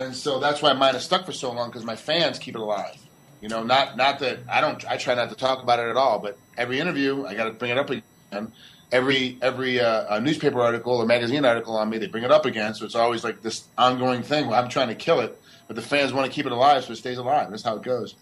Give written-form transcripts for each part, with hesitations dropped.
And so that's why mine is stuck for so long because my fans keep it alive. Not that I don't. I try not to talk about it at all. But every interview, I got to bring it up again. Every newspaper article or magazine article on me, they bring it up again. So it's always like this ongoing thing where I'm trying to kill it, but the fans want to keep it alive, so it stays alive. That's how it goes.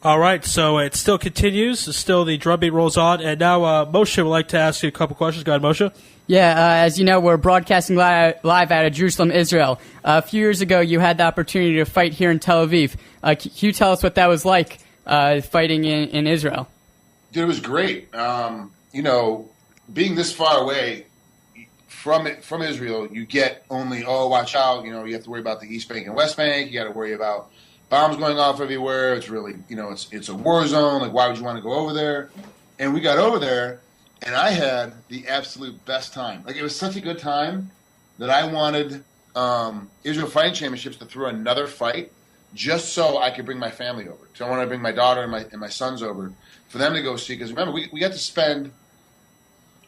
All right, so it still continues. Still, the drumbeat rolls on, and now Moshe would like to ask you a couple questions. Go ahead, Moshe. Yeah, as you know, we're broadcasting live out of Jerusalem, Israel. A few years ago, you had the opportunity to fight here in Tel Aviv. Can you tell us what that was like, fighting in Israel? Dude, it was great. Being this far away from Israel, you get only, watch out. You have to worry about the East Bank and West Bank. You got to worry about bombs going off everywhere. It's really, it's a war zone. Like, why would you want to go over there? And we got over there, and I had the absolute best time. Like, it was such a good time that I wanted Israel Fighting Championships to throw another fight just so I could bring my family over. So I wanted to bring my daughter and my sons over for them to go see. Because remember, we got to spend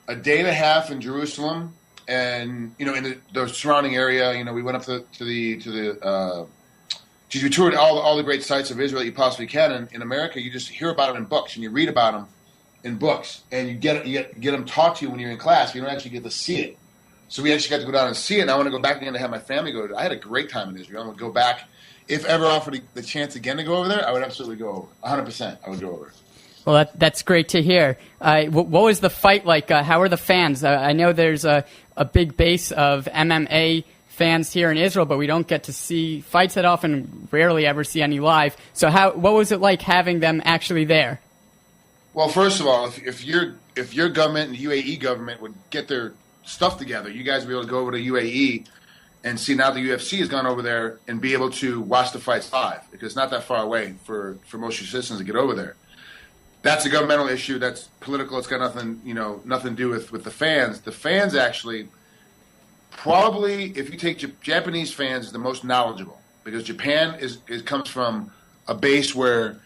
a day and a half in Jerusalem, and in the surrounding area. We went up we toured all the great sites of Israel that you possibly can. And in America, you just hear about them in books and you read about them in books, and you get them taught to you when you're in class. You don't actually get to see it. So we actually got to go down and see it. And I want to go back again to have my family go to it. I had a great time in Israel. I would go back if ever offered the chance again to go over there. I would absolutely go over. 100%. I would go over. Well, that's great to hear. What was the fight like? How are the fans? I know there's a big base of MMA fans here in Israel, but we don't get to see fights that often, rarely ever see any live. So what was it like having them actually there? Well, first of all, if your government and the UAE government would get their stuff together, you guys would be able to go over to UAE and see now the UFC has gone over there and be able to watch the fights live, because it's not that far away for most citizens to get over there. That's a governmental issue. That's political. It's got nothing to do with the fans. The fans actually, probably, if you take Japanese fans, is the most knowledgeable, because Japan comes from a base where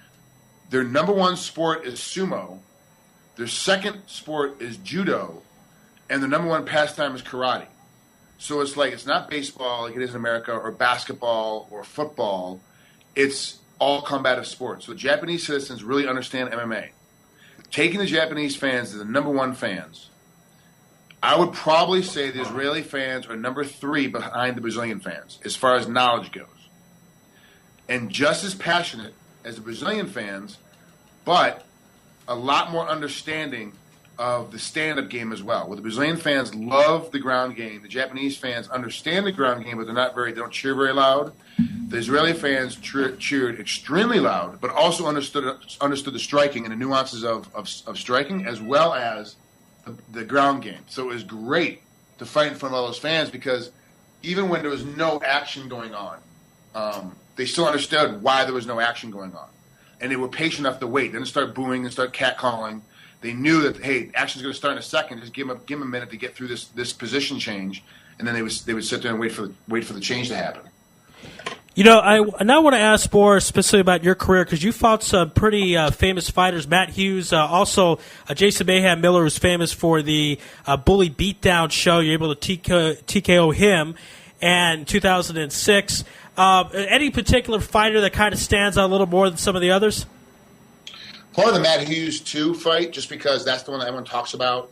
their number one sport is sumo, their second sport is judo, and their number one pastime is karate. So it's not baseball like it is in America, or basketball or football. It's all combative sports. So Japanese citizens really understand MMA. Taking the Japanese fans as the number one fans, I would probably say the Israeli fans are number 3 behind the Brazilian fans as far as knowledge goes. And just as passionate as the Brazilian fans, but a lot more understanding of the stand-up game as well. Where the Brazilian fans love the ground game, the Japanese fans understand the ground game, but they don't cheer very loud. The Israeli fans cheered extremely loud, but also understood the striking and the nuances of striking, as well as the ground game. So it was great to fight in front of all those fans, because even when there was no action going on, they still understood why there was no action going on. And they were patient enough to wait. They didn't start booing and start catcalling. They knew that, hey, action's going to start in a second. Just give them a minute to get through this position change, and then they would sit there and wait for the change to happen. I now want to ask more specifically about your career, because you fought some pretty famous fighters. Matt Hughes, also Jason Mayhem Miller, who's famous for the Bully Beatdown show. You're able to TKO him. And 2006. Any particular fighter that kind of stands out a little more than some of the others? Probably the Matt Hughes 2 fight, just because that's the one that everyone talks about.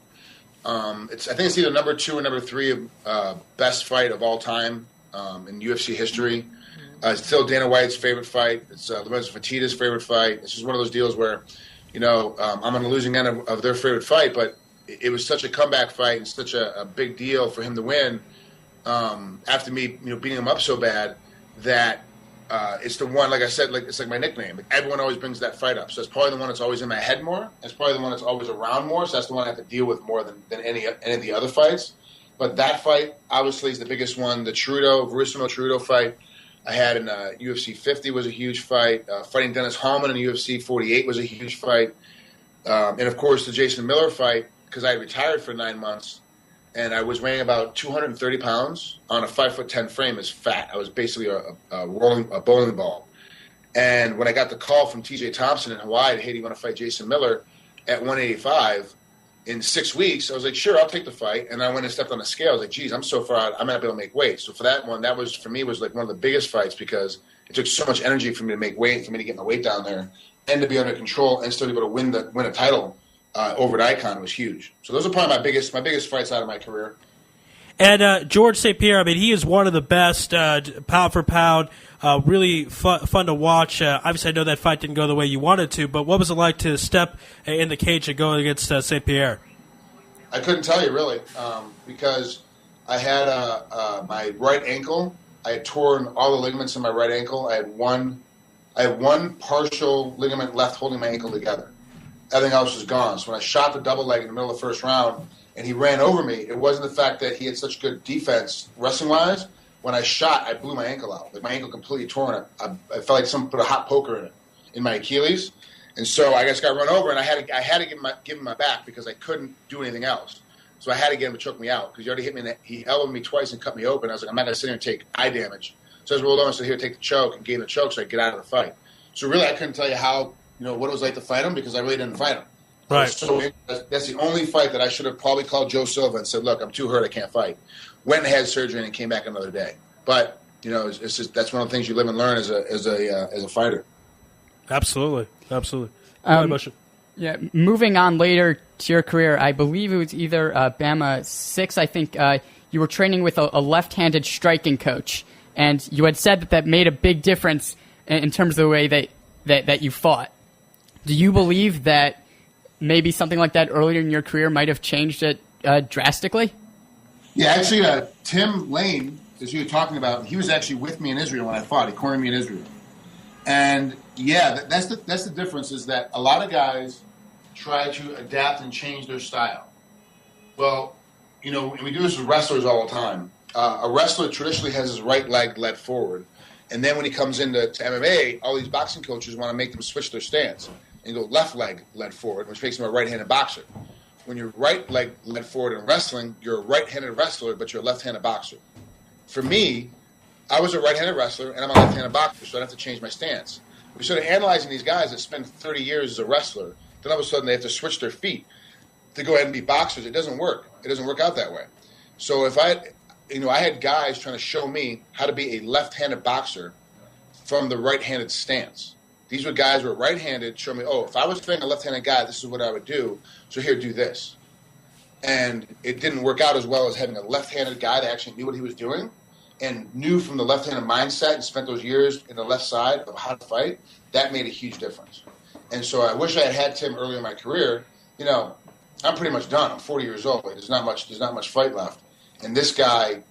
I think it's either number 2 or number 3 of best fight of all time in UFC history. It's still Dana White's favorite fight. It's Lorenzo Fertitta's favorite fight. It's just one of those deals where, I'm on the losing end of their favorite fight, but it was such a comeback fight and such a big deal for him to win after me, beating him up so bad that it's the one, like I said, it's like my nickname. Like, everyone always brings that fight up. So it's probably the one that's always in my head more. It's probably the one that's always around more. So that's the one I have to deal with more than any of the other fights. But that fight, obviously, is the biggest one. The Verissimo Ceruto fight I had in UFC 50 was a huge fight. Fighting Dennis Hallman in UFC 48 was a huge fight. And, of course, the Jason Miller fight, because I had retired for 9 months, and I was weighing about 230 pounds on a 5'10" frame is fat. I was basically a bowling ball. And when I got the call from TJ Thompson in Hawaii, hey, do you want to fight Jason Miller at 185? in 6 weeks. I was like, sure, I'll take the fight. And I went and stepped on the scale. I was like, geez, I'm so far out, I'm not able to make weight. So for that one, that was, for me, was like one of the biggest fights because it took so much energy for me to make weight, for me to get my weight down there, and to be under control and still be able to win a title over at Icon was huge. So those are probably my biggest fights out of my career. And George St. Pierre, I mean, he is one of the best pound for pound. Really fun to watch. Obviously, I know that fight didn't go the way you wanted to, but what was it like to step in the cage and go against St. Pierre? I couldn't tell you really, because I had my right ankle. I had torn all the ligaments in my right ankle. I had one partial ligament left holding my ankle together. Everything else was gone. So when I shot the double leg in the middle of the first round and he ran over me, it wasn't the fact that he had such good defense wrestling-wise. When I shot, I blew my ankle out. Like my ankle completely torn. I felt like someone put a hot poker in it, in my Achilles. And so I just got run over, and I had to give him my back because I couldn't do anything else. So I had to get him to choke me out because he already hit me. He elbowed me twice and cut me open. I was like, I'm not going to sit here and take eye damage. So I just rolled over and said, here, take the choke, and gave him the choke so I could get out of the fight. So really, I couldn't tell you how, what it was like to fight him because I really didn't fight him. Right. So that's the only fight that I should have probably called Joe Silva and said, look, I'm too hurt, I can't fight. Went and had surgery and came back another day. But it's just, that's one of the things you live and learn as a fighter. Absolutely. Yeah. Moving on later to your career, I believe it was either Bama 6. I think you were training with a left-handed striking coach, and you had said that made a big difference in terms of the way that you fought. Do you believe that maybe something like that earlier in your career might have changed it drastically? Yeah, actually, Tim Lane, as you were talking about, he was actually with me in Israel when I fought. He cornered me in Israel. And, yeah, that's the difference is that a lot of guys try to adapt and change their style. Well, we do this with wrestlers all the time. A wrestler traditionally has his right leg led forward. And then when he comes into MMA, all these boxing coaches want to make them switch their stance and go left leg led forward, which makes him a right-handed boxer. When you're right leg led forward in wrestling, you're a right-handed wrestler, but you're a left-handed boxer. For me, I was a right-handed wrestler, and I'm a left-handed boxer, so I have to change my stance. We started analyzing these guys that spend 30 years as a wrestler, then all of a sudden they have to switch their feet to go ahead and be boxers. It doesn't work. It doesn't work out that way. So if I had guys trying to show me how to be a left-handed boxer from the right-handed stance. These were guys who were right-handed, show me, if I was fighting a left-handed guy, this is what I would do. So here, do this. And it didn't work out as well as having a left-handed guy that actually knew what he was doing and knew from the left-handed mindset and spent those years in the left side of how to fight. That made a huge difference. And so I wish I had Tim early in my career. I'm pretty much done. I'm 40 years old. There's not much fight left. And this guy,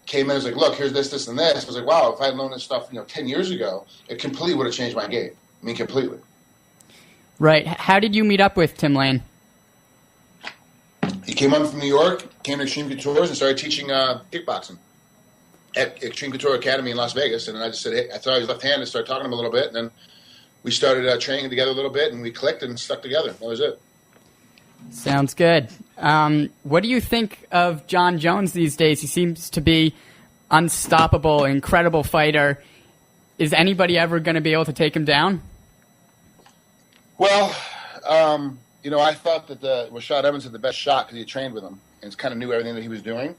came in and was like, look, here's this, this, and this. I was like, wow, if I had known this stuff, 10 years ago, it completely would have changed my game. I mean, completely. Right. How did you meet up with Tim Lane? He came up from New York, came to Extreme Couture, and started teaching kickboxing at Extreme Couture Academy in Las Vegas. And I just said, hey, I thought he was left-handed, started talking to him a little bit, and then we started training together a little bit, and we clicked and stuck together. That was it. Sounds good. What do you think of John Jones these days? He seems to be unstoppable, incredible fighter. Is anybody ever going to be able to take him down? Well, I thought that Rashad Evans had the best shot because he trained with him and kind of knew everything that he was doing.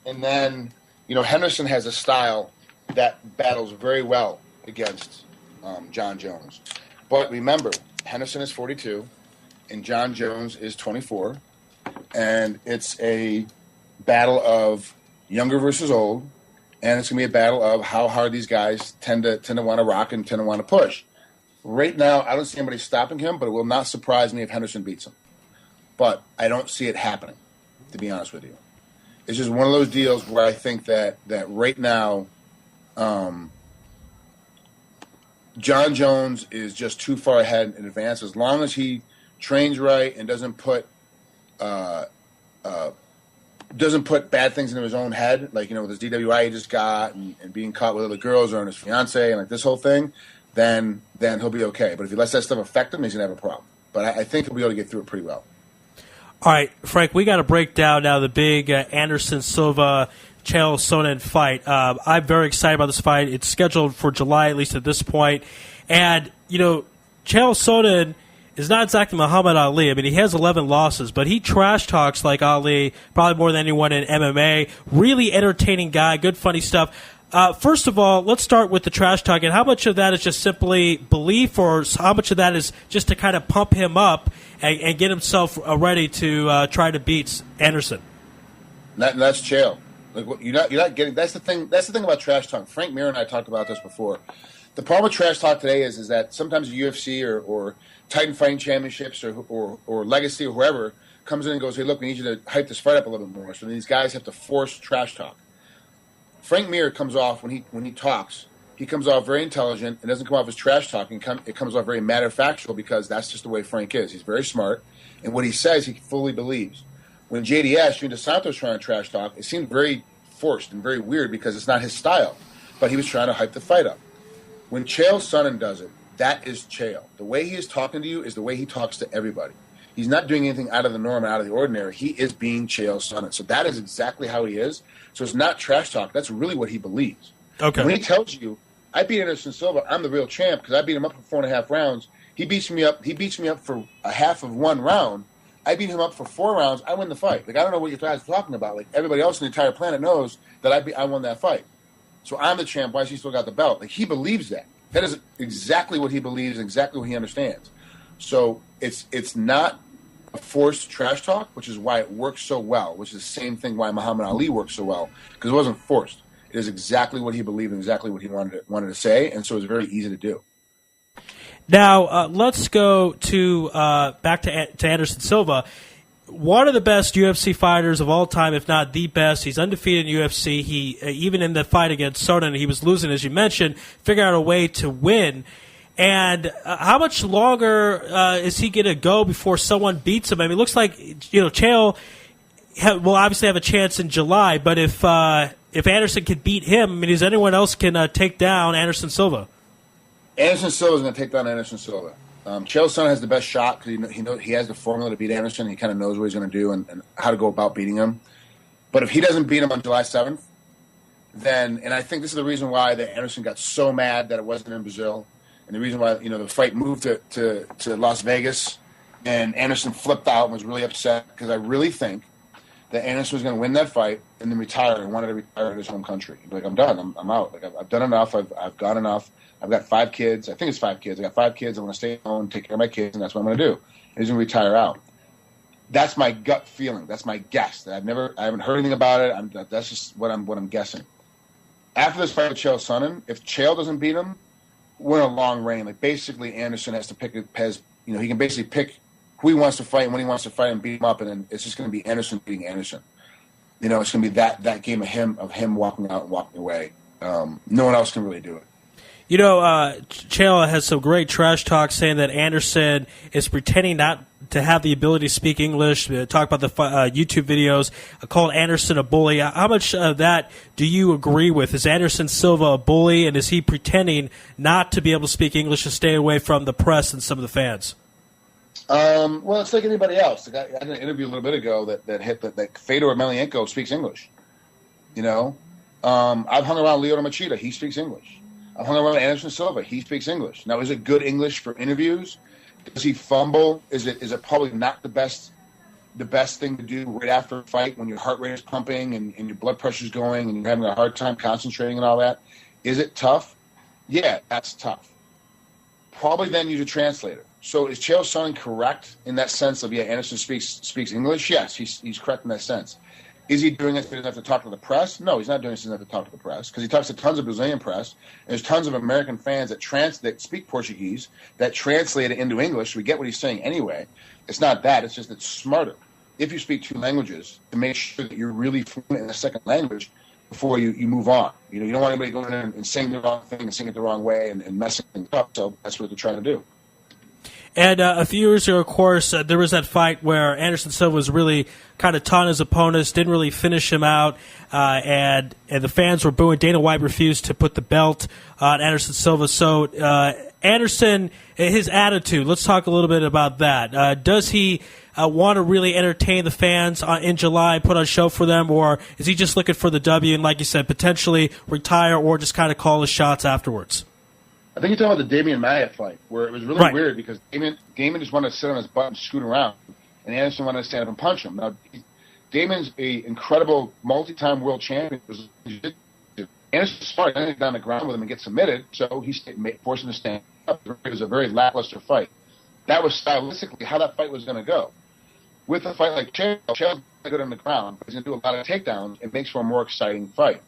And then, Henderson has a style that battles very well against John Jones. But remember, Henderson is 42. And John Jones is 24, and it's a battle of younger versus old, and it's going to be a battle of how hard these guys tend to want to rock and tend to want to push. Right now, I don't see anybody stopping him, but it will not surprise me if Henderson beats him. But I don't see it happening, to be honest with you. It's just one of those deals where I think that right now, John Jones is just too far ahead in advance. As long as he trains right and doesn't put bad things into his own head, like with his DWI he just got and being caught with other girls or on his fiance and like this whole thing, then he'll be okay. But if he lets that stuff affect him, he's gonna have a problem. But I think he'll be able to get through it pretty well. All right, Frank, we got to break down now the big Anderson Silva Chael Sonnen fight. I'm very excited about this fight. It's scheduled for July, at least at this point. And Chael Sonnen is not exactly Muhammad Ali. I mean, he has 11 losses, but he trash talks like Ali, probably more than anyone in MMA. Really entertaining guy, good funny stuff. First of all, let's start with the trash talking. How much of that is just simply belief, or how much of that is just to kind of pump him up and get himself ready to try to beat Anderson? That's Chael. Like, you're not getting. That's the thing. That's the thing about trash talk. Frank Mir and I talked about this before. The problem with trash talk today is that sometimes the UFC or Titan Fighting Championships or Legacy or whoever comes in and goes, "Hey, look, we need you to hype this fight up a little bit more." So these guys have to force trash talk. Frank Mir comes off when he talks. He comes off very intelligent. It doesn't come off as trash talking. It comes off very matter of factual because that's just the way Frank is. He's very smart, and what he says he fully believes. When JDS, Junior Santos, trying to trash talk, it seemed very forced and very weird because it's not his style. But he was trying to hype the fight up. When Chael Sonnen does it, that is Chael. The way he is talking to you is the way he talks to everybody. He's not doing anything out of the norm, out of the ordinary. He is being Chael Sonnen. So that is exactly how he is. So it's not trash talk. That's really what he believes. Okay. When he tells you, I beat Anderson Silva, I'm the real champ because I beat him up for 4.5 rounds. He beats me up for a half of one round. I beat him up for 4 rounds. I win the fight. Like, I don't know what you guys are talking about. Like, everybody else on the entire planet knows that I won that fight. So I'm the champ. Why has he still got the belt? Like, he believes that. That is exactly what he believes and exactly what he understands. So it's not a forced trash talk, which is why it works so well, which is the same thing why Muhammad Ali works so well, because it wasn't forced. It is exactly what he believed and exactly what he wanted to say, and so it was very easy to do. Now, let's go to back to Anderson Silva. One of the best UFC fighters of all time, if not the best. He's undefeated in UFC. He even in the fight against Sonnen, he was losing, as you mentioned, figured out a way to win. And how much longer is he going to go before someone beats him? I mean, it looks like Chael will obviously have a chance in July, but if Anderson can beat him, I mean, is anyone else can take down Anderson Silva? Anderson Silva is going to take down Anderson Silva. Chael Sonnen has the best shot because he has the formula to beat Anderson. He kind of knows what he's going to do and how to go about beating him. But if he doesn't beat him on July 7th, then, and I think this is the reason why that Anderson got so mad that it wasn't in Brazil, and the reason why the fight moved to Las Vegas, and Anderson flipped out and was really upset because I really think that Anderson was going to win that fight and then retire and wanted to retire in his home country. Like, I'm done. I'm out. Like, I've done enough. I've got enough. I've got 5 kids. I think it's 5 kids. I got 5 kids. I'm going to stay home, take care of my kids, and that's what I'm going to do. And he's going to retire out. That's my gut feeling. That's my guess. I haven't heard anything about it. That's just what I'm guessing. After this fight with Chael Sonnen, if Chael doesn't beat him, we're in a long reign. Like, basically, Anderson has to pick. He can basically pick who he wants to fight and when he wants to fight and beat him up, and then it's just going to be Anderson beating Anderson. It's going to be that game of him walking out and walking away. No one else can really do it. Chael has some great trash talk saying that Anderson is pretending not to have the ability to speak English. Talk about the YouTube videos, called Anderson a bully. How much of that do you agree with? Is Anderson Silva a bully, and is he pretending not to be able to speak English to stay away from the press and some of the fans? Well, it's like anybody else. I had an interview a little bit ago that hit that Fedor Emelianenko speaks English. I've hung around Lyoto Machida. He speaks English. I've hung around Anderson Silva. He speaks English. Now, is it good English for interviews? Does he fumble? Is it probably not the best thing to do right after a fight when your heart rate is pumping and your blood pressure is going and you're having a hard time concentrating and all that? Is it tough? Yeah, that's tough. Probably then use a translator. So is Chael Sonnen correct in that sense of, Anderson speaks English? Yes, he's correct in that sense. Is he doing it so he doesn't have to talk to the press? No, he's not doing it so he doesn't have to talk to the press because he talks to tons of Brazilian press. And there's tons of American fans that speak Portuguese that translate it into English. We get what he's saying anyway. It's not that. It's just it's smarter if you speak 2 languages to make sure that you're really fluent in a second language before you move on. You don't want anybody going in and saying the wrong thing and saying it the wrong way and messing things up. So that's what they're trying to do. And a few years ago, of course, there was that fight where Anderson Silva was really kind of taunting his opponents, didn't really finish him out, and the fans were booing. Dana White refused to put the belt on Anderson Silva. So Anderson, his attitude, let's talk a little bit about that. Does he want to really entertain the fans in July, put on a show for them, or is he just looking for the W and, like you said, potentially retire or just kind of call his shots afterwards? I think you're talking about the Damian Maia fight, where it was really weird because Damian just wanted to sit on his butt and scoot around, and Anderson wanted to stand up and punch him. Now, Damian's an incredible multi-time world champion. Anderson's smart. He down the ground with him and get submitted, so he forced him to stand up. It was a very lackluster fight. That was stylistically how that fight was going to go. With a fight like Chael's going to go on the ground, but he's going to do a lot of takedowns. It makes for a more exciting fight.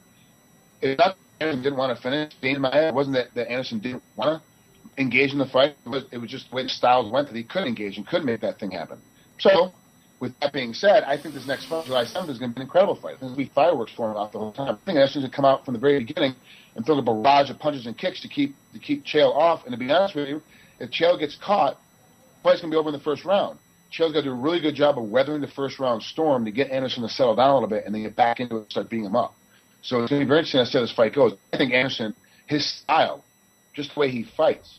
It's not that Anderson didn't want to finish. It wasn't that Anderson didn't want to engage in the fight. It was just the way the styles went that he couldn't engage and couldn't make that thing happen. So, with that being said, I think this next fight, July 7th, is going to be an incredible fight. There's going to be fireworks going off the whole time. I think Anderson's going to come out from the very beginning and throw a barrage of punches and kicks to keep Chael off. And to be honest with you, if Chael gets caught, the fight's going to be over in the first round. Chael's got to do a really good job of weathering the first round storm to get Anderson to settle down a little bit and then get back into it and start beating him up. So it's going to be very interesting to see how this fight goes. I think Anderson, his style, just the way he fights,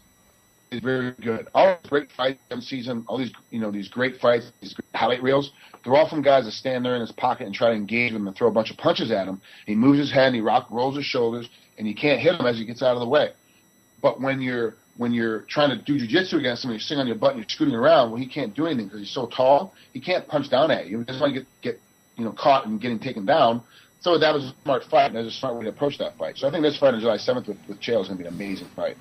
is very good. All these great fights in season, all these these great fights, these great highlight reels, they're all from guys that stand there in his pocket and try to engage him and throw a bunch of punches at him. He moves his head and he rolls his shoulders, and you can't hit him as he gets out of the way. But when you're trying to do jiu-jitsu against him and you're sitting on your butt and you're scooting around, well, he can't do anything because he's so tall. He can't punch down at you. He doesn't want to get caught and getting taken down. So that was a smart fight, and there's a smart way to approach that fight. So I think this fight on July 7th with Chael is going to be an amazing fight.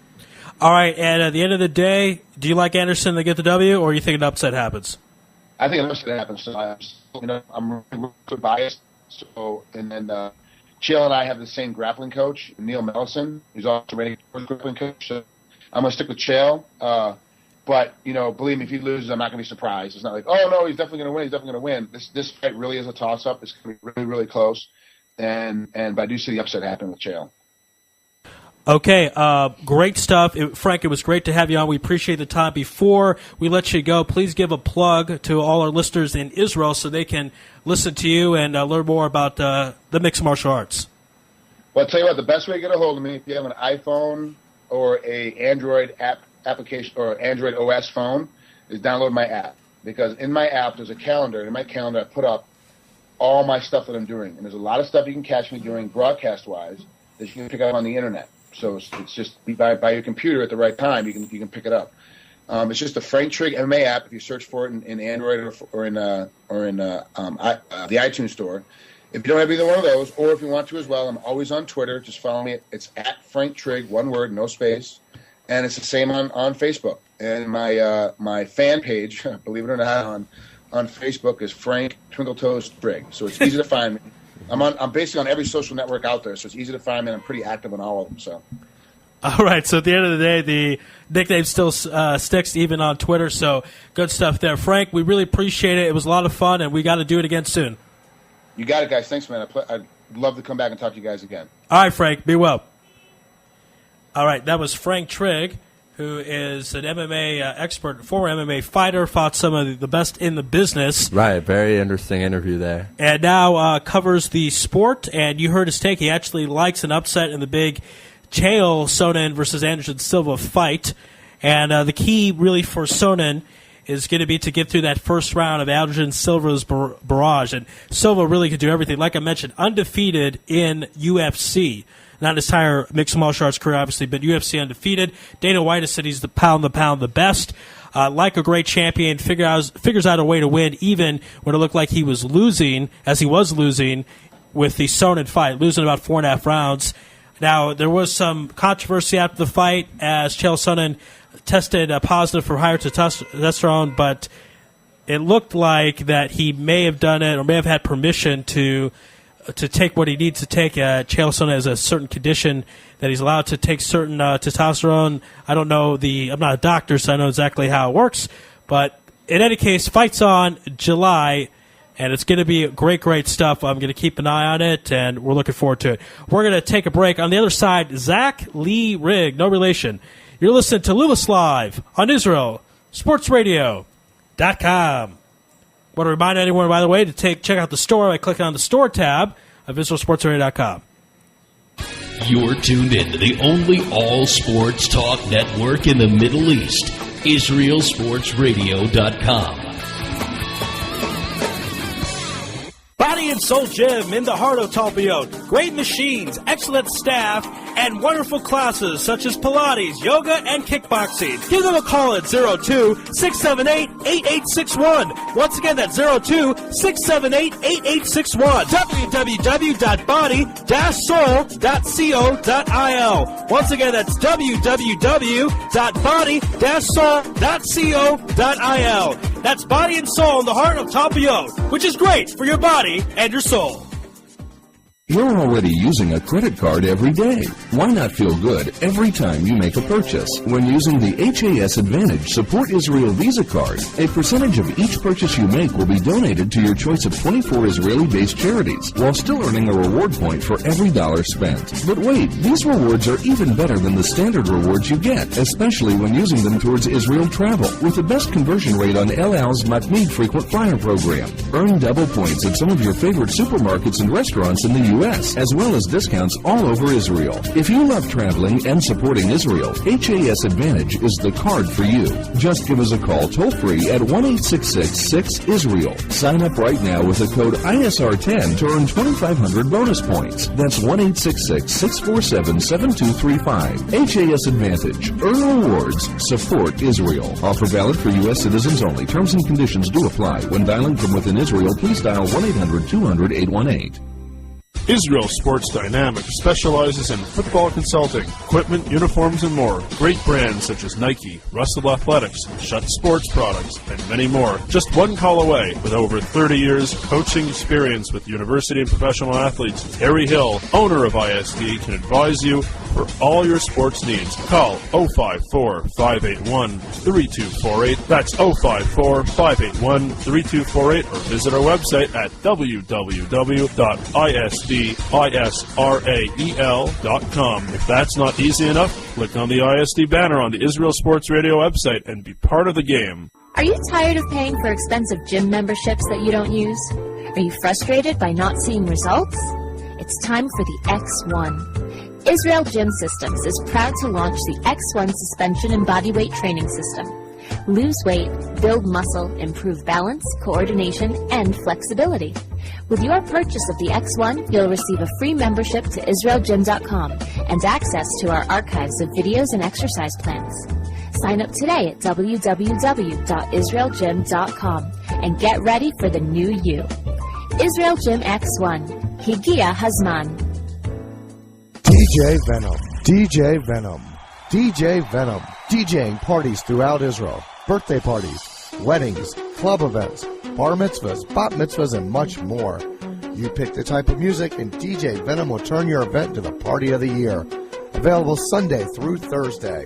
All right, and at the end of the day, do you like Anderson to get the W, or you think an upset happens? I think an upset happens. So I'm really biased. So, and then Chael and I have the same grappling coach, Neil Mellison, who's also a grappling coach. So I'm going to stick with Chael. But, believe me, if he loses, I'm not going to be surprised. It's not like, oh, no, he's definitely going to win. He's definitely going to win. This fight really is a toss-up. It's going to be really, really close. But I do see the upset happen with Chael. Okay, great stuff. Frank, it was great to have you on. We appreciate the time. Before we let you go, please give a plug to all our listeners in Israel so they can listen to you and learn more about the mixed martial arts. Well, I'll tell you what, the best way to get a hold of me, if you have an iPhone or a Android application or Android OS phone, is download my app. Because in my app, there's a calendar. In my calendar, I put up all my stuff that I'm doing. And there's a lot of stuff you can catch me doing broadcast-wise that you can pick up on the Internet. So it's just by your computer at the right time, you can pick it up. It's just the Frank Trigg MMA app. If you search for it in Android or in the iTunes store. If you don't have either one of those, or if you want to as well, I'm always on Twitter. Just follow me. It's at Frank Trigg, one word, no space, and it's the same on Facebook. And my fan page, believe it or not, on Facebook is Frank Twinkle Toes Trigg. So it's easy to find me. I'm basically on every social network out there, so it's easy to find me, and I'm pretty active on all of them. So, all right. So at the end of the day, the nickname still sticks even on Twitter. So good stuff there, Frank. We really appreciate it. It was a lot of fun, and we got to do it again soon. You got it, guys. Thanks, man. I'd love to come back and talk to you guys again. All right, Frank. Be well. All right. That was Frank Trigg, who is an MMA expert, former MMA fighter, fought some of the best in the business. Right, very interesting interview there. And now covers the sport, and you heard his take. He actually likes an upset in the big Chael Sonnen versus Anderson Silva fight. And the key really for Sonnen is going to be to get through that first round of Anderson Silva's barrage. And Silva really could do everything. Like I mentioned, undefeated in UFC. Not his entire mixed martial arts career, obviously, but UFC undefeated. Dana White has said he's the pound the best. Like a great champion, figures out a way to win, even when it looked like he was losing, as he was losing with the Sonnen fight, losing about 4.5 rounds. Now, there was some controversy after the fight as Chael Sonnen tested positive for higher testosterone, but it looked like that he may have done it or may have had permission to take what he needs to take. Chael Sonnen has a certain condition that he's allowed to take certain testosterone. I don't know I'm not a doctor, so I know exactly how it works. But in any case, fight's on July, and it's going to be great, great stuff. I'm going to keep an eye on it, and we're looking forward to it. We're going to take a break. On the other side, Zach Lee Rigg, no relation. You're listening to Lewis Live on IsraelSportsRadio.com. Want to remind anyone, by the way, to check out the store by clicking on the store tab of IsraelSportsRadio.com. You're tuned in to the only all-sports talk network in the Middle East, IsraelSportsRadio.com. Body and Soul Gym in the heart of Talpiot. Great machines, excellent staff, and wonderful classes such as Pilates, yoga, and kickboxing. Give them a call at 02-678-8861. Once again, that's 02-678-8861. www.body-soul.co.il. Once again, that's www.body-soul.co.il. That's Body and Soul in the heart of Talpiot, which is great for your body and your soul. You're already using a credit card every day. Why not feel good every time you make a purchase? When using the HAS Advantage Support Israel Visa card, a percentage of each purchase you make will be donated to your choice of 24 Israeli-based charities, while still earning a reward point for every dollar spent. But wait, these rewards are even better than the standard rewards you get, especially when using them towards Israel travel, with the best conversion rate on El Al's Matmeed Frequent Flyer program. Earn double points at some of your favorite supermarkets and restaurants in the U.S., as well as discounts all over Israel. If you love traveling and supporting Israel, HAS Advantage is the card for you. Just give us a call toll-free at 1-866-6-ISRAEL. Sign up right now with the code ISR10 to earn 2,500 bonus points. That's 1-866-647-7235. HAS Advantage. Earn rewards. Support Israel. Offer valid for U.S. citizens only. Terms and conditions do apply. When dialing from within Israel, please dial 1-800-200-818. Israel Sports Dynamics specializes in football consulting, equipment, uniforms, and more. Great brands such as Nike, Russell Athletics, Schutt Sports Products, and many more. Just one call away. With over 30 years coaching experience with university and professional athletes, Terry Hill, owner of ISD, can advise you for all your sports needs. Call 054-581-3248. That's 054-581-3248, or visit our website at www.isdisrael.com. If that's not easy enough, click on the ISD banner on the Israel Sports Radio website and be part of the game. Are you tired of paying for expensive gym memberships that you don't use? Are you frustrated by not seeing results? It's time for the X1. Israel Gym Systems is proud to launch the X1 suspension and bodyweight training system. Lose weight, build muscle, improve balance, coordination, and flexibility. With your purchase of the X1, you'll receive a free membership to IsraelGym.com and access to our archives of videos and exercise plans. Sign up today at www.IsraelGym.com and get ready for the new you. Israel Gym X1. Higia Hazman. DJ Venom, DJ Venom, DJ Venom, DJing parties throughout Israel, birthday parties, weddings, club events, bar mitzvahs, bat mitzvahs, and much more. You pick the type of music and DJ Venom will turn your event into the party of the year. Available Sunday through Thursday.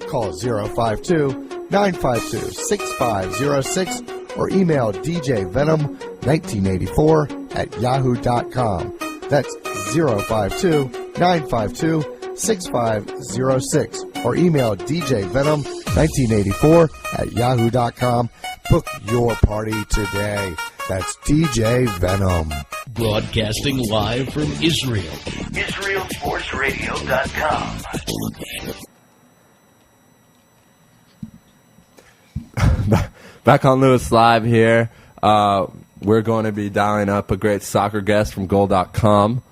Call 052-952-6506 or email djvenom1984@yahoo.com. That's 052-952-6506 or email djvenom1984@yahoo.com. Book your party today. That's DJ Venom. Broadcasting live from Israel. IsraelSportsRadio.com. Back on Lewis Live here. We're going to be dialing up a great soccer guest from Goal.com,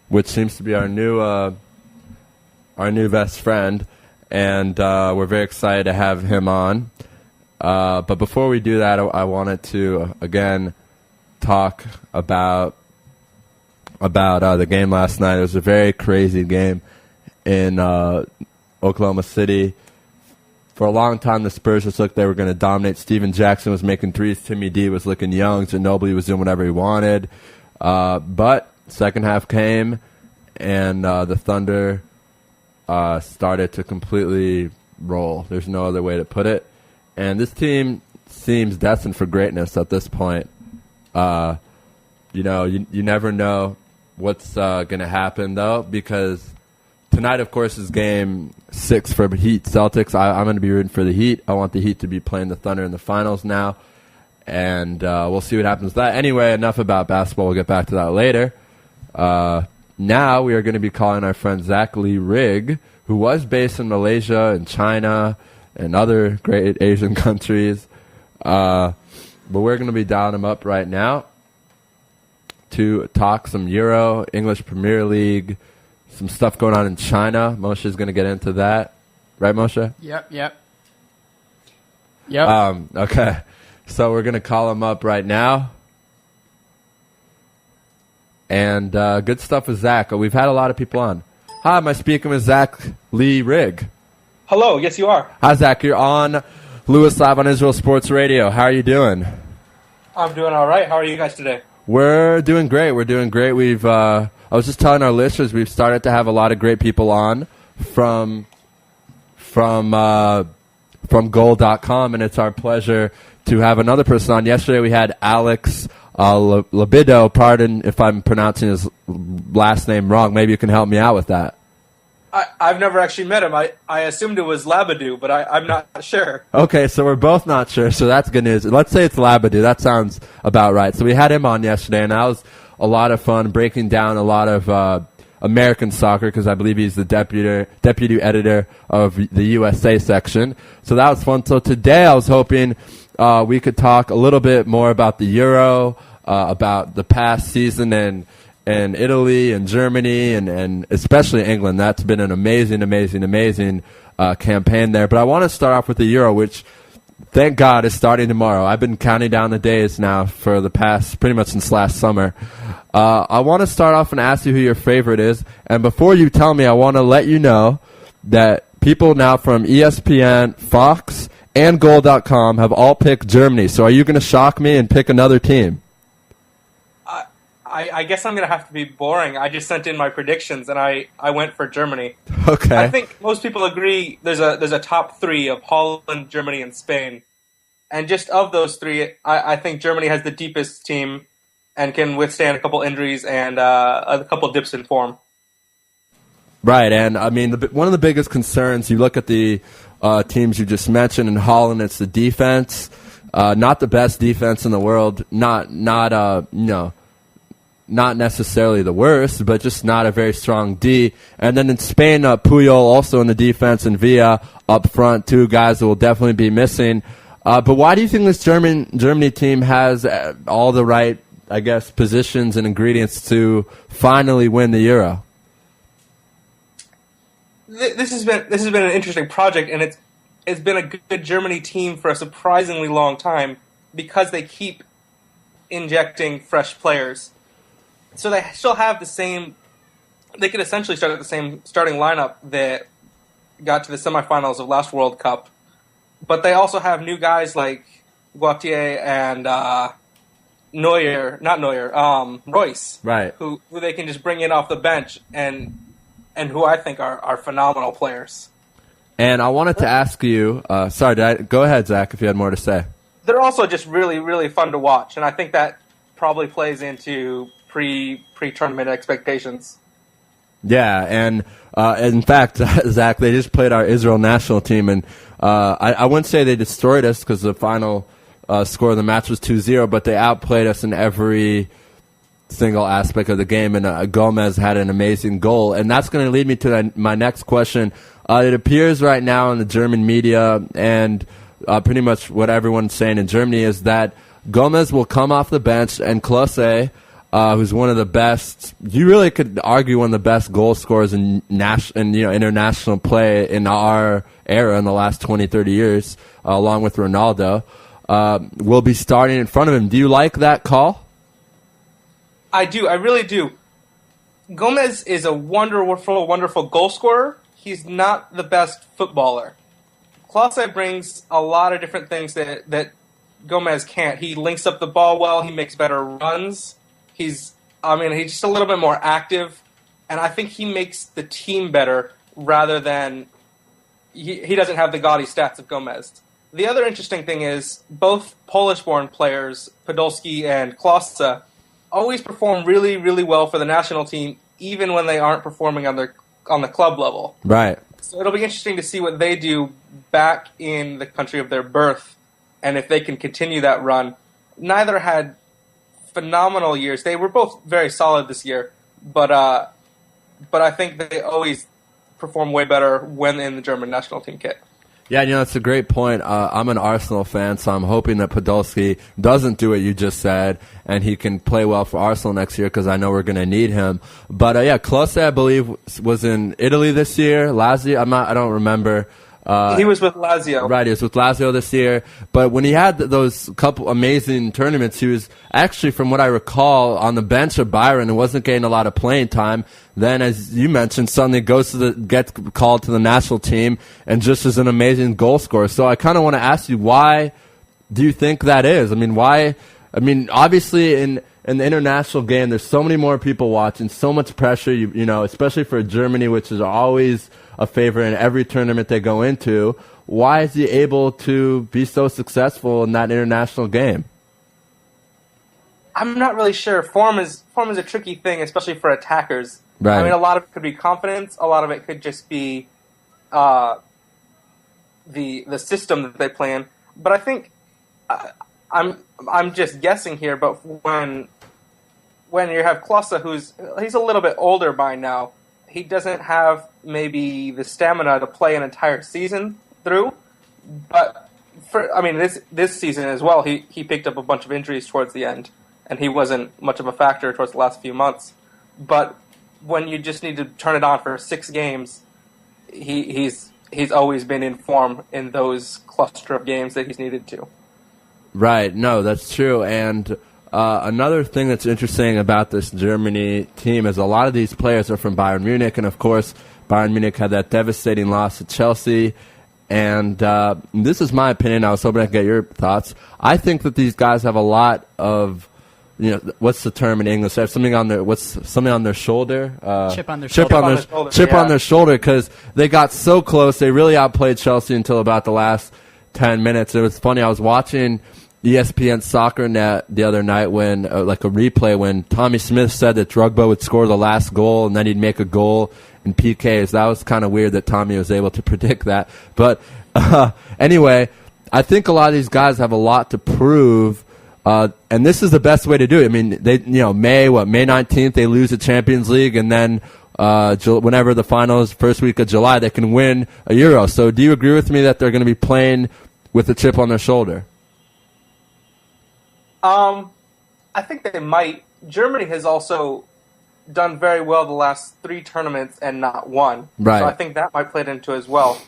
which seems to be our new best friend, and we're very excited to have him on. But before we do that, I wanted to again talk about the game last night. It was a very crazy game in Oklahoma City. For a long time, the Spurs just looked they were going to dominate. Steven Jackson was making threes. Timmy D was looking young. Ginobili was doing whatever he wanted. But second half came, and the Thunder started to completely roll. There's no other way to put it. And this team seems destined for greatness at this point. You never know what's going to happen, though, because tonight, of course, is Game 6 for Heat Celtics. I'm going to be rooting for the Heat. I want the Heat to be playing the Thunder in the finals now, and we'll see what happens with that. Anyway, enough about basketball. We'll get back to that later. Now we are going to be calling our friend Zach Lee Rigg, who was based in Malaysia and China and other great Asian countries. But we're going to be dialing him up right now to talk some Euro, English Premier League, some stuff going on in China. Moshe's going to get into that. Right, Moshe? Yep. Okay. So we're going to call him up right now. And good stuff with Zach. We've had a lot of people on. Hi, am I speaking with Zach Lee Rigg? Hello, yes you are. Hi, Zach. You're on Louis Live on Israel Sports Radio. How are you doing? I'm doing all right. How are you guys today? We're doing great. We've I was just telling our listeners we've started to have a lot of great people on from Goal.com, and it's our pleasure to have another person on. Yesterday we had Alex Labido. Pardon if I'm pronouncing his last name wrong. Maybe you can help me out with that. I've never actually met him. I assumed it was Labadoo, but I'm not sure. Okay, so we're both not sure, so that's good news. Let's say it's Labadoo. That sounds about right. So we had him on yesterday, and that was a lot of fun, breaking down a lot of American soccer, because I believe he's the deputy editor of the USA section. So that was fun. So today I was hoping we could talk a little bit more about the Euro, about the past season and Italy and Germany and especially England. That's been an amazing campaign there. But I want to start off with the Euro, which, thank God, is starting tomorrow. I've been counting down the days now for the past, pretty much since last summer. I want to start off and ask you who your favorite is. And before you tell me, I want to let you know that people now from ESPN, Fox, and Goal.com have all picked Germany. So are you going to shock me and pick another team? I guess I'm going to have to be boring. I just sent in my predictions, and I went for Germany. Okay. I think most people agree there's a top three of Holland, Germany, and Spain. And just of those three, I think Germany has the deepest team and can withstand a couple injuries and a couple dips in form. Right, and I mean, one of the biggest concerns, you look at the teams you just mentioned in Holland, it's the defense. Not the best defense in the world, not necessarily the worst, but just not a very strong D. And then in Spain, Puyol also in the defense and Villa up front, two guys that will definitely be missing. But why do you think this Germany team has all the right, I guess, positions and ingredients to finally win the Euro? This has been an interesting project, and it's been a good Germany team for a surprisingly long time because they keep injecting fresh players. So they still have the same. They could essentially start at the same starting lineup that got to the semifinals of last World Cup, but they also have new guys like Guautier and Royce, right? Who they can just bring in off the bench and who I think are phenomenal players. And I wanted to ask you. Go ahead, Zach, if you had more to say. They're also just really, really fun to watch, and I think that probably plays into pre-tournament expectations. Yeah, and in fact, Zach, they just played our Israel national team, and I wouldn't say they destroyed us because the final score of the match was 2-0, but they outplayed us in every single aspect of the game, and Gomez had an amazing goal. And that's going to lead me to my next question. It appears right now in the German media and pretty much what everyone's saying in Germany is that Gomez will come off the bench, and Klose, who's one of the best, you really could argue one of the best goal scorers in international play in our era in the last 20, 30 years, along with Ronaldo, will be starting in front of him. Do you like that call? I do. I really do. Gomez is a wonderful, wonderful goal scorer. He's not the best footballer. Klose brings a lot of different things that Gomez can't. He links up the ball well. He makes better runs. He's just a little bit more active, and I think he makes the team better rather than he doesn't have the gaudy stats of Gomez. The other interesting thing is both Polish-born players, Podolski and Klose, always perform really, really well for the national team, even when they aren't performing on the club level. Right. So it'll be interesting to see what they do back in the country of their birth, and if they can continue that run. Neither had phenomenal years. They were both very solid this year, but I think they always perform way better when in the German national team kit. Yeah, it's a great point. I'm an Arsenal fan, so I'm hoping that Podolski doesn't do what you just said, and he can play well for Arsenal next year because I know we're going to need him. But Klose, I believe, was in Italy this year. Lazio, I don't remember. He was with Lazio. Right, he was with Lazio this year. But when he had those couple amazing tournaments, he was actually, from what I recall, on the bench of Bayern and wasn't getting a lot of playing time. Then, as you mentioned, suddenly gets called to the national team and just is an amazing goal scorer. So I kind of want to ask you, why do you think that is? Obviously in the international game, there's so many more people watching, so much pressure, especially for Germany, which is always a favorite in every tournament they go into. Why is he able to be so successful in that international game? I'm not really sure. Form is a tricky thing, especially for attackers. Right. I mean, a lot of it could be confidence. A lot of it could just be the system that they play in. But I think I'm just guessing here. But when you have Klose, he's a little bit older by now, he doesn't have maybe the stamina to play an entire season through. But this season as well, he picked up a bunch of injuries towards the end, and he wasn't much of a factor towards the last few months. But when you just need to turn it on for 6 games, he's always been in form in those cluster of games that he's needed to. Right. No, that's true. And another thing that's interesting about this Germany team is a lot of these players are from Bayern Munich, and of course Bayern Munich had that devastating loss to Chelsea. And this is my opinion. I was hoping I could get your thoughts. I think that these guys have a lot of, what's the term in English? They have something on their shoulder. Chip on their shoulder. On their shoulder, because they got so close. They really outplayed Chelsea until about the last 10 minutes. It was funny. I was watching ESPN Soccer Net the other night when, like a replay, when Tommy Smith said that Drogba would score the last goal and then he'd make a goal in PKs. That was kind of weird that Tommy was able to predict that. But anyway, I think a lot of these guys have a lot to prove, and this is the best way to do it. I mean, May 19th, they lose the Champions League, and then whenever the final is, first week of July, they can win a Euro. So do you agree with me that they're going to be playing with a chip on their shoulder? I think they might. Germany has also done very well the last 3 tournaments and not won. Right. So I think that might play into as well.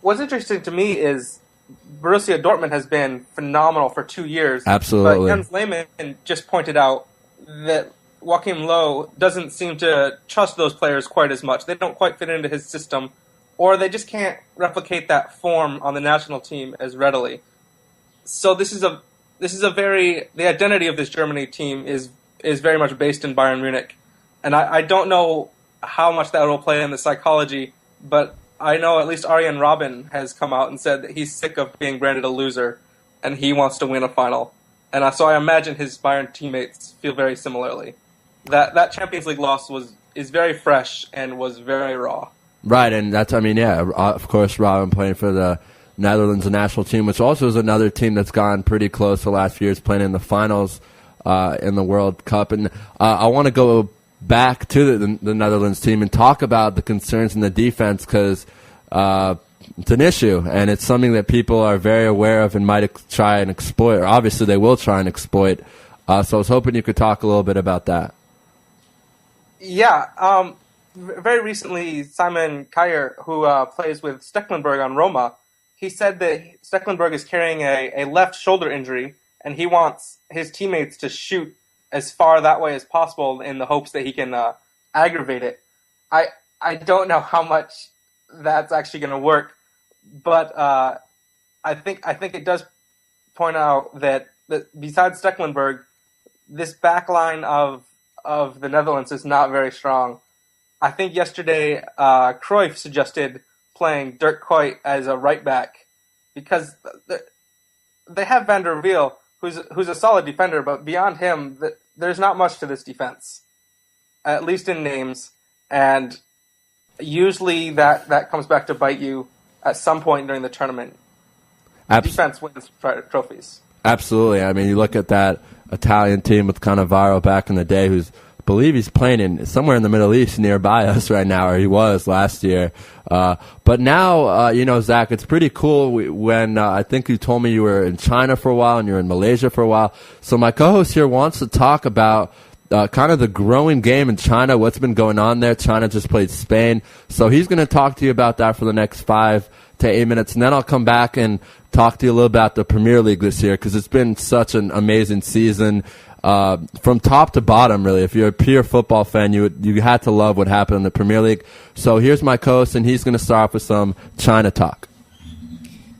What's interesting to me is Borussia Dortmund has been phenomenal for 2 years. Absolutely. But Jens Lehmann just pointed out that Joachim Low doesn't seem to trust those players quite as much. They don't quite fit into his system, or they just can't replicate that form on the national team as readily. So the identity of this Germany team is very much based in Bayern Munich. And I don't know how much that will play in the psychology, but I know at least Arjen Robben has come out and said that he's sick of being branded a loser, and he wants to win a final. And so I imagine his Bayern teammates feel very similarly. That Champions League loss is very fresh and was very raw. Right, and of course, Robben playing for the Netherlands national team, which also is another team that's gone pretty close the last few years, playing in the finals in the World Cup. And I want to go back to the Netherlands team and talk about the concerns in the defense, because it's an issue, and it's something that people are very aware of and might try and exploit, or obviously they will try and exploit. So I was hoping you could talk a little bit about that. Yeah. Very recently, Simon Kjaer, who plays with Stecklenburg on Roma, he said that Stecklenburg is carrying a left shoulder injury, and he wants his teammates to shoot as far that way as possible in the hopes that he can aggravate it. I don't know how much that's actually going to work, but I think it does point out that besides Stecklenburg, this back line of the Netherlands is not very strong. I think yesterday Cruyff suggested playing Dirk Kuyt as a right back, because they have Van der Wiel, who's a solid defender, but beyond him, there's not much to this defense, at least in names, and usually that comes back to bite you at some point during the tournament. Defense wins trophies. Absolutely. I mean, you look at that Italian team with Cannavaro back in the day, who's believe he's playing in somewhere in the Middle East nearby us right now, or he was last year. But now, Zach, it's pretty cool when I think you told me you were in China for a while and you're in Malaysia for a while. So my co-host here wants to talk about kind of the growing game in China, what's been going on there. China just played Spain. So he's going to talk to you about that for the next 5 to 8 minutes, and then I'll come back and talk to you a little about the Premier League this year, because it's been such an amazing season. From top to bottom, really. If you're a pure football fan, you had to love what happened in the Premier League. So here's my co-host, and he's going to start off with some China talk.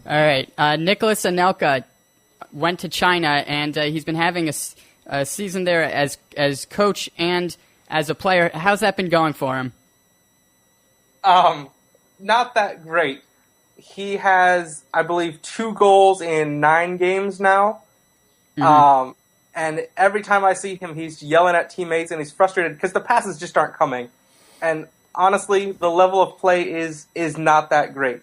All right. Nicholas Anelka went to China, and he's been having a season there as coach and as a player. How's that been going for him? Not that great. He has, I believe, 2 goals in 9 games now. Mm-hmm. And every time I see him, he's yelling at teammates and he's frustrated because the passes just aren't coming. And honestly, the level of play is not that great.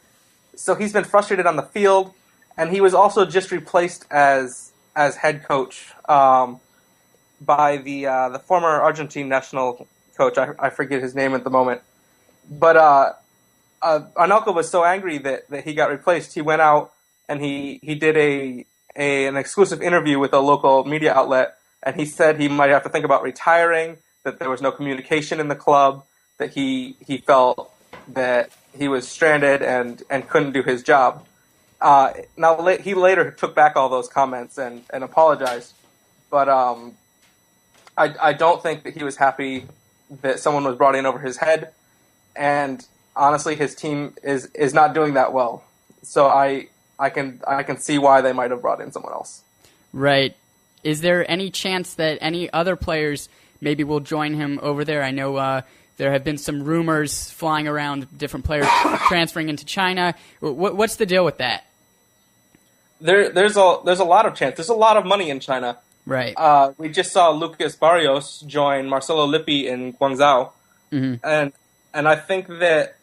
So he's been frustrated on the field, and he was also just replaced as head coach by the former Argentine national coach. I forget his name at the moment. But Anelka was so angry that he got replaced. He went out and he did an exclusive interview with a local media outlet, and he said he might have to think about retiring, that there was no communication in the club, that he felt that he was stranded and couldn't do his job. Now, he later took back all those comments and apologized, but I don't think that he was happy that someone was brought in over his head, and honestly, his team is not doing that well. So I can see why they might have brought in someone else. Right. Is there any chance that any other players maybe will join him over there? I know there have been some rumors flying around, different players transferring into China. What's the deal with that? There's a lot of chance. There's a lot of money in China. Right. We just saw Lucas Barrios join Marcelo Lippi in Guangzhou, mm-hmm. and I think that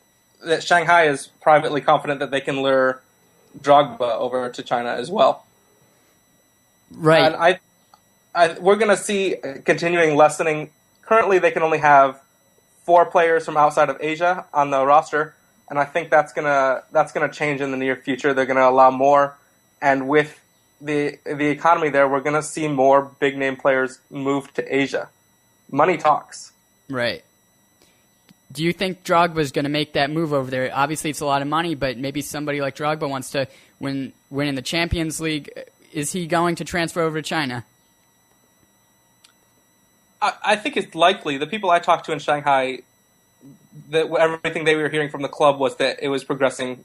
Shanghai is privately confident that they can lure Drogba over to China as well. Right. And we're going to see continuing lessening. Currently, they can only have 4 players from outside of Asia on the roster, and I think that's gonna change in the near future. They're going to allow more, and with the economy there, we're going to see more big name players move to Asia. Money talks. Right. Do you think Drogba's going to make that move over there? Obviously, it's a lot of money, but maybe somebody like Drogba wants to win in the Champions League. Is he going to transfer over to China? I think it's likely. The people I talked to in Shanghai, everything they were hearing from the club was that it was progressing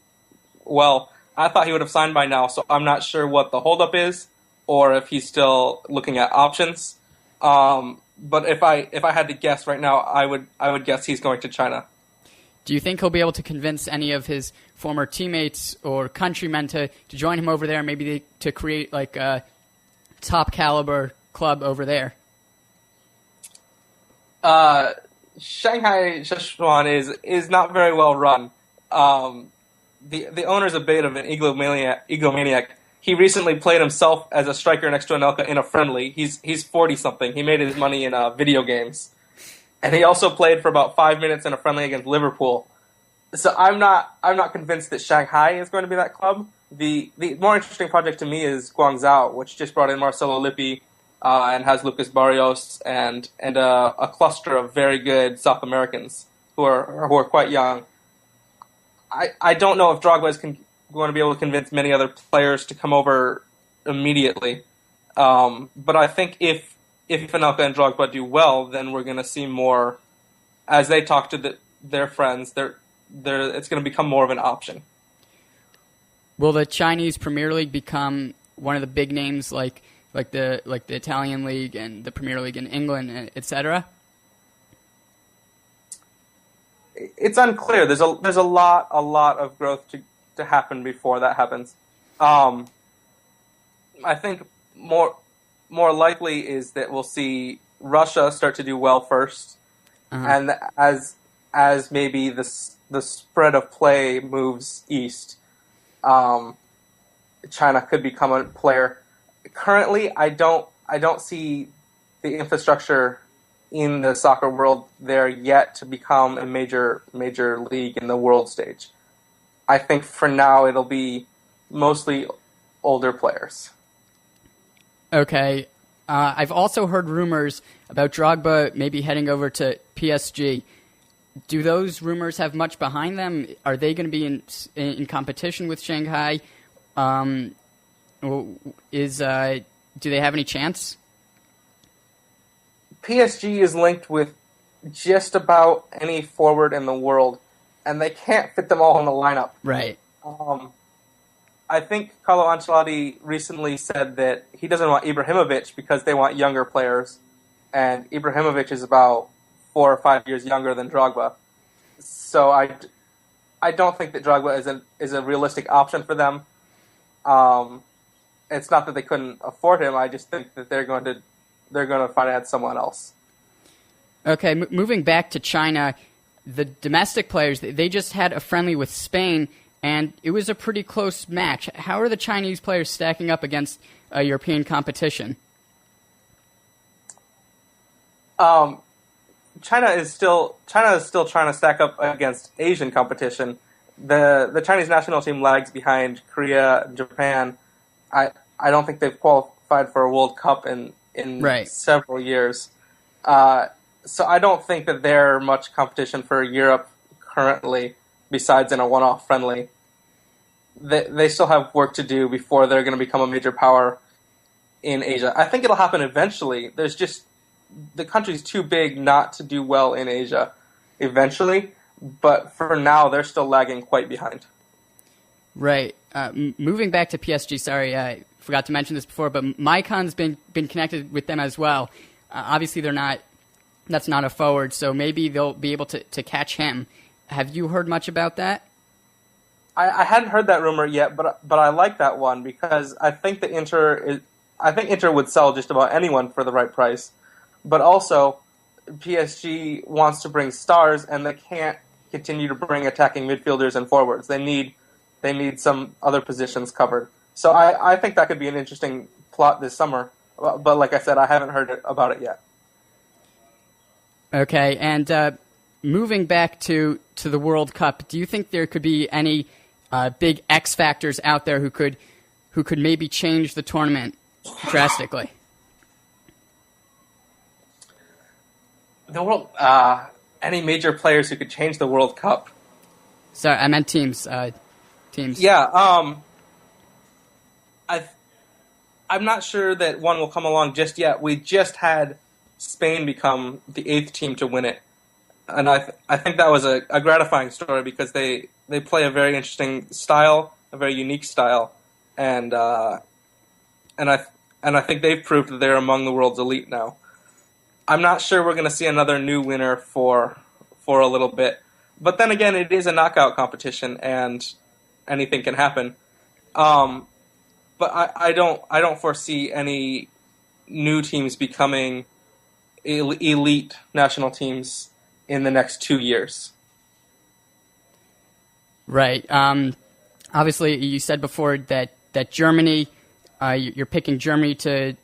well. I thought he would have signed by now, so I'm not sure what the holdup is or if he's still looking at options. But if I had to guess right now, I would guess he's going to China. Do you think he'll be able to convince any of his former teammates or countrymen to join him over there, maybe to create like a top caliber club over there? Shanghai Szechuan is not very well run. The owner's a bit of an egomaniac. He recently played himself as a striker next to Anelka in a friendly. He's 40-something. He made his money in video games. And he also played for about 5 minutes in a friendly against Liverpool. So I'm not convinced that Shanghai is going to be that club. The more interesting project to me is Guangzhou, which just brought in Marcelo Lippi and has Lucas Barrios and a cluster of very good South Americans who are quite young. I don't know if Drogba is going to be able to convince many other players to come over immediately. But I think if Anelka and Drogba do well, then we're going to see more. As they talk to their friends, it's going to become more of an option. Will the Chinese Premier League become one of the big names like the Italian League and the Premier League in England, etc.? It's unclear. There's a lot of growth to happen before that happens. I think more likely is that we'll see Russia start to do well first, and as maybe the spread of play moves east, China could become a player. Currently, I don't see the infrastructure in the soccer world there yet to become a major league in the world stage. I think for now it'll be mostly older players. Okay. I've also heard rumors about Drogba maybe heading over to PSG. Do those rumors have much behind them? Are they going to be in competition with Shanghai? Do they have any chance? PSG is linked with just about any forward in the world, and they can't fit them all in the lineup. Right. I think Carlo Ancelotti recently said that he doesn't want Ibrahimovic because they want younger players, and Ibrahimovic is about 4 or 5 years younger than Drogba. So I don't think that Drogba is a realistic option for them. It's not that they couldn't afford him. I just think that they're going to finance someone else. Okay, moving back to China, the domestic players, they just had a friendly with Spain, and it was a pretty close match. How are the Chinese players stacking up against European competition? China is still trying to stack up against Asian competition. The Chinese national team lags behind Korea and Japan. I don't think they've qualified for a World Cup in several years. So I don't think that they're much competition for Europe currently, besides in a one-off friendly. They still have work to do before they're going to become a major power in Asia. I think it'll happen eventually. There's just the country's too big not to do well in Asia eventually, but for now they're still lagging quite behind. Right. Moving back to PSG, sorry, I forgot to mention this before, but Maicon's been connected with them as well. Obviously, that's not a forward, so maybe they'll be able to catch him. Have you heard much about that? I hadn't heard that rumor yet, but I like that one because I think Inter would sell just about anyone for the right price. But also, PSG wants to bring stars, and they can't continue to bring attacking midfielders and forwards. They need some other positions covered. So I think that could be an interesting plot this summer. But like I said, I haven't heard about it yet. Okay, and moving back to the World Cup, do you think there could be any big X factors out there who could maybe change the tournament drastically? The world, any major players who could change the World Cup? Sorry, I meant teams. Teams. Yeah. I'm not sure that one will come along just yet. We just had Spain become the 8th team to win it, and I think that was a gratifying story because they play a very interesting style, a very unique style, and I think they've proved that they're among the world's elite now. I'm not sure we're going to see another new winner for a little bit, but then again, it is a knockout competition, and anything can happen. But I don't foresee any new teams becoming elite national teams in the next 2 years. Right. Obviously, you said before that Germany, you're picking Germany to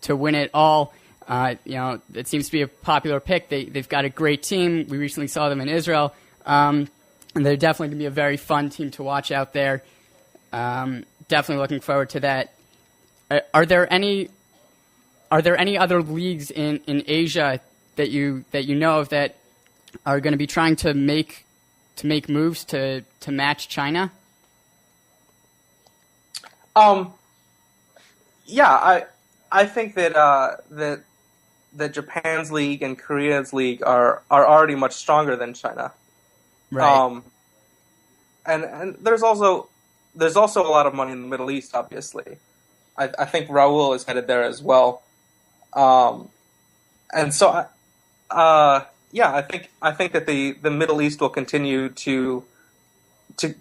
win it all. It seems to be a popular pick. They've got a great team. We recently saw them in Israel, and they're definitely going to be a very fun team to watch out there. Definitely looking forward to that. Are there any other leagues in Asia that you know of that are going to be trying to make moves to match China? Yeah, I think that Japan's league and Korea's league are already much stronger than China. Right. And there's also a lot of money in the Middle East, obviously. I think Raul is headed there as well. And so, I think that the Middle East will continue to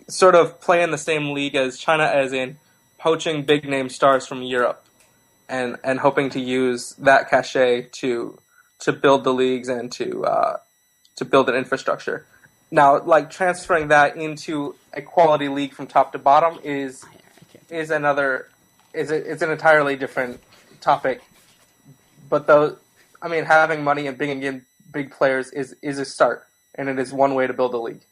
sort of play in the same league as China, as in poaching big name stars from Europe, and hoping to use that cachet to build the leagues and to build an infrastructure. Now, like transferring that into a quality league from top to bottom is an entirely different topic. But I mean, having money and bringing in big players is a start, and it is one way to build a league.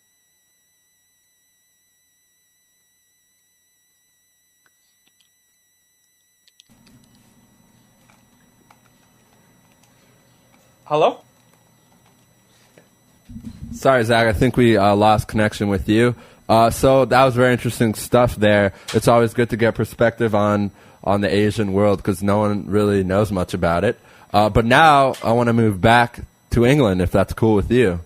Hello? Sorry, Zach. I think we lost connection with you. So that was very interesting stuff there. It's always good to get perspective on the Asian world because no one really knows much about it. But now I want to move back to England, if that's cool with you.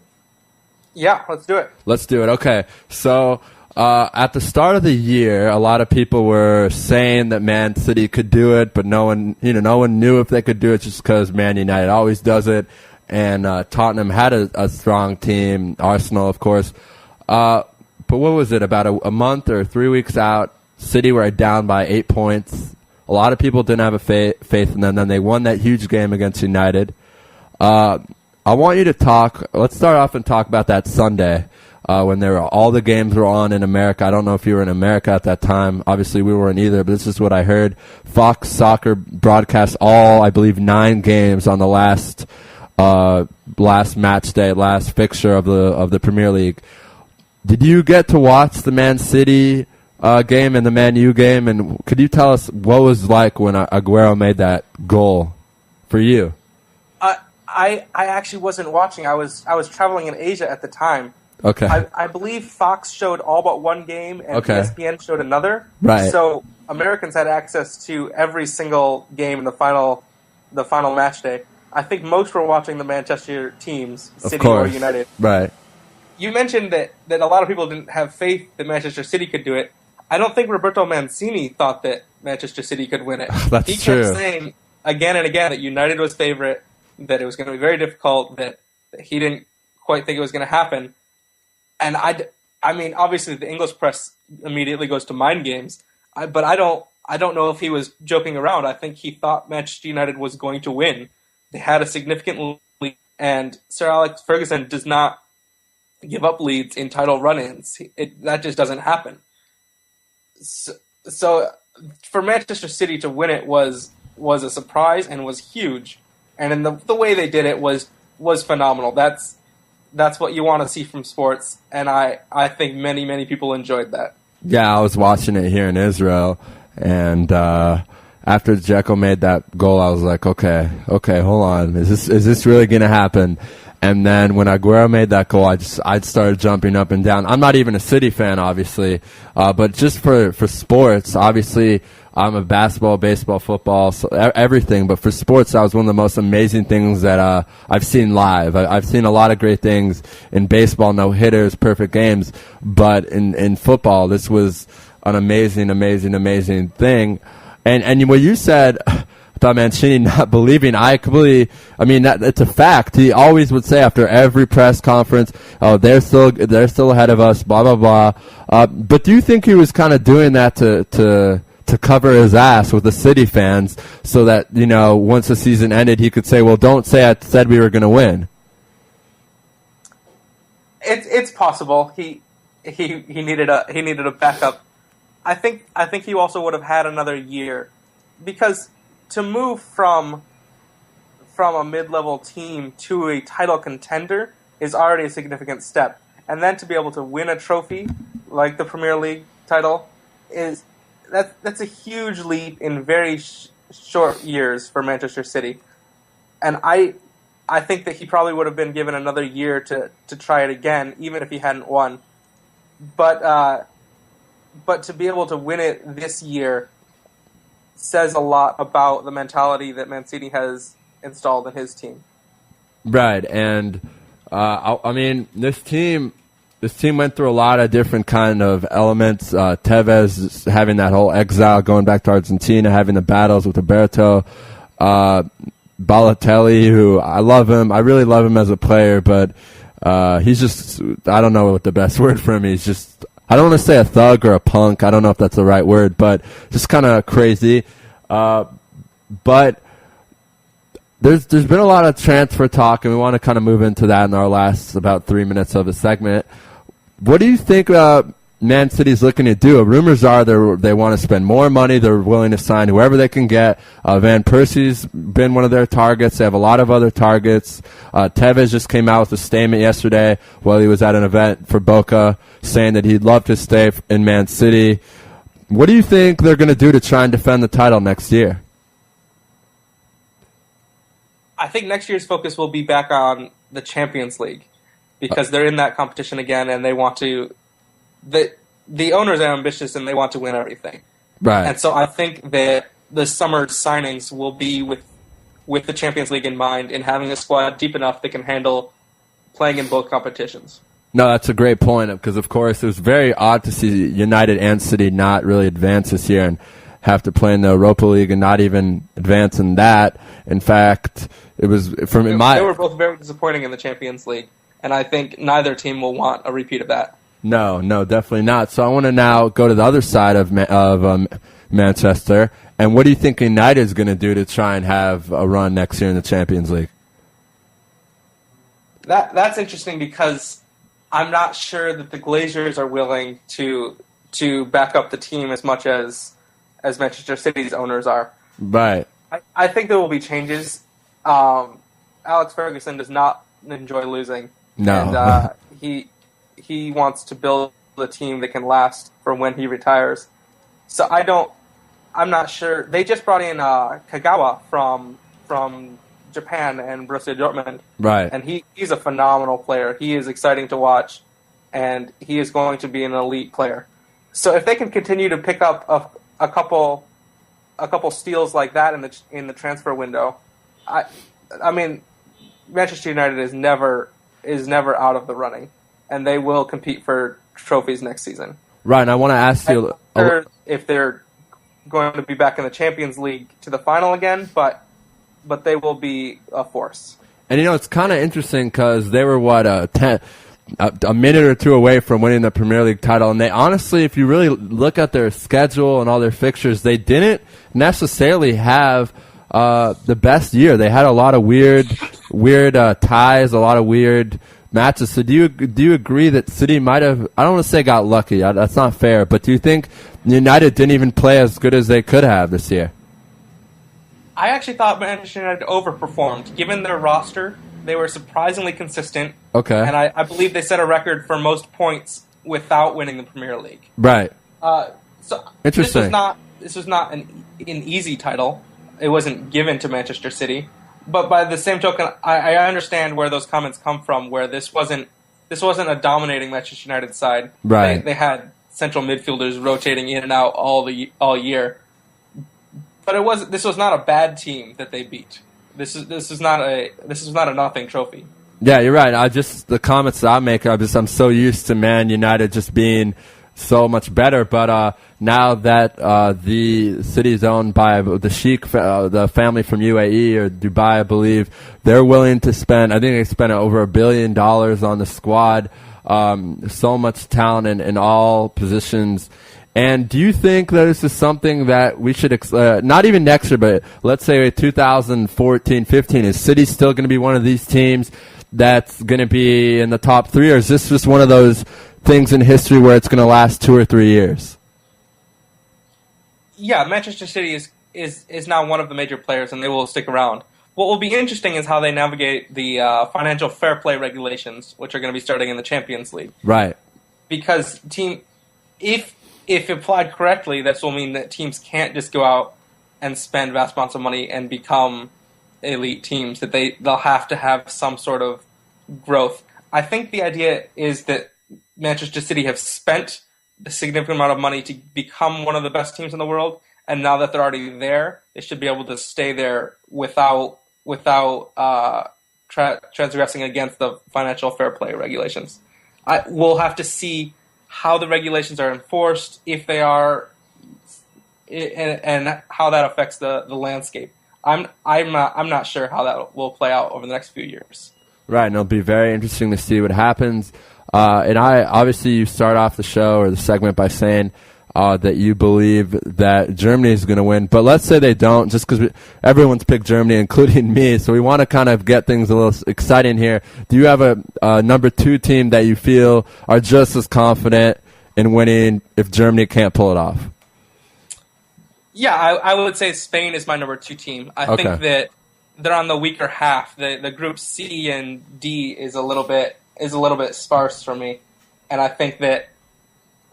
Yeah, let's do it. Let's do it. Okay. So at the start of the year, a lot of people were saying that Man City could do it, but no one knew if they could do it just because Man United always does it. And Tottenham had a strong team, Arsenal, of course. But what was it, about a month or 3 weeks out, City were down by 8 points. A lot of people didn't have a faith in them. Then they won that huge game against United. I want you to let's start off and talk about that Sunday when all the games were on in America. I don't know if you were in America at that time. Obviously, we weren't either, but this is what I heard. Fox Soccer broadcast all, I believe, 9 games on the last match day, last fixture of the Premier League. Did you get to watch the Man City game and the Man U game? And could you tell us what it was like when Aguero made that goal for you? I actually wasn't watching. I was traveling in Asia at the time. Okay. I believe Fox showed all but one game, and ESPN showed another. Right. So Americans had access to every single game in the final match day. I think most were watching the Manchester teams, City or United. Right. You mentioned that a lot of people didn't have faith that Manchester City could do it. I don't think Roberto Mancini thought that Manchester City could win it. That's true. He kept saying again and again that United was favorite, that it was going to be very difficult, that he didn't quite think it was going to happen. And I mean, obviously the English press immediately goes to mind games, but I don't know if he was joking around. I think he thought Manchester United was going to win. They had a significant lead, and Sir Alex Ferguson does not give up leads in title run-ins. That just doesn't happen. So for Manchester City to win it was a surprise and was huge. And in the way they did it was phenomenal. That's what you want to see from sports, and I think many, many people enjoyed that. Yeah, I was watching it here in Israel, and after Dzeko made that goal, I was like, okay, hold on, is this really gonna happen? And then when Aguero made that goal, I started jumping up and down. I'm not even a City fan, obviously, but just for sports, obviously, I'm a basketball, baseball, football, so everything. But for sports, that was one of the most amazing things that I've seen live. I've seen a lot of great things in baseball, no hitters, perfect games. But in football, this was an amazing, amazing, amazing thing. And what you said about Mancini not believing, it's a fact. He always would say after every press conference, "Oh, they're still ahead of us," blah blah blah. But do you think he was kind of doing that to cover his ass with the City fans, so that once the season ended, he could say, "Well, don't say I said we were going to win"? It's possible. He needed a backup. I think he also would have had another year, because to move from a mid-level team to a title contender is already a significant step, and then to be able to win a trophy like the Premier League title that's a huge leap in very short years for Manchester City. And I think that he probably would have been given another year to try it again, even if he hadn't won. But to be able to win it this year says a lot about the mentality that Mancini has installed in his team. Right, and this team went through a lot of different kind of elements. Tevez having that whole exile, going back to Argentina, having the battles with Roberto. Balotelli, who I love him. I really love him as a player, but he's just, I don't know what the best word for him is. He's just, I don't want to say a thug or a punk. I don't know if that's the right word, but just kind of crazy. But there's been a lot of transfer talk, and we want to kind of move into that in our last about 3 minutes of the segment. What do you think about Man City's looking to do. Rumors are they want to spend more money. They're willing to sign whoever they can get. Van Persie's been one of their targets. They have a lot of other targets. Tevez just came out with a statement yesterday while he was at an event for Boca saying that he'd love to stay in Man City. What do you think they're going to do to try and defend the title next year? I think next year's focus will be back on the Champions League because they're in that competition again, and they want to. The owners are ambitious and they want to win everything. Right. And so I think that the summer signings will be with the Champions League in mind and having a squad deep enough that can handle playing in both competitions. No, that's a great point because, of course, it was very odd to see United and City not really advance this year and have to play in the Europa League and not even advance in that. In fact, it was they were both very disappointing in the Champions League, and I think neither team will want a repeat of that. No, definitely not. So I want to now go to the other side of Manchester. And what do you think United is going to do to try and have a run next year in the Champions League? That's interesting because I'm not sure that the Glazers are willing to back up the team as much as Manchester City's owners are. Right. I think there will be changes. Alex Ferguson does not enjoy losing. No. And he wants to build a team that can last for when he retires. So I'm not sure. They just brought in Kagawa from Japan and Borussia Dortmund. Right. And he's a phenomenal player. He is exciting to watch, and he is going to be an elite player. So if they can continue to pick up a couple steals like that in the transfer window, I mean, Manchester United is never out of the running, and they will compete for trophies next season. Right, and I want to ask you if they're going to be back in the Champions League to the final again, but they will be a force. And it's kind of interesting because they were a minute or two away from winning the Premier League title, and they honestly, if you really look at their schedule and all their fixtures, they didn't necessarily have the best year. They had a lot of weird ties, a lot of weird matches. So do you agree that City might have, I don't want to say got lucky, that's not fair, but do you think United didn't even play as good as they could have this year? I actually thought Manchester United overperformed. Given their roster, they were surprisingly consistent. Okay. And I believe they set a record for most points without winning the Premier League. Right. So interesting. This was not an easy title. It wasn't given to Manchester City. But by the same token, I understand where those comments come from, where this wasn't a dominating Manchester United side. Right. They had central midfielders rotating in and out all year. But this was not a bad team that they beat. This is not a nothing trophy. Yeah, you're right. The comments that I make, I'm so used to Man United just being so much better. But now that the city is owned by the Sheikh, the family from UAE or Dubai, I believe, they're willing to spend. I think they spent over $1 billion on the squad. So much talent in all positions. And do you think that this is something that we should, not even next year, but let's say 2014-15, is City still going to be one of these teams that's going to be in the top three, or is this just one of those things in history where it's going to last 2 or 3 years? Yeah, Manchester City is now one of the major players, and they will stick around. What will be interesting is how they navigate the financial fair play regulations, which are going to be starting in the Champions League. Right. Because if applied correctly, this will mean that teams can't just go out and spend vast amounts of money and become elite teams, that they'll have to have some sort of growth. I think the idea is that Manchester City have spent a significant amount of money to become one of the best teams in the world, and now that they're already there, they should be able to stay there without transgressing against the financial fair play regulations. We'll have to see how the regulations are enforced, if they are, and how that affects the landscape. I'm not sure how that will play out over the next few years. Right, and it'll be very interesting to see what happens. And obviously you start off the show or the segment by saying that you believe that Germany is going to win, but let's say they don't, just because everyone's picked Germany, including me, so we want to kind of get things a little exciting here. Do you have a number 2 team that you feel are just as confident in winning if Germany can't pull it off? Yeah, I would say Spain is my number 2 team. I think that they're on the weaker half. The group C and D is a little bit sparse for me, and I think that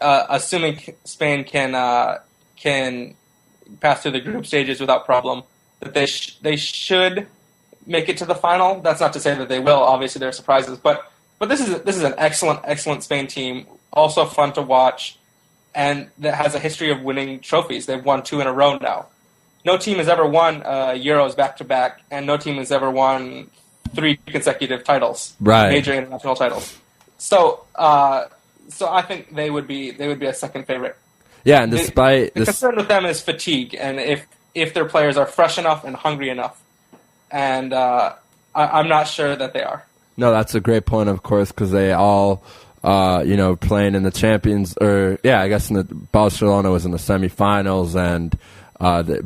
assuming Spain can pass through the group stages without problem, that they should make it to the final. That's not to say that they will. Obviously, there are surprises, but this is an excellent Spain team. Also fun to watch, and that has a history of winning trophies. They've won 2 in a row now. No team has ever won Euros back to back, and no team has ever won 3 consecutive titles, major international titles. So I think they would be a second favorite. Yeah, and despite the concern with them is fatigue, and if their players are fresh enough and hungry enough, and I'm not sure that they are. No, that's a great point, of course, because they all, playing in the Champions, I guess Barcelona was in the semifinals, and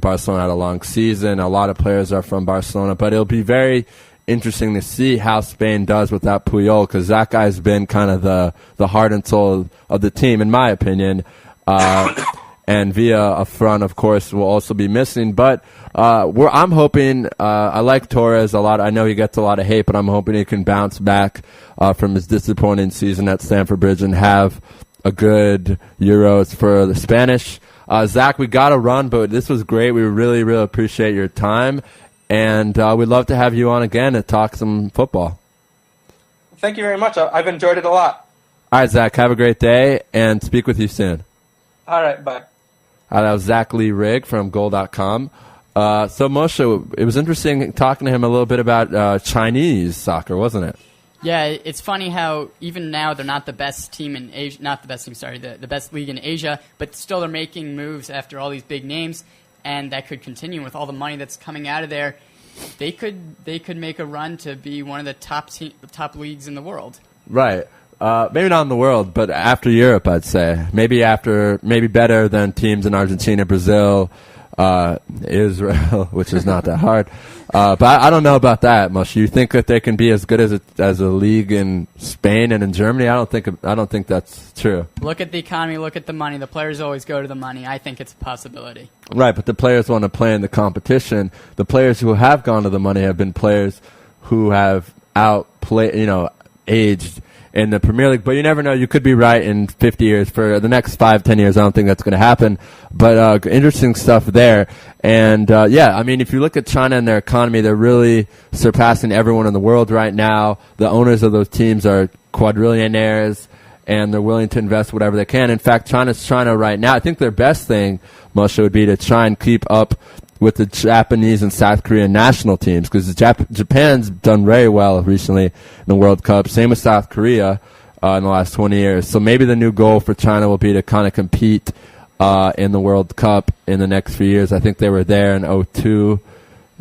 Barcelona had a long season. A lot of players are from Barcelona, but it'll be very interesting to see how Spain does without Puyol, because that guy's been kind of the heart and soul of the team, in my opinion. And Villa up front, of course, will also be missing. But I'm hoping, I like Torres a lot. I know he gets a lot of hate, but I'm hoping he can bounce back from his disappointing season at Stamford Bridge and have a good Euros for the Spanish. Zach, we got to run, but this was great. We really, really appreciate your time. And we'd love to have you on again to talk some football. Thank you very much. I've enjoyed it a lot. All right, Zach, have a great day, and speak with you soon. All right, bye. That was Zach Lee Rigg from Goal.com. So, Moshe, it was interesting talking to him a little bit about Chinese soccer, wasn't it? Yeah, it's funny how even now they're not the best team in Asia, not the best team, sorry, the best league in Asia, but still they're making moves after all these big names, and that could continue with all the money that's coming out of there. They could make a run to be one of the top leagues in the world. Right. Maybe not in the world, but after Europe, I'd say. Maybe better than teams in Argentina, Brazil, Israel, which is not that hard. But I don't know about that much. You think that they can be as good as a league in Spain and in Germany? I don't think that's true. Look at the economy. Look at the money. The players always go to the money. I think it's a possibility. Right, but the players want to play in the competition. The players who have gone to the money have been players who have aged in the Premier League, but you never know. You could be right in 50 years. For the next 5-10 years, I don't think that's going to happen. But interesting stuff there. And if you look at China and their economy, they're really surpassing everyone in the world right now. The owners of those teams are quadrillionaires, and they're willing to invest whatever they can. In fact, China's trying to right now, I think their best thing, Moshe, would be to try and keep up with the Japanese and South Korean national teams, because Japan's done very well recently in the World Cup. Same with South Korea in the last 20 years. So maybe the new goal for China will be to kind of compete in the World Cup in the next few years. I think they were there in 2002.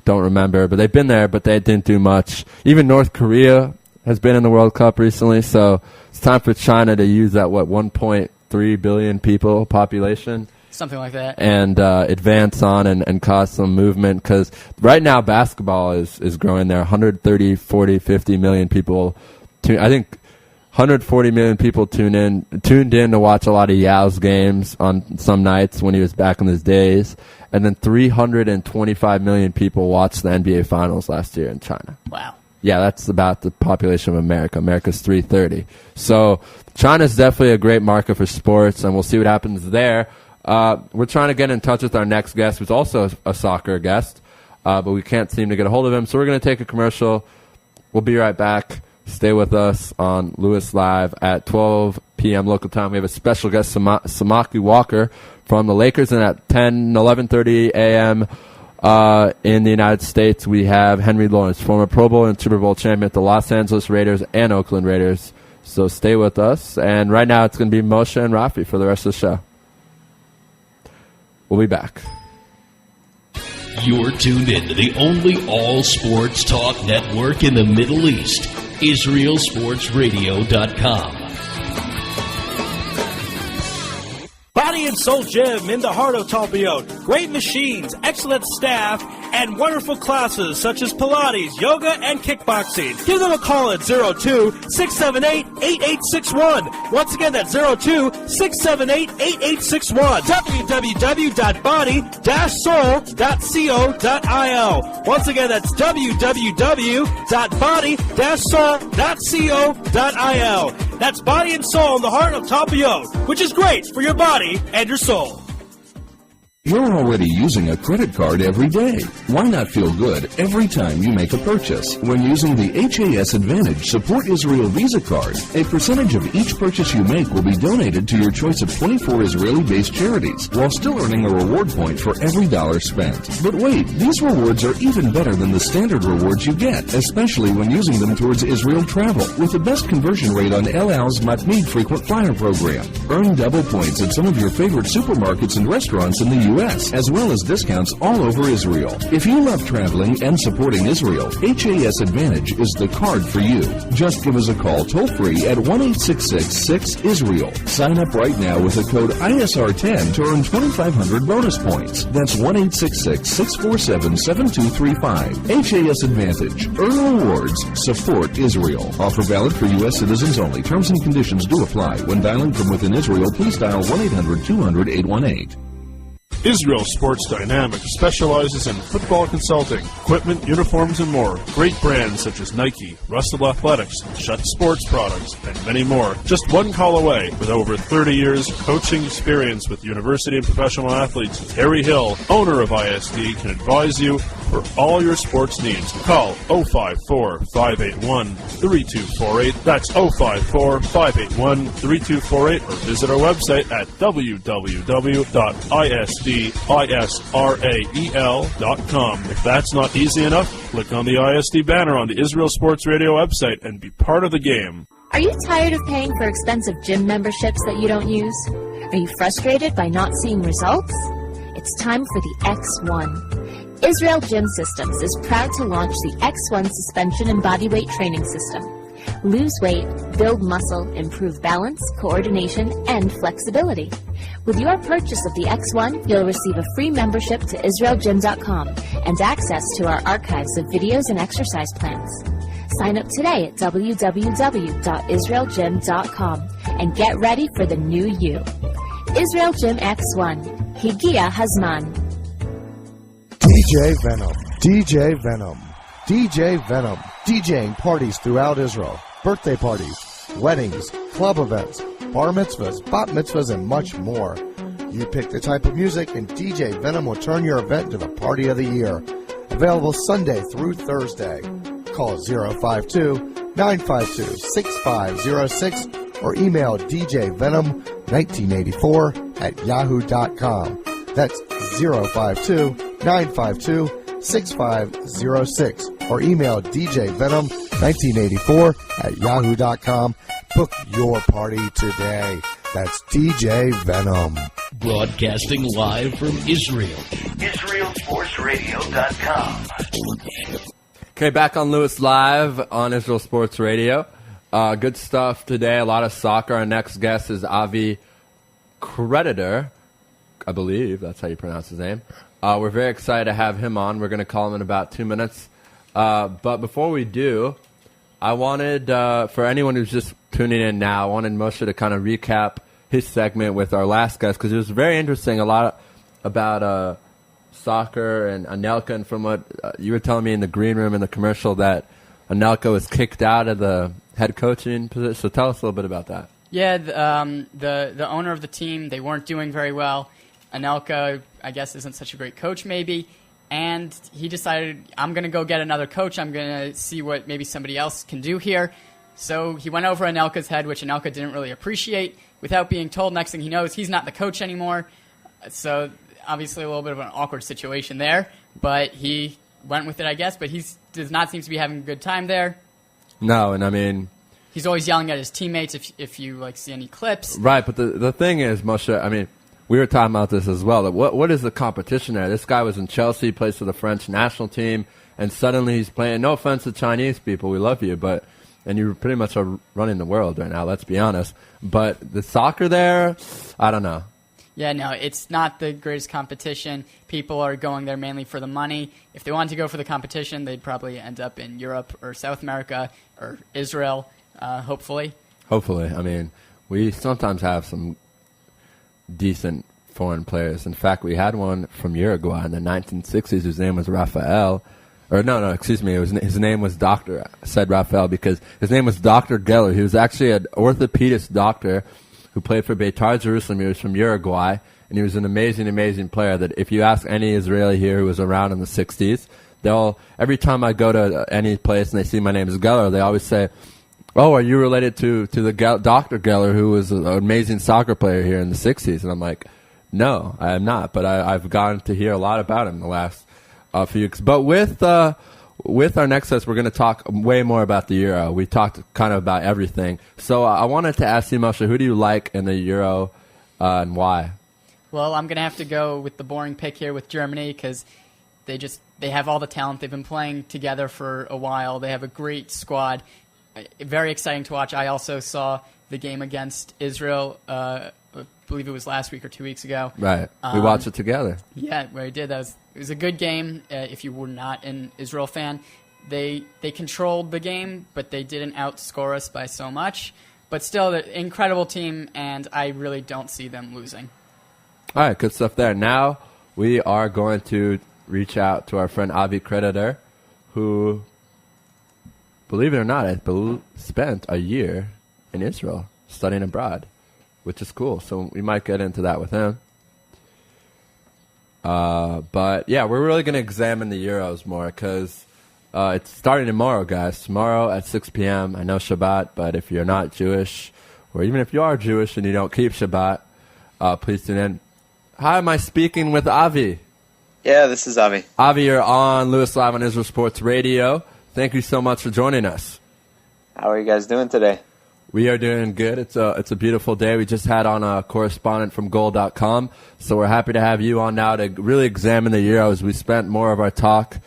Don't remember, but they've been there, but they didn't do much. Even North Korea has been in the World Cup recently. So it's time for China to use that, 1.3 billion people population? Something like that. And advance on and cause some movement, because right now basketball is growing there. 130, 40, 50 million people. I think 140 million people tuned in to watch a lot of Yao's games on some nights when he was back in his days. And then 325 million people watched the NBA Finals last year in China. Wow. Yeah, that's about the population of America. America's 330. So China's definitely a great market for sports, and we'll see what happens there. We're trying to get in touch with our next guest, who's also a soccer guest, but we can't seem to get a hold of him. So we're going to take a commercial. We'll be right back. Stay with us on Louis Live at 12 p.m. local time. We have a special guest, Samaki Walker from the Lakers, and at 11:30 a.m. In the United States, we have Henry Lawrence, former Pro Bowl and Super Bowl champion at the Los Angeles Raiders and Oakland Raiders. So stay with us. And right now it's going to be Moshe and Rafi for the rest of the show. We'll be back. You're tuned in to the only all-sports talk network in the Middle East, IsraelSportsRadio.com. Body and Soul Gym in the heart of Talpiot. Great machines, excellent staff, and wonderful classes such as Pilates, yoga, and kickboxing. Give them a call at 02-678-8861. Once again, that's 02-678-8861. www.body-soul.co.il. Once again, that's www.body-soul.co.il. That's Body and Soul in the heart of Talpiot, which is great for your body and your soul. You're already using a credit card every day. Why not feel good every time you make a purchase? When using the HAS Advantage Support Israel Visa card, a percentage of each purchase you make will be donated to your choice of 24 Israeli-based charities, while still earning a reward point for every dollar spent. But wait, these rewards are even better than the standard rewards you get, especially when using them towards Israel travel, with the best conversion rate on El Al's Matmeed frequent flyer program. Earn double points at some of your favorite supermarkets and restaurants in the U.S., as well as discounts all over Israel. If you love traveling and supporting Israel, HAS Advantage is the card for you. Just give us a call toll-free at 1-866-6-ISRAEL. Sign up right now with the code ISR10 to earn 2,500 bonus points. That's 1-866-647-7235. HAS Advantage. Earn rewards. Support Israel. Offer valid for U.S. citizens only. Terms and conditions do apply. When dialing from within Israel, please dial 1-800-200-818. Israel Sports Dynamics specializes in football consulting, equipment, uniforms, and more. Great brands such as Nike, Russell Athletics, Shutt Sports Products, and many more. Just one call away. With over 30 years coaching experience with university and professional athletes, Terry Hill, owner of ISD, can advise you for all your sports needs. Call 054-581-3248. That's 054-581-3248, or visit our website at www.isdisrael.com. If that's not easy enough, click on the ISD banner on the Israel Sports Radio website and be part of the game. Are you tired of paying for expensive gym memberships that you don't use? Are you frustrated by not seeing results? It's time for the X1. Israel Gym Systems is proud to launch the X1 suspension and bodyweight training system. Lose weight, build muscle, improve balance, coordination, and flexibility. With your purchase of the X1, you'll receive a free membership to IsraelGym.com and access to our archives of videos and exercise plans. Sign up today at www.IsraelGym.com and get ready for the new you. Israel Gym X1. Higia Hazman. DJ Venom, DJ Venom, DJ Venom, DJing parties throughout Israel, birthday parties, weddings, club events, bar mitzvahs, bat mitzvahs, and much more. You pick the type of music and DJ Venom will turn your event into the party of the year. Available Sunday through Thursday. Call 052-952-6506 or email djvenom1984@yahoo.com. That's 052-952-6506 or email djvenom1984@yahoo.com. Book your party today. That's DJ Venom. Broadcasting live from Israel. IsraelSportsRadio.com. Okay, back on Louis Live on Israel Sports Radio. Good stuff today. A lot of soccer. Our next guest is Avi Creditor. I believe that's how you pronounce his name. We're very excited to have him on. We're going to call him in about 2 minutes. But before we do, I wanted, for anyone who's just tuning in now, I wanted Moshe to kind of recap his segment with our last guest, because it was very interesting, a lot about soccer and Anelka, and from what you were telling me in the green room in the commercial, that Anelka was kicked out of the head coaching position. So tell us a little bit about that. Yeah, the owner of the team, they weren't doing very well. Anelka, I guess, isn't such a great coach maybe, and he decided, I'm going to go get another coach. I'm going to see what maybe somebody else can do here. So he went over Anelka's head, which Anelka didn't really appreciate. Without being told, next thing he knows, he's not the coach anymore. So obviously a little bit of an awkward situation there, but he went with it, I guess, but he does not seem to be having a good time there. No, and I mean, he's always yelling at his teammates if you like see any clips. Right, but the thing is, Moshe, I mean, we were talking about this as well. That what is the competition there? This guy was in Chelsea, plays for the French national team, and suddenly he's playing. No offense to Chinese people, we love you, and you pretty much are running the world right now. Let's be honest. But the soccer there, I don't know. Yeah, no, it's not the greatest competition. People are going there mainly for the money. If they wanted to go for the competition, they'd probably end up in Europe or South America or Israel, hopefully. Hopefully. I mean, we sometimes have some decent foreign players. In fact, we had one from Uruguay in the 1960s whose name was Rafael. Or no, excuse me. His name was Dr. I said Rafael because his name was Dr. Geller. He was actually an orthopedist doctor who played for Beitar Jerusalem. He was from Uruguay, and he was an amazing, amazing player that if you ask any Israeli here who was around in the 60s, every time I go to any place and they see my name is Geller, they always say, "Oh, are you related to the Dr. Geller who was an amazing soccer player here in the 60s?" And I'm like, no, I am not, but I've gotten to hear a lot about him in the last few weeks. But with our next test, we're going to talk way more about the Euro. We talked kind of about everything. So I wanted to ask you, Moshe, who do you like in the Euro and why? Well, I'm going to have to go with the boring pick here with Germany because they have all the talent. They've been playing together for a while. They have a great squad. Very exciting to watch. I also saw the game against Israel, I believe it was last week or 2 weeks ago. Right. We watched it together. Yeah, we did. It was a good game. If you were not an Israel fan, they controlled the game, but they didn't outscore us by so much. But still, they're an incredible team, and I really don't see them losing. All right, good stuff there. Now we are going to reach out to our friend Avi Creditor, who, believe it or not, spent a year in Israel studying abroad, which is cool. So we might get into that with him. But, yeah, we're really going to examine the Euros more because it's starting tomorrow, guys. Tomorrow at 6 p.m. I know Shabbat, but if you're not Jewish, or even if you are Jewish and you don't keep Shabbat, please tune in. Hi, am I speaking with Avi? Yeah, this is Avi. Avi, you're on Louis Live on Israel Sports Radio. Thank you so much for joining us. How are you guys doing today? We are doing good. It's a beautiful day. We just had on a correspondent from goal.com, so we're happy to have you on now to really examine the Euros. We spent more of our talk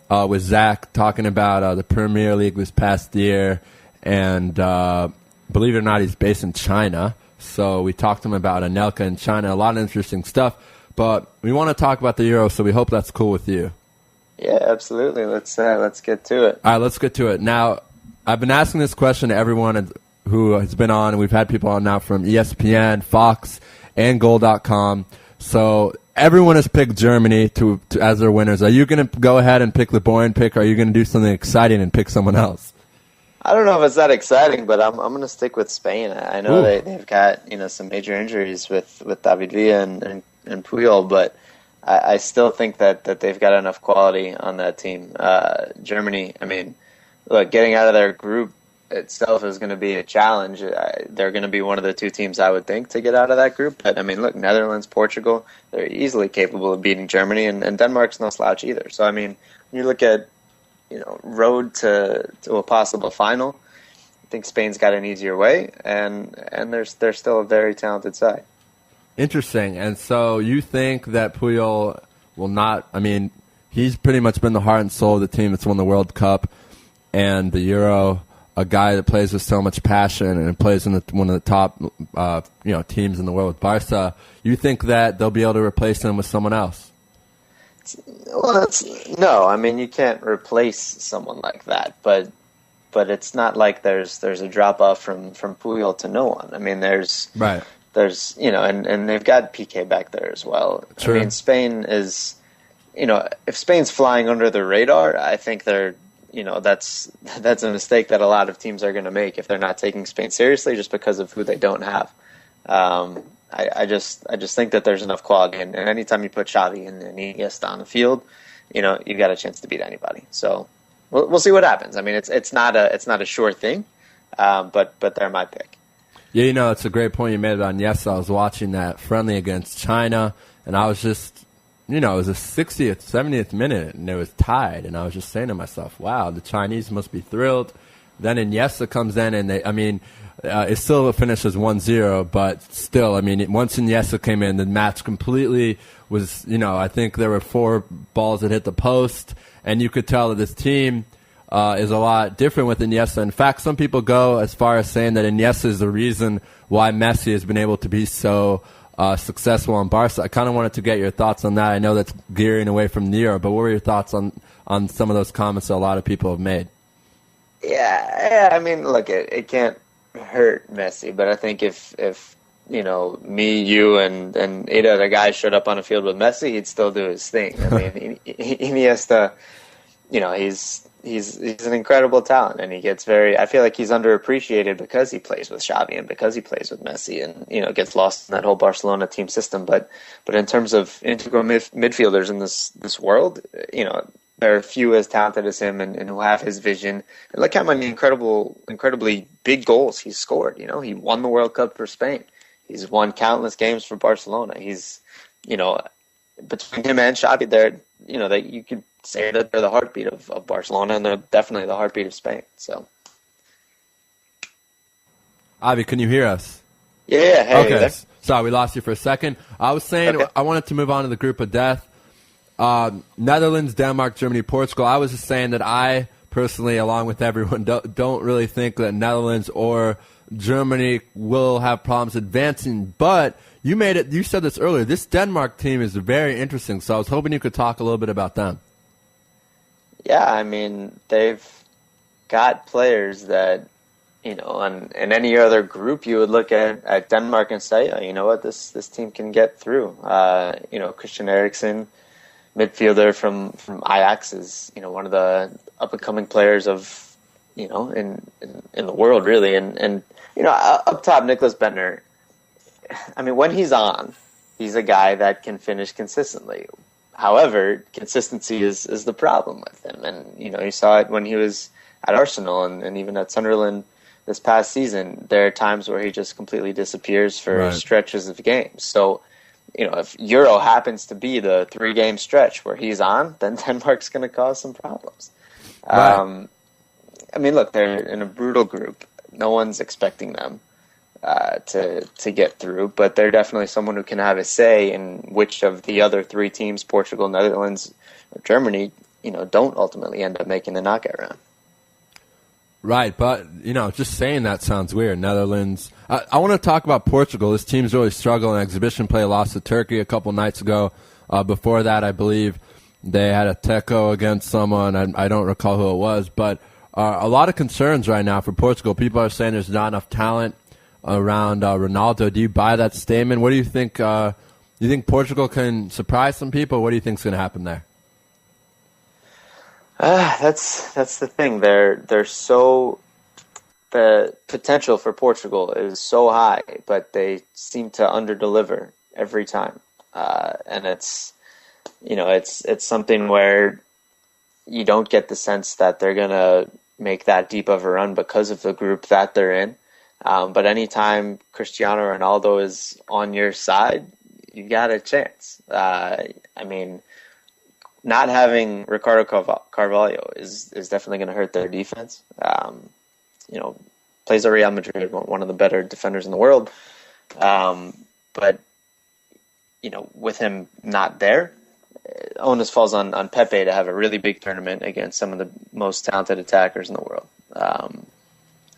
with Zach talking about the Premier League this past year, and believe it or not, he's based in China. So we talked to him about Anelka in China, a lot of interesting stuff. But we want to talk about the Euros, so we hope that's cool with you. Yeah, absolutely. Let's get to it. All right, let's get to it. Now, I've been asking this question to everyone who has been on, and we've had people on now from ESPN, Fox, and Goal.com. So everyone has picked Germany to as their winners. Are you going to go ahead and pick the boring pick, or are you going to do something exciting and pick someone else? I don't know if it's that exciting, but I'm going to stick with Spain. I know they've got some major injuries with David Villa and Puyol, but I still think that they've got enough quality on that team. Germany, I mean, look, getting out of their group itself is going to be a challenge. They're going to be one of the two teams I would think to get out of that group. But, I mean, look, Netherlands, Portugal, they're easily capable of beating Germany, and Denmark's no slouch either. So, I mean, when you look at, road to a possible final, I think Spain's got an easier way, and they're still a very talented side. Interesting. And so you think that Puyol will not, I mean, he's pretty much been the heart and soul of the team that's won the World Cup and the Euro, a guy that plays with so much passion and plays in one of the top teams in the world with Barca. You think that they'll be able to replace him with someone else? Well, no. I mean, you can't replace someone like that, but it's not like there's a drop off from Puyol to no one. I mean, there's and they've got PK back there as well. True. I mean, Spain is, if Spain's flying under the radar, I think they're, that's a mistake that a lot of teams are going to make if they're not taking Spain seriously just because of who they don't have. I just think that there's enough quality, and anytime you put Xavi and Iniesta on the field, you got a chance to beat anybody. So we'll see what happens. I mean, it's not a sure thing, but they're my pick. Yeah, it's a great point you made about Iniesta. I was watching that friendly against China, and I was just, it was the 60th, 70th minute, and it was tied, and I was just saying to myself, wow, the Chinese must be thrilled. Then Iniesta comes in, and it still finishes 1-0, but still, I mean, once Iniesta came in, the match completely was, I think there were 4 balls that hit the post, and you could tell that this team is a lot different with Iniesta. In fact, some people go as far as saying that Iniesta is the reason why Messi has been able to be so successful on Barca. I kind of wanted to get your thoughts on that. I know that's gearing away from the Euro, but what were your thoughts on some of those comments that a lot of people have made? Yeah, I mean, look, it can't hurt Messi, but I think if me, you, and 8 other guys showed up on a field with Messi, he'd still do his thing. I mean, Iniesta, he's an incredible talent, and I feel like he's underappreciated because he plays with Xavi and because he plays with Messi, and gets lost in that whole Barcelona team system. But in terms of integral midfielders in this world, there are few as talented as him and who have his vision. And look how many incredibly big goals he's scored. He won the World Cup for Spain. He's won countless games for Barcelona. He's, between him and Xavi, that you could say that they're the heartbeat of Barcelona, and they're definitely the heartbeat of Spain. So, Avi, can you hear us? Yeah. Hey, okay. there. Sorry, we lost you for a second. I was saying I wanted to move on to the group of death. Netherlands, Denmark, Germany, Portugal. I was just saying that I personally, along with everyone, don't really think that Netherlands or Germany will have problems advancing. But you said this earlier. This Denmark team is very interesting, so I was hoping you could talk a little bit about them. Yeah, I mean, they've got players that, in any other group, you would look at Denmark and say, you know what, this team can get through. Christian Eriksen, midfielder from Ajax, is one of the up and coming players of in the world, really, and up top, Nicholas Bentner. I mean, when he's on, he's a guy that can finish consistently. However, consistency is the problem with him, and you saw it when he was at Arsenal and even at Sunderland this past season. There are times where he just completely disappears for stretches of games. So, if Euro happens to be the 3-game stretch where he's on, then Denmark's going to cause some problems. Right. I mean, look, they're in a brutal group. No one's expecting them to get through, but they're definitely someone who can have a say in which of the other 3 teams, Portugal, Netherlands, or Germany, don't ultimately end up making the knockout round. Right, but, just saying that sounds weird. Netherlands. I want to talk about Portugal. This team's really struggled in exhibition play. Lost to Turkey a couple nights ago. Before that, I believe they had a teco against someone. I don't recall who it was, but a lot of concerns right now for Portugal. People are saying there's not enough talent around Ronaldo. Do you buy that statement? What do you think? Do you think Portugal can surprise some people? What do you think is going to happen there? That's the thing. The potential for Portugal is so high, but they seem to underdeliver every time. And it's something where you don't get the sense that they're gonna make that deep of a run because of the group that they're in. But anytime Cristiano Ronaldo is on your side, you got a chance. I mean, not having Ricardo Carvalho is definitely going to hurt their defense. Plays at Real Madrid, one of the better defenders in the world. But with him not there, onus falls on Pepe to have a really big tournament against some of the most talented attackers in the world.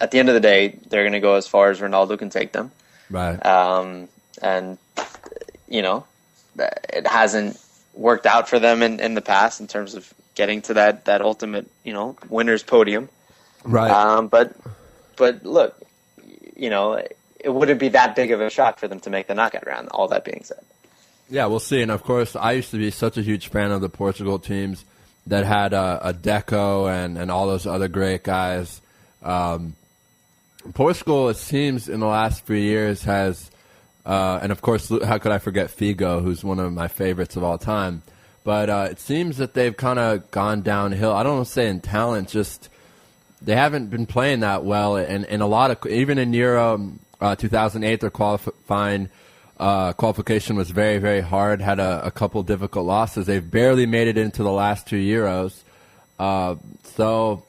At the end of the day, they're going to go as far as Ronaldo can take them. Right. And it hasn't worked out for them in the past in terms of getting to that ultimate, winner's podium. Right. But look, it wouldn't be that big of a shock for them to make the knockout round, all that being said. Yeah, we'll see. And, of course, I used to be such a huge fan of the Portugal teams that had a Deco and all those other great guys. Portugal, it seems, in the last few years has and, of course, how could I forget Figo, who's one of my favorites of all time. But it seems that they've kind of gone downhill. I don't want to say in talent, just they haven't been playing that well. And a lot of, even in Euro 2008, their qualification was very, very hard, had a couple difficult losses. They've barely made it into the last 2 Euros. So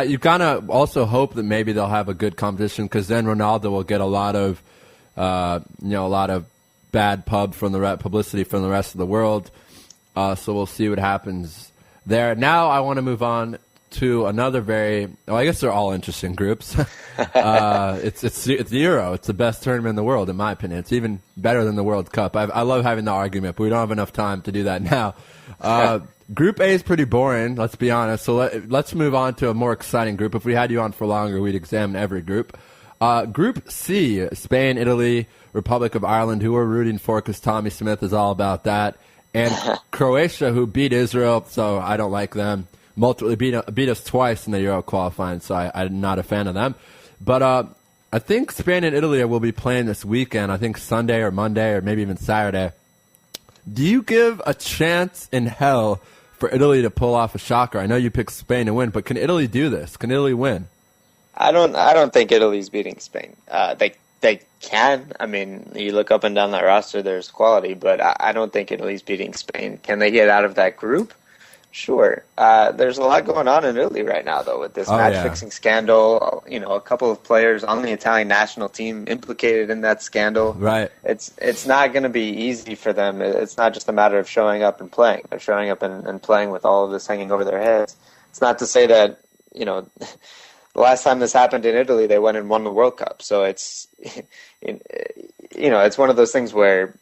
you kind of also hope that maybe they'll have a good competition, because then Ronaldo will get a lot of bad publicity from the rest of the world. So we'll see what happens there. Now I want to move on to another I guess they're all interesting groups. It's the Euro. It's the best tournament in the world, in my opinion. It's even better than the World Cup. I love having the argument, but we don't have enough time to do that now. Group A is pretty boring, let's be honest. So let's move on to a more exciting group. If we had you on for longer, we'd examine every group. Group C, Spain, Italy, Republic of Ireland, who we're rooting for because Tommy Smith is all about that, and Croatia, who beat Israel, so I don't like them. Beat us twice in the Euro qualifying, so I'm not a fan of them. But I think Spain and Italy will be playing this weekend, I think Sunday or Monday or maybe even Saturday. Do you give a chance in hell for Italy to pull off a shocker? I know you picked Spain to win, but can Italy do this? Can Italy win? I don't think Italy's beating Spain. They can. I mean, you look up and down that roster, there's quality, but I don't think Italy's beating Spain. Can they get out of that group? Sure. There's a lot going on in Italy right now, though, with this match-fixing scandal. A couple of players on the Italian national team implicated in that scandal. Right. It's not going to be easy for them. It's not just a matter of showing up and playing. They're showing up and playing with all of this hanging over their heads. It's not to say that, the last time this happened in Italy, they went and won the World Cup. So it's one of those things where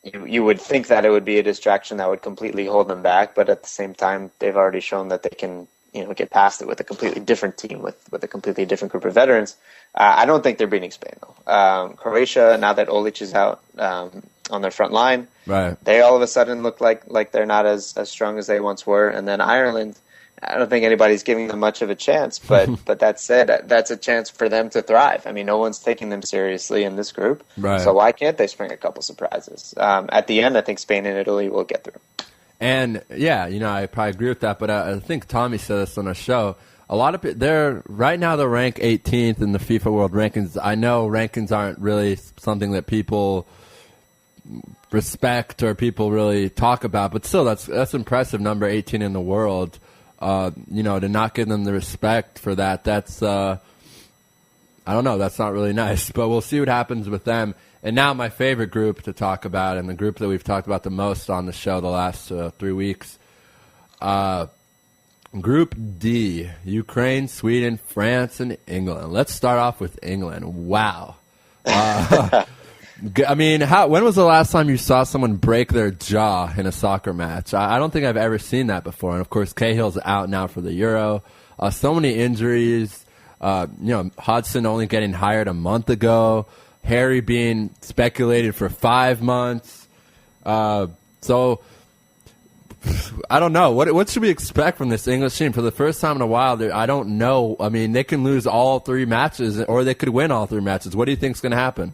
you would think that it would be a distraction that would completely hold them back, but at the same time, they've already shown that they can, get past it with a completely different team, with a completely different group of veterans. I don't think they're beating Spain, though. Croatia, now that Olic is out on their front line, right, they all of a sudden look like they're not as strong as they once were. And then Ireland, I don't think anybody's giving them much of a chance, but that said, that's a chance for them to thrive. I mean, no one's taking them seriously in this group, right. So why can't they spring a couple surprises? At the end, I think Spain and Italy will get through. And, I probably agree with that, but I think Tommy said this on our show. A lot of people, right now they're ranked 18th in the FIFA World Rankings. I know rankings aren't really something that people respect or people really talk about, but still, that's impressive, number 18 in the world. To not give them the respect for that's, I don't know, that's not really nice, but we'll see what happens with them. And now my favorite group to talk about, and the group that we've talked about the most on the show the last 3 weeks, Group D, Ukraine, Sweden, France, and England. Let's start off with England. Wow. I mean, when was the last time you saw someone break their jaw in a soccer match? I don't think I've ever seen that before. And, of course, Cahill's out now for the Euro. So many injuries. Hudson only getting hired a month ago. Harry being speculated for 5 months. So, I don't know. What should we expect from this English team? For the first time in a while, I don't know. I mean, they can lose all 3 matches, or they could win all 3 matches. What do you think is going to happen?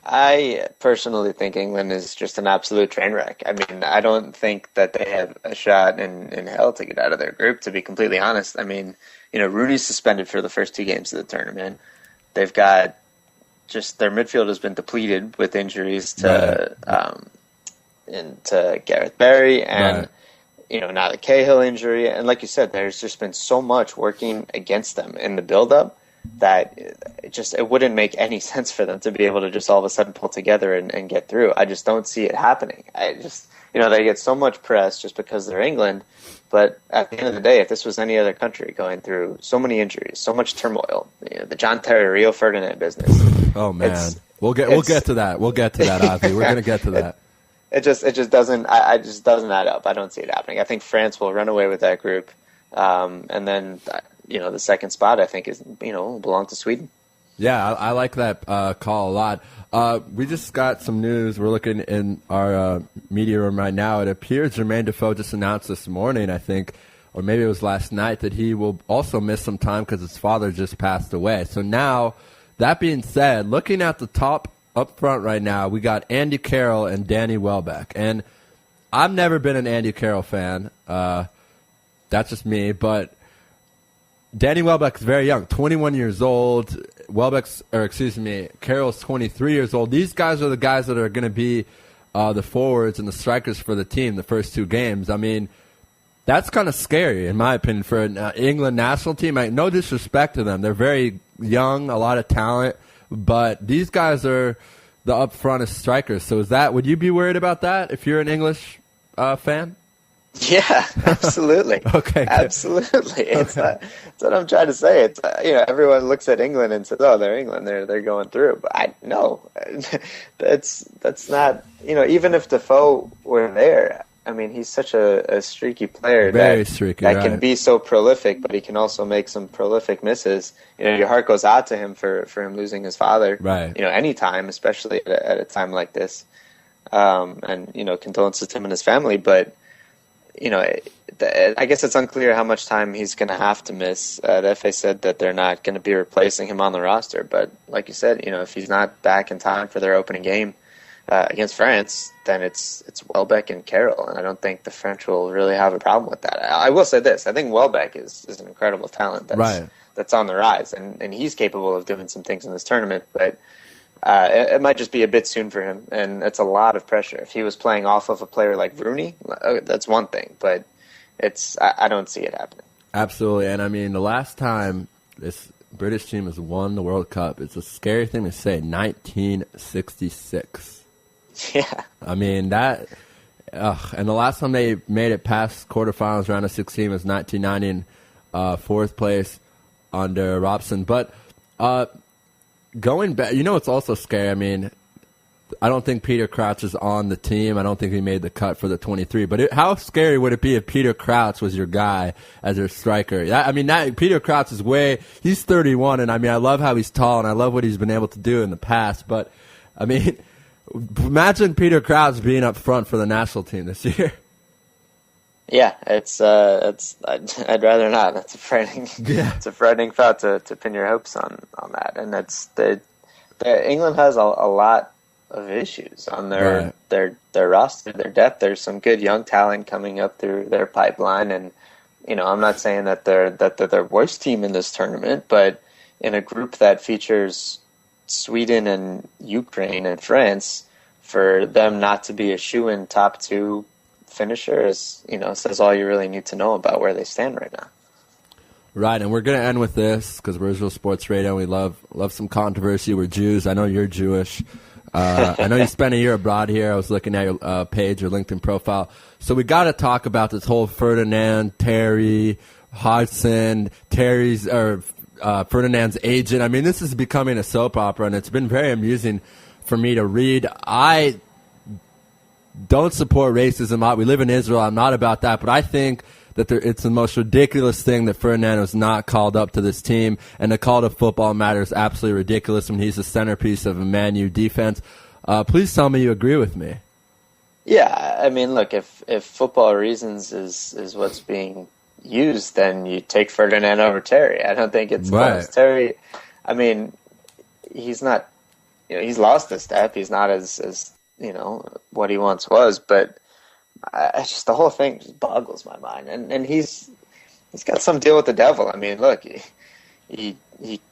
I personally think England is just an absolute train wreck. I mean, I don't think that they have a shot in hell to get out of their group, to be completely honest. I mean, Rooney's suspended for the first 2 games of the tournament. They've got their midfield has been depleted with injuries to Gareth Barry and, now the Cahill injury. And like you said, there's just been so much working against them in the build-up that it wouldn't make any sense for them to be able to just all of a sudden pull together and get through. I just don't see it happening. They get so much press just because they're England, but at the end of the day, if this was any other country going through so many injuries, so much turmoil, the John Terry, Rio Ferdinand business. Oh man, we'll get to that. We'll get to that, Ozzy. We're going to get to that. It just doesn't add up. I don't see it happening. I think France will run away with that group, and then the second spot I think is belong to Sweden. Yeah, I like that call a lot. We just got some news. We're looking in our media room right now. It appears Jermaine Defoe just announced this morning, I think, or maybe it was last night, that he will also miss some time because his father just passed away. So now, that being said, looking at the top up front right now, we got Andy Carroll and Danny Welbeck. And I've never been an Andy Carroll fan. That's just me, but Danny Welbeck's very young, 21 years old. Carroll's 23 years old. These guys are the guys that are going to be the forwards and the strikers for the team the first 2 games. I mean, that's kind of scary, in my opinion, for an England national team. No disrespect to them. They're very young, a lot of talent, but these guys are the up front as strikers. So would you be worried about that if you're an English fan? Yeah, absolutely. Okay, good. Absolutely. It's that's what I'm trying to say. It's everyone looks at England and says, "Oh, they're England. They're going through." But no, that's not. Even if Defoe were there, I mean, he's such a streaky player Very streaky, that right. can be so prolific, but he can also make some prolific misses. Your heart goes out to him for him losing his father. Right. Any time, especially at a time like this. And condolences to him and his family, but. I guess it's unclear how much time he's going to have to miss. The FA said that they're not going to be replacing him on the roster, but like you said, if he's not back in time for their opening game against France, then it's Welbeck and Carroll, and I don't think the French will really have a problem with that. I will say this: I think Welbeck is an incredible talent that's on the rise, and he's capable of doing some things in this tournament, but. It might just be a bit soon for him, and it's a lot of pressure. If he was playing off of a player like Rooney, that's one thing, but I don't see it happening. Absolutely, and I mean, the last time this British team has won the World Cup, it's a scary thing to say, 1966. Yeah. I mean, and the last time they made it past quarterfinals, round of 16 was 1990, fourth place under Robson. But going back, it's also scary. I mean, I don't think Peter Crouch is on the team. I don't think he made the cut for the 23. But how scary would it be if Peter Crouch was your guy as your striker? Peter Crouch he's 31, and I mean, I love how he's tall, and I love what he's been able to do in the past. But, I mean, imagine Peter Crouch being up front for the national team this year. Yeah, I'd rather not. That's a frightening. Yeah. It's a frightening thought to pin your hopes on that, and England has a lot of issues on their roster, their depth. There's some good young talent coming up through their pipeline, and I'm not saying that they're the worst team in this tournament, but in a group that features Sweden and Ukraine and France, for them not to be a shoo-in top two finisher says all you really need to know about where they stand right now. Right, and we're going to end with this because we're Israel Sports Radio. And we love some controversy. We're Jews. I know you're Jewish. I know you spent a year abroad here. I was looking at your page, your LinkedIn profile. So we got to talk about this whole Ferdinand, Terry, Hodgson, Ferdinand's agent. I mean, this is becoming a soap opera, and it's been very amusing for me to read. I don't support racism. We live in Israel. I'm not about that, but I think that it's the most ridiculous thing that Ferdinand was not called up to this team, and the call to football matter is absolutely ridiculous when he's the centerpiece of a Man U defense. Please tell me you agree with me. Yeah, I mean, look, if football reasons is what's being used, then you take Ferdinand over Terry. I don't think it's close. Terry, I mean, he's not, he's lost a step. He's not as what he once was, but the whole thing just boggles my mind. And he's got some deal with the devil. I mean, look, he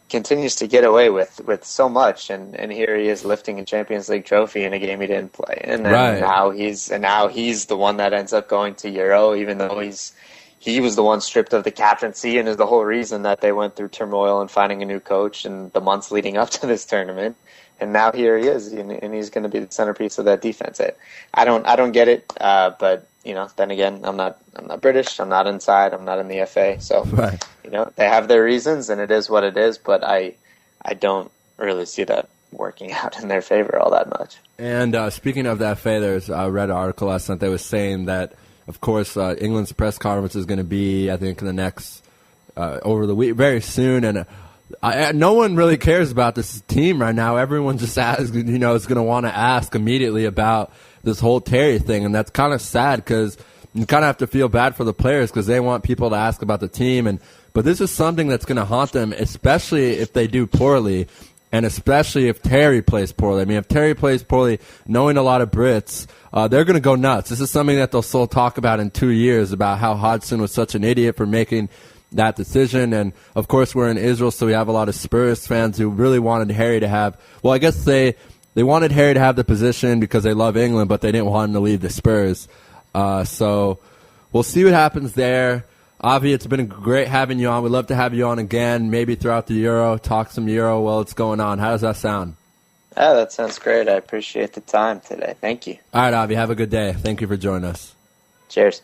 continues to get away with so much, and here he is lifting a Champions League trophy in a game he didn't play, and then now he's the one that ends up going to Euro, even though he was the one stripped of the captaincy and is the whole reason that they went through turmoil and finding a new coach in the months leading up to this tournament. And now here he is, and he's going to be the centerpiece of that defense. I don't get it, but then again, I'm not British. I'm not inside. I'm not in the FA. So they have their reasons, and it is what it is. But I don't really see that working out in their favor all that much. And speaking of the FA, I read an article last night that was saying that, of course, England's press conference is going to be, I think, in the next over the week, very soon, and. No one really cares about this team right now. Everyone just is going to want to ask immediately about this whole Terry thing, and that's kind of sad because you kind of have to feel bad for the players because they want people to ask about the team. But this is something that's going to haunt them, especially if they do poorly, and especially if Terry plays poorly. I mean, if Terry plays poorly, knowing a lot of Brits, they're going to go nuts. This is something that they'll still talk about in 2 years, about how Hodgson was such an idiot for making that decision. And of course we're in Israel, so we have a lot of Spurs fans who really wanted Harry to have, well, I guess they wanted Harry to have the position because they love England, but they didn't want him to leave the Spurs. So we'll see what happens there. Avi, it's been great having you on. We'd love to have you on again, maybe throughout the Euro, talk some Euro while it's going on. How does that sound? Yeah, that sounds great. I appreciate the time today. Thank you. All right, Avi, have a good day. Thank you for joining us. Cheers.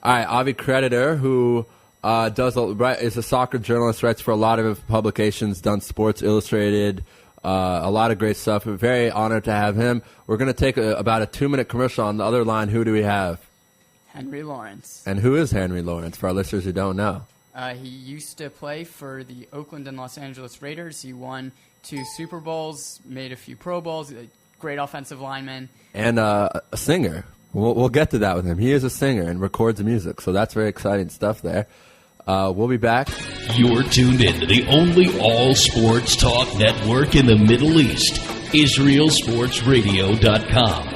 All right, Avi Creditor, who is a soccer journalist, writes for a lot of publications, done Sports Illustrated, a lot of great stuff. We're very honored to have him. We're going to take about a 2-minute commercial. On the other line, who do we have? Henry Lawrence. And who is Henry Lawrence, for our listeners who don't know? He used to play for the Oakland and Los Angeles Raiders. He won 2 Super Bowls, made a few Pro Bowls, a great offensive lineman. And a singer. We'll get to that with him. He is a singer and records music, so that's very exciting stuff there. We'll be back. You're tuned in to the only all-sports talk network in the Middle East, IsraelSportsRadio.com.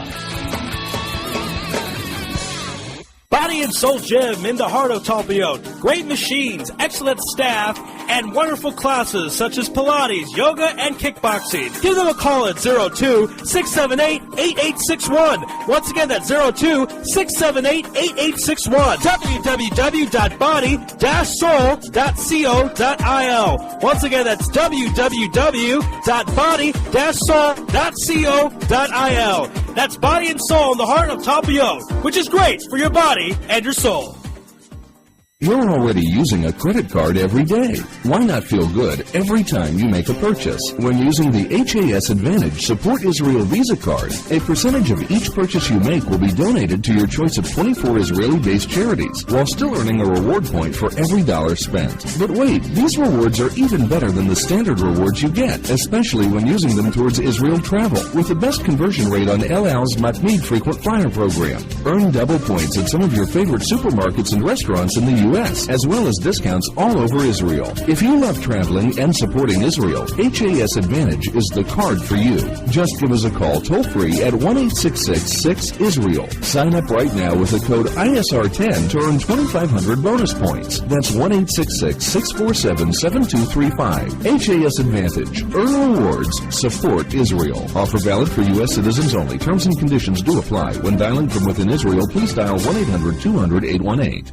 Body and Soul Gym in the heart of Talpiot. Great machines, excellent staff, and wonderful classes such as Pilates, yoga, and kickboxing. Give them a call at 02-678-8861. Once again, that's 02-678-8861. www.body-soul.co.il. Once again, that's www.body-soul.co.il. That's Body and Soul in the heart of Talpiot, which is great for your body and your soul. You're already using a credit card every day. Why not feel good every time you make a purchase? When using the HAS Advantage Support Israel Visa card, a percentage of each purchase you make will be donated to your choice of 24 Israeli-based charities, while still earning a reward point for every dollar spent. But wait, these rewards are even better than the standard rewards you get, especially when using them towards Israel travel, with the best conversion rate on El Al's Matmeed Frequent Flyer program. Earn double points at some of your favorite supermarkets and restaurants in the U.S., as well as discounts all over Israel. If you love traveling and supporting Israel, HAS Advantage is the card for you. Just give us a call toll-free at 1-866-6-ISRAEL. Sign up right now with the code ISR10 to earn 2,500 bonus points. That's 1-866-647-7235. HAS Advantage. Earn rewards. Support Israel. Offer valid for U.S. citizens only. Terms and conditions do apply. When dialing from within Israel, please dial 1-800-200-818.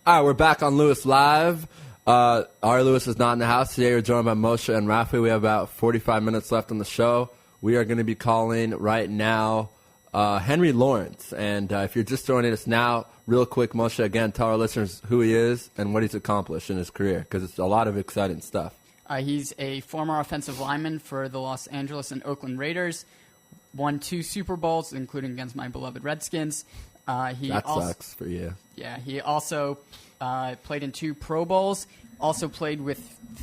All right, we're back on Louis Live. Ari Louis is not in the house today. We're joined by Moshe and Rafi. We have about 45 minutes left on the show. We are going to be calling right now Henry Lawrence. And if you're just joining us now, real quick, Moshe, again, tell our listeners who he is and what he's accomplished in his career, because it's a lot of exciting stuff. He's a former offensive lineman for the Los Angeles and Oakland Raiders, won 2 Super Bowls, including against my beloved Redskins. That sucks for you. Yeah, he also played in 2 Pro Bowls, also played with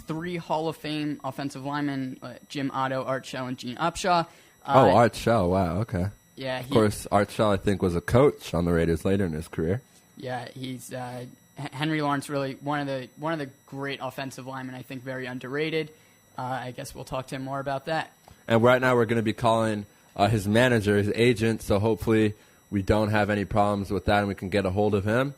3 Hall of Fame offensive linemen, Jim Otto, Art Shell, and Gene Upshaw. Art Shell, wow, okay. Yeah, of course, Art Shell, I think, was a coach on the Raiders later in his career. Yeah, he's Henry Lawrence, really one of the great offensive linemen, I think, very underrated. I guess we'll talk to him more about that. And right now we're going to be calling his manager, his agent, so hopefully we don't have any problems with that and we can get a hold of him.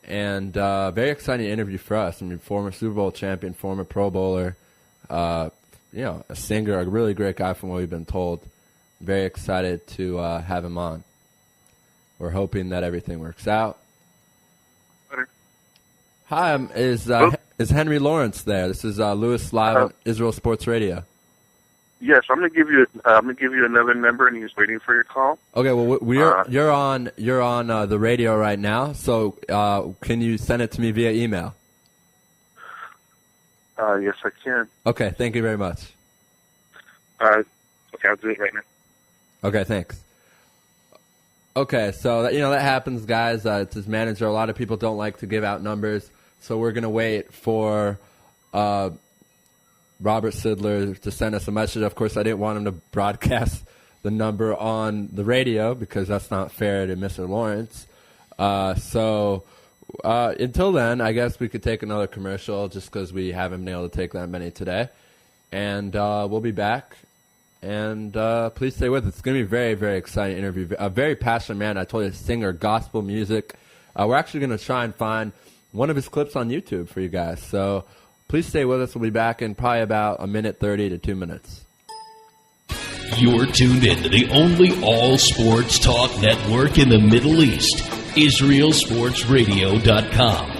And very exciting interview for us. I mean, former Super Bowl champion, former Pro Bowler, a singer, a really great guy from what we've been told. Very excited to have him on. We're hoping that everything works out. Hi, is Henry Lawrence there? This is Louis Live on Israel Sports Radio. Yes, I'm gonna give you another number, and he's waiting for your call. Okay, well, you're on the radio right now. So can you send it to me via email? Yes, I can. Okay, thank you very much. Okay, I'll do it right now. Okay, thanks. Okay, so that happens, guys. It's his manager. A lot of people don't like to give out numbers, so we're gonna wait for Robert Sidler to send us a message. Of course, I didn't want him to broadcast the number on the radio because that's not fair to Mr. Lawrence. So until then, I guess we could take another commercial just because we haven't been able to take that many today. And we'll be back. And please stay with us. It's going to be a very, very exciting interview. A very passionate man. I told you, singer, gospel music. We're actually going to try and find one of his clips on YouTube for you guys. So please stay with us. We'll be back in probably about 1:30 to 2 minutes. You're tuned in to the only all-sports talk network in the Middle East, IsraelSportsRadio.com.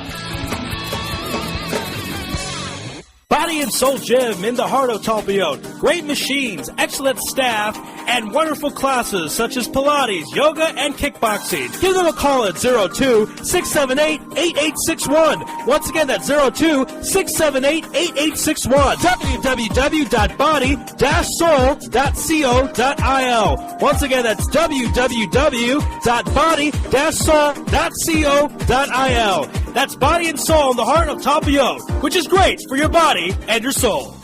Body and Soul Gym in the heart of Talpiot. Great machines, excellent staff, and wonderful classes such as Pilates, yoga, and kickboxing. Give them a call at 02-678-8861. Once again, that's 02-678-8861. www.body-soul.co.il. Once again, that's www.body-soul.co.il. That's Body and Soul in the heart of Talpiot, which is great for your body and your soul.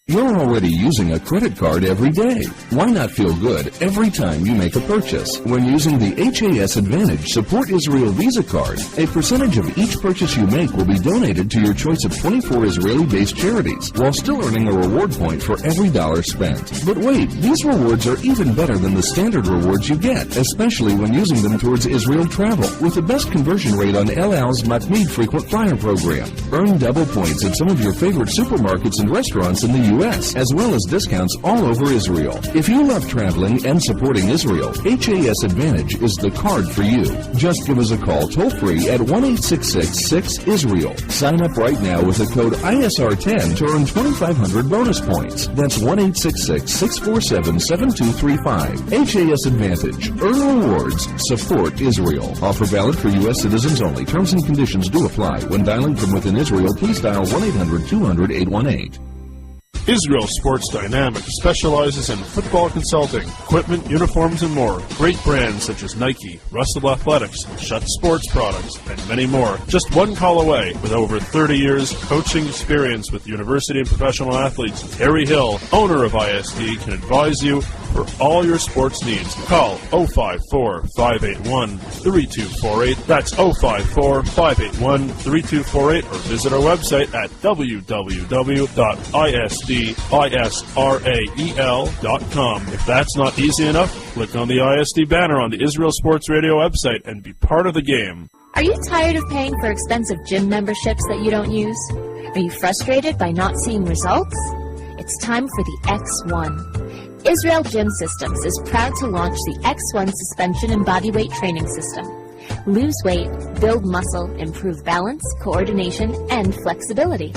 You're already using a credit card every day. Why not feel good every time you make a purchase? When using the HAS Advantage Support Israel Visa card, a percentage of each purchase you make will be donated to your choice of 24 Israeli-based charities, while still earning a reward point for every dollar spent. But wait, these rewards are even better than the standard rewards you get, especially when using them towards Israel travel, with the best conversion rate on El Al's Matmeed Frequent Flyer program. Earn double points at some of your favorite supermarkets and restaurants in the U.S., as well as discounts all over Israel. If you love traveling and supporting Israel, HAS Advantage is the card for you. Just give us a call toll-free at 1-866-6-ISRAEL. Sign up right now with the code ISR10 to earn 2,500 bonus points. That's 1-866-647-7235. HAS Advantage. Earn rewards. Support Israel. Offer valid for U.S. citizens only. Terms and conditions do apply. When dialing from within Israel, please dial 1-800-200-818. Israel Sports Dynamics specializes in football consulting, equipment, uniforms, and more. Great brands such as Nike, Russell Athletics, Shutt Sports Products, and many more. Just one call away. With over 30 years coaching experience with university and professional athletes, Harry Hill, owner of ISD, can advise you for all your sports needs. Call 054-581-3248. That's 054-581-3248, or visit our website at www.isdisrael.com. If that's not easy enough, click on the ISD banner on the Israel Sports Radio website and be part of the game. Are you tired of paying for expensive gym memberships that you don't use? Are you frustrated by not seeing results? It's time for the X1. Israel Gym Systems is proud to launch the X1 suspension and bodyweight training system. Lose weight, build muscle, improve balance, coordination, and flexibility.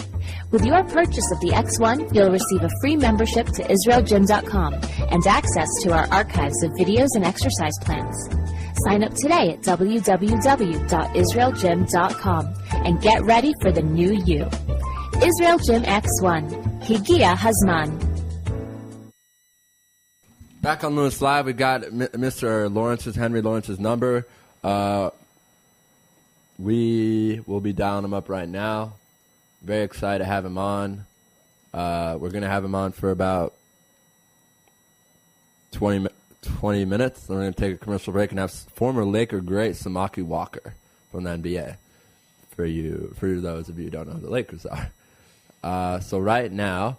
With your purchase of the X1, you'll receive a free membership to IsraelGym.com and access to our archives of videos and exercise plans. Sign up today at www.IsraelGym.com and get ready for the new you. Israel Gym X1. Higia Hazman. Back on Louis Live, we got Mr. Henry Lawrence's number. We will be dialing him up right now. Very excited to have him on. We're going to have him on for about 20 minutes. Then we're going to take a commercial break and have former Laker great Samaki Walker from the NBA. For those of you who don't know who the Lakers are. So right now,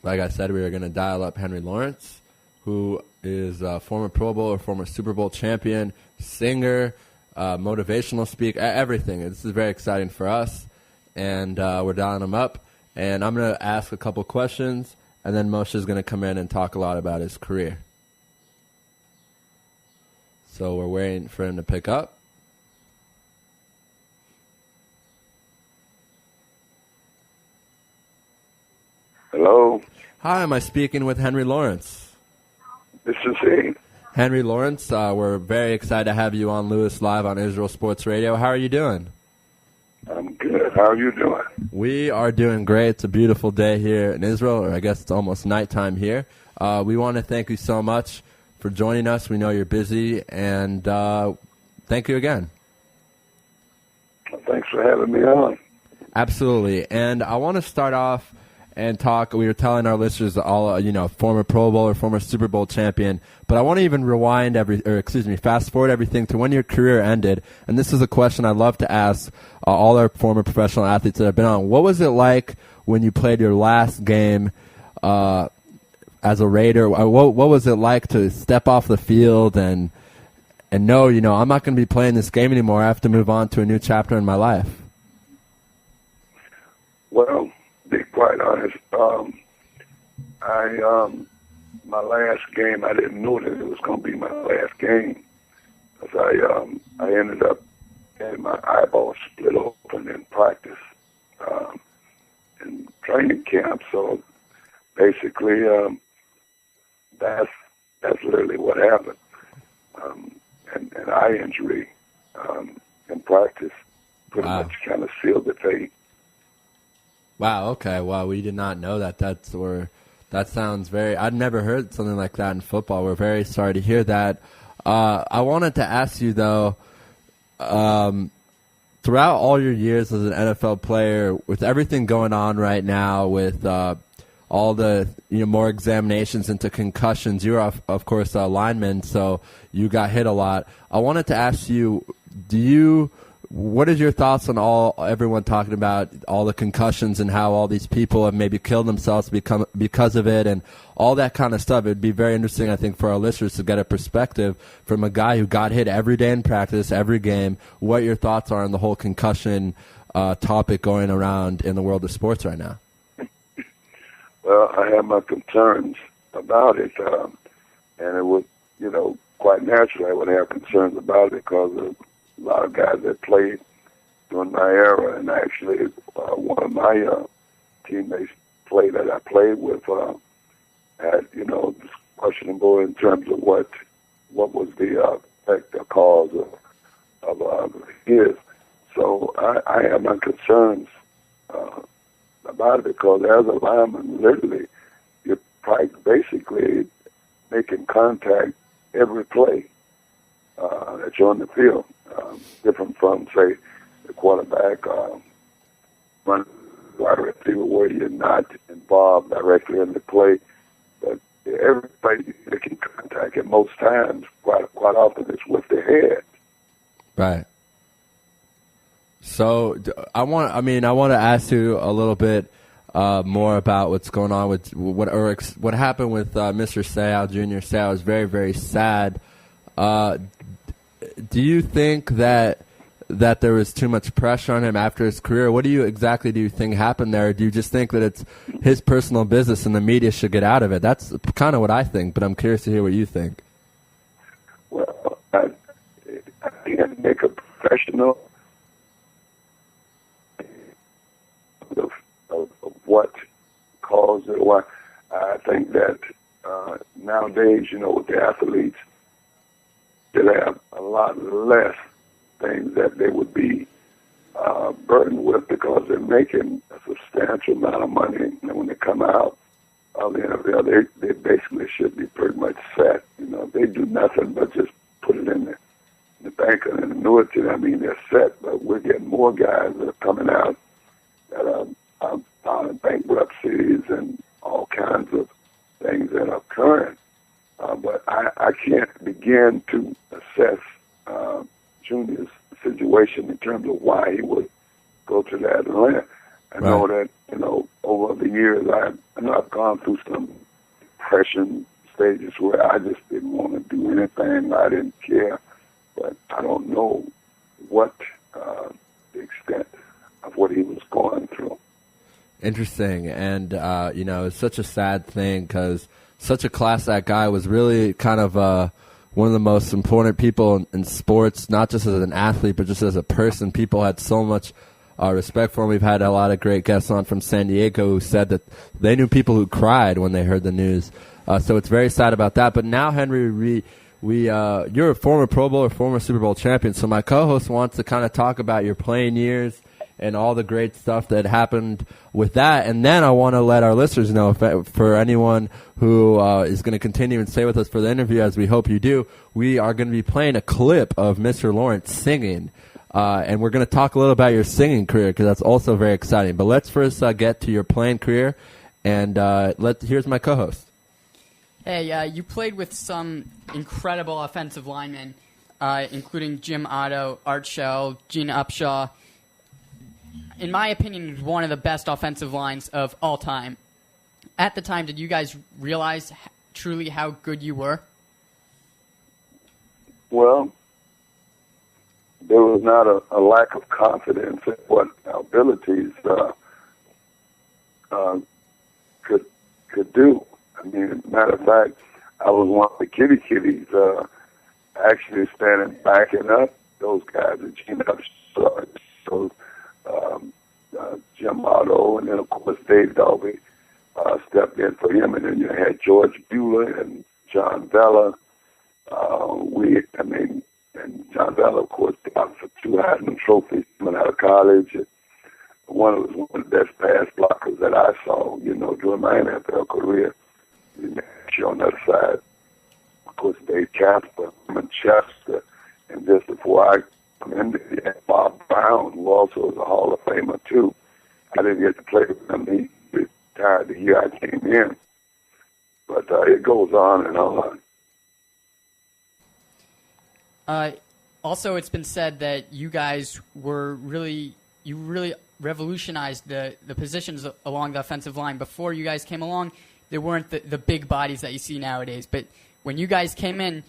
like I said, we are going to dial up Henry Lawrence, who is a former Pro Bowl or former Super Bowl champion, singer, motivational speaker, everything. This is very exciting for us, and we're dialing him up. And I'm going to ask a couple questions, and then Moshe is going to come in and talk a lot about his career. So we're waiting for him to pick up. Hello. Hi, am I speaking with Henry Lawrence? This is he. Henry Lawrence, we're very excited to have you on Louis Live on Israel Sports Radio. How are you doing? I'm good. How are you doing? We are doing great. It's a beautiful day here in Israel, or I guess it's almost nighttime here. We want to thank you so much for joining us. We know you're busy, and thank you again. Thanks for having me on. Absolutely. And I want to start off and talk. We were telling our listeners all, former Pro Bowl or former Super Bowl champion, but I want to even fast forward everything to when your career ended. And this is a question I love to ask all our former professional athletes that have been on. What was it like when you played your last game as a Raider? What was it like to step off the field and know, I'm not going to be playing this game anymore. I have to move on to a new chapter in my life? Well, to be quite honest, my last game, I didn't know that it was going to be my last game, because I ended up getting my eyeball split open in practice, in training camp. So basically, that's literally what happened. An eye injury in practice pretty much kind of sealed the fate. Wow. Okay. Wow. We did not know that. That sounds very. I'd never heard something like that in football. We're very sorry to hear that. I wanted to ask you though. Throughout all your years as an NFL player, with everything going on right now, with all the more examinations into concussions, you're of course a lineman, so you got hit a lot. I wanted to ask you, what is your thoughts on everyone talking about all the concussions and how all these people have maybe killed themselves because of it and all that kind of stuff? It'd be very interesting, I think, for our listeners to get a perspective from a guy who got hit every day in practice, every game, what your thoughts are on the whole concussion topic going around in the world of sports right now. Well, I have my concerns about it, and it would, quite naturally I would have concerns about it because of a lot of guys that played during my era, and actually one of my teammates that I played with had, questionable in terms of what was the effect or cause of his. So I have my concerns about it because as a lineman, literally, you're basically making contact every play that you're on the field. Different from, say, the quarterback, run wide receiver where you're not involved directly in the play. But every play you're making contact, and most times, quite often, it's with the head. Right. So I want to ask you a little bit more about what's going on with what happened with Mr. Seau, Junior Seau. Is very, very sad. Do you think that there was too much pressure on him after his career? What do you think happened there? Or do you just think that it's his personal business and the media should get out of it? That's kind of what I think, but I'm curious to hear what you think. Well, I can't make a professional of what caused it. Why I think that nowadays, with the athletes, they have a lot less things that they would be burdened with because they're making a substantial amount of money. And when they come out of the NFL, they basically should be pretty much set. They do nothing but just put it in the bank and an annuity. I mean, they're set, but we're getting more guys that are coming out that are filing bankruptcies and all kinds of things that are occurring. But I can't begin to assess Junior's situation in terms of why he would go to that length. I know that, over the years, I've gone through some depression stages where I just didn't want to do anything. I didn't care. But I don't know what the extent of what he was going through. Interesting. And, it's such a sad thing because such a class act guy was really kind of one of the most important people in sports, not just as an athlete, but just as a person. People had so much respect for him. We've had a lot of great guests on from San Diego who said that they knew people who cried when they heard the news. So it's very sad about that. But now, Henry, you're a former Pro Bowl, former Super Bowl champion. So my co-host wants to kind of talk about your playing years and all the great stuff that happened with that. And then I want to let our listeners know, for anyone who is going to continue and stay with us for the interview, as we hope you do, we are going to be playing a clip of Mr. Lawrence singing. And we're going to talk a little about your singing career because that's also very exciting. But let's first get to your playing career. And here's my co-host. Hey, you played with some incredible offensive linemen, including Jim Otto, Art Shell, Gene Upshaw. In my opinion, is one of the best offensive lines of all time. At the time, did you guys realize truly how good you were? Well, there was not a lack of confidence in what our abilities could do. I mean, matter of fact, I was one of the kitties actually standing backing up those guys, the Gene Upshaw, those Jim Otto, and then of course Dave Dalby stepped in for him, and then you had George Bueller and John Vella. And John Vella, of course, got for 2 Heisman trophies coming out of college. One of the best pass blockers that I saw, during my NFL career. On the other side, of course, Dave Casper, Manchester, and just before I come in, Bob Brown, who also is a Hall of Famer too. I didn't get to play with him. He retired the year I came in. But it goes on and on. Also, it's been said that you guys really revolutionized the positions along the offensive line. Before you guys came along, there weren't the big bodies that you see nowadays. But when you guys came in,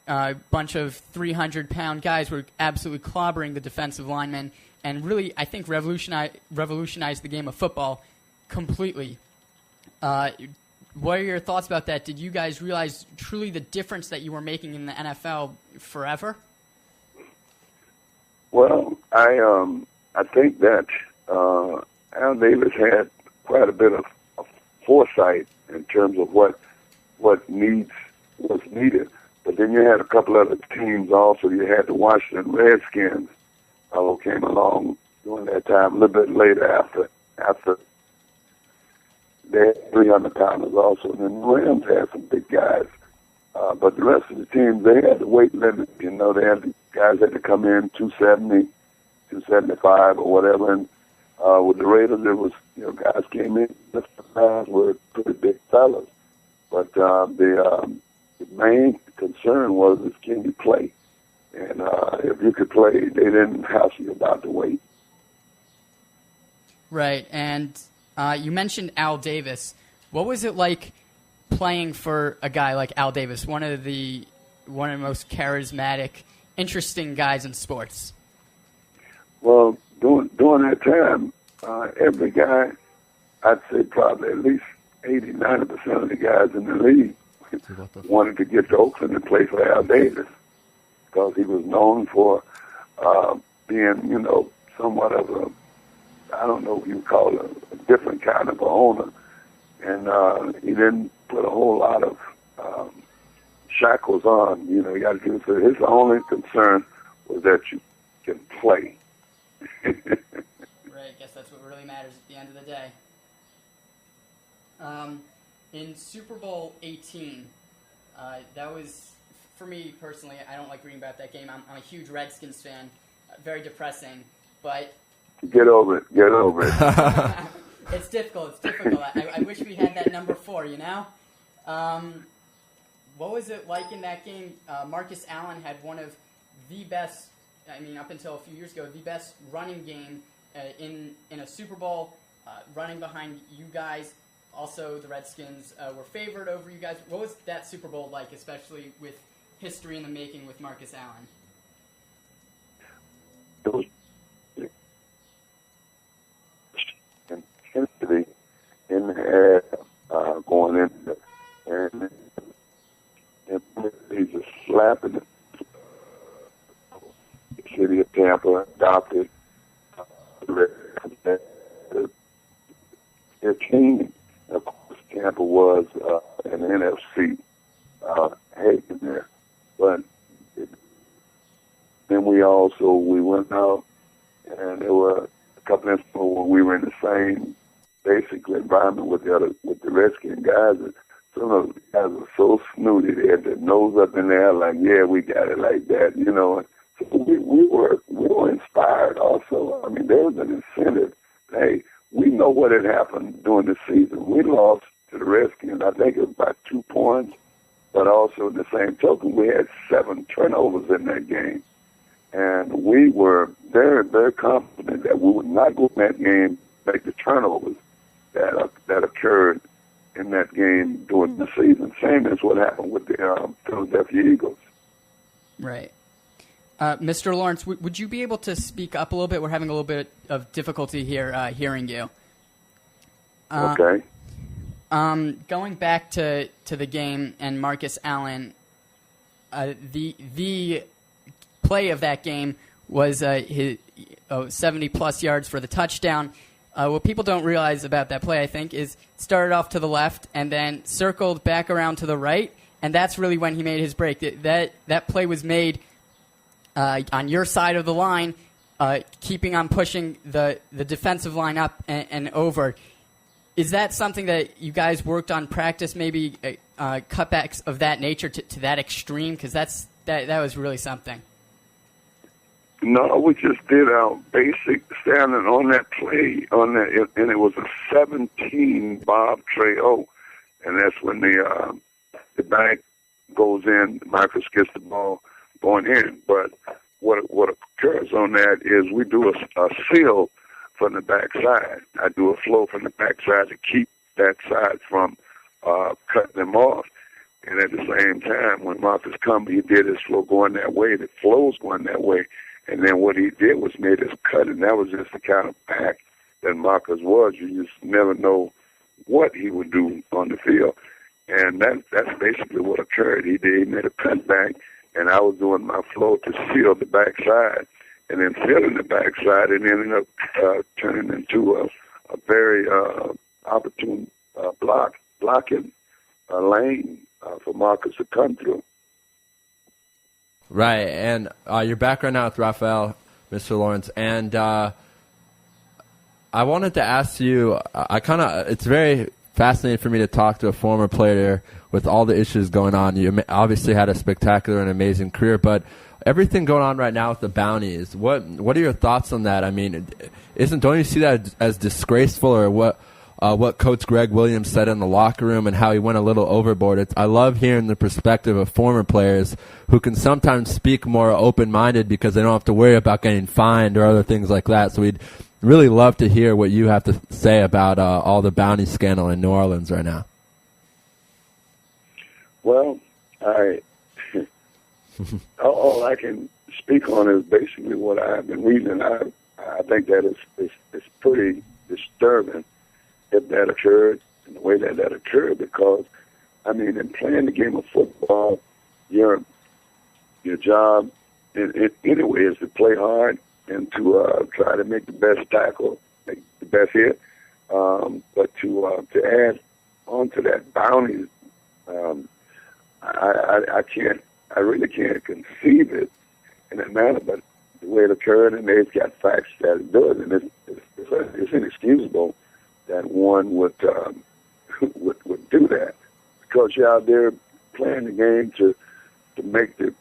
a bunch of 300-pound guys were absolutely clobbering the defensive linemen and really, I think, revolutionized the game of football completely. What are your thoughts about that? Did you guys realize truly the difference that you were making in the NFL forever? Well, I think that Al Davis had quite a bit of foresight in terms of what was needed. But then you had a couple other teams also. You had the Washington Redskins who came along during that time, a little bit later after they had 300-pounders also. And then the Rams had some big guys. But the rest of the teams, they had the weight limit. They had the guys that had to come in 270, 275 or whatever. And with the Raiders, there was, guys came in, the guys were pretty big fellas. But the main concern was, can you play? And if you could play, they didn't hassle you about the weight. Right. And you mentioned Al Davis. What was it like playing for a guy like Al Davis, one of the most charismatic, interesting guys in sports? Well, during that time, every guy, I'd say probably at least 80, 90% of the guys in the league wanted to get to Oakland and play for Al Davis because he was known for being, somewhat of a, I don't know what you call it, a different kind of a owner. And he didn't put a whole lot of shackles on. You got to do so. His only concern was that you can play. Right, I guess that's what really matters at the end of the day. In Super Bowl 18, that was, for me personally, I don't like reading about that game. I'm a huge Redskins fan, very depressing, but... Get over it. It's difficult. I wish we had that number 4, What was it like in that game? Marcus Allen had one of the best, up until a few years ago, the best running game in a Super Bowl, running behind you guys. Also, the Redskins were favored over you guys. What was that Super Bowl like, especially with history in the making with Marcus Allen? It was intensity in the air going in, and he's just slapping the city of Tampa adopted their team. Of course, Tampa was an NFC haven there, but then we went out, and there were a couple of instances where we were in the same basic environment with the Redskin guys. And some of the guys were so snooty; they had their nose up in there, like, "Yeah, we got it," like that, So we were inspired. Also, there was an incentive. Hey, we know what had happened during the season. We lost to the Redskins. I think it was by 2 points, but also in the same token, we had 7 turnovers in that game. And we were very, very confident that we would not go in that game, make the turnovers that occurred in that game during the season. Same as what happened with the Philadelphia Eagles. Right. Mr. Lawrence, would you be able to speak up a little bit? We're having a little bit of difficulty here hearing you. Okay. Going back to the game and Marcus Allen, the play of that game was his 70-plus yards for the touchdown. what people don't realize about that play, I think, is it started off to the left and then circled back around to the right, and that's really when he made his break. That play was made on your side of the line, keeping on pushing the defensive line up and over. Is that something that you guys worked on practice, maybe cutbacks of that nature to that extreme? Because that was really something. No, we just did our basic standing on that play, and it was a 17 Bob Trey-O, and that's when the back goes in, Marcus gets the ball going in. But what occurs on that is we do a seal from the backside. I do a flow from the backside to keep that side from cutting them off. And at the same time, when Marcus come, he did his flow going that way. The flow's going that way. And then what he did was made his cut, and that was just the kind of back that Marcus was. You just never know what he would do on the field. And that's basically what occurred. He made a cut back, and I was doing my flow to seal the backside. And then sealing the backside, and ended up turning into a very opportune blocking lane for Marcus to come through. Right, and you're back right now with Raphael, Mr. Lawrence, and I wanted to ask you, it's very fascinating for me to talk to a former player with all the issues going on. You obviously had a spectacular and amazing career, but everything going on right now with the bounties, what are your thoughts on that? I mean, don't you see that as disgraceful, or what Coach Greg Williams said in the locker room and how he went a little overboard? I love hearing the perspective of former players who can sometimes speak more open-minded because they don't have to worry about getting fined or other things like that. So we'd really love to hear what you have to say about all the bounty scandal in New Orleans right now. Well, all I can speak on is basically what I've been reading. I think that it's pretty disturbing if that occurred in the way that occurred, because, I mean, in playing the game of football, your job anyway is to play hard and to try to make the best tackle, make the best hit. But to add on to that bounty, I really can't conceive it in that manner. But the way it occurred, and they've got facts that it does, and it's inexcusable that one would do that, because you're out there playing the game to make the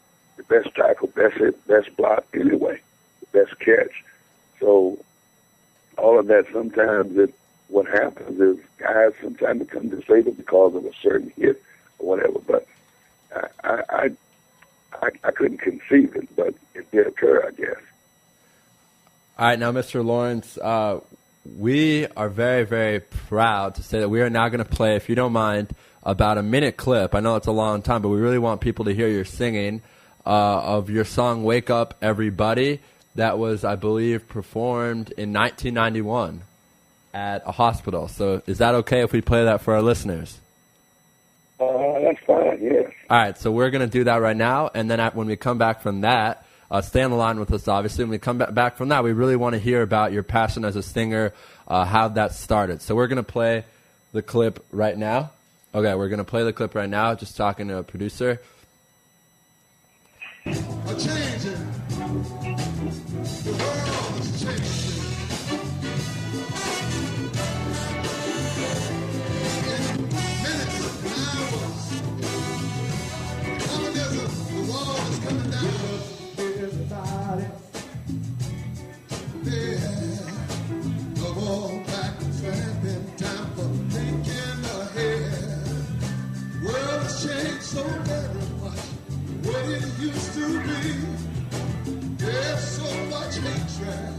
best tackle, best hit, best block anyway, the best catch. So all of that, sometimes what happens is guys sometimes become disabled because of a certain hit or whatever. But I couldn't conceive it, but it did occur, I guess. All right, now, Mr. Lawrence, we are very, very proud to say that we are now going to play, if you don't mind, about a minute clip. I know it's a long time, but we really want people to hear your singing of your song "Wake Up Everybody." That was, I believe, performed in 1991 at a hospital. So is that okay if we play that for our listeners? That's fine, yes. All right, so we're going to do that right now, and then when we come back from that, stay on the line with us, obviously. When we come back from that, we really want to hear about your passion as a singer, how that started. So we're going to play the clip right now. Okay, we're going to play the clip right now, just talking to a producer. A changing. The world is changing. In minutes and hours, the wall is coming down. Everybody, yeah, the wall back and tramping, time for thinking ahead. World has changed so very much. What it used to be, there's so much hatred,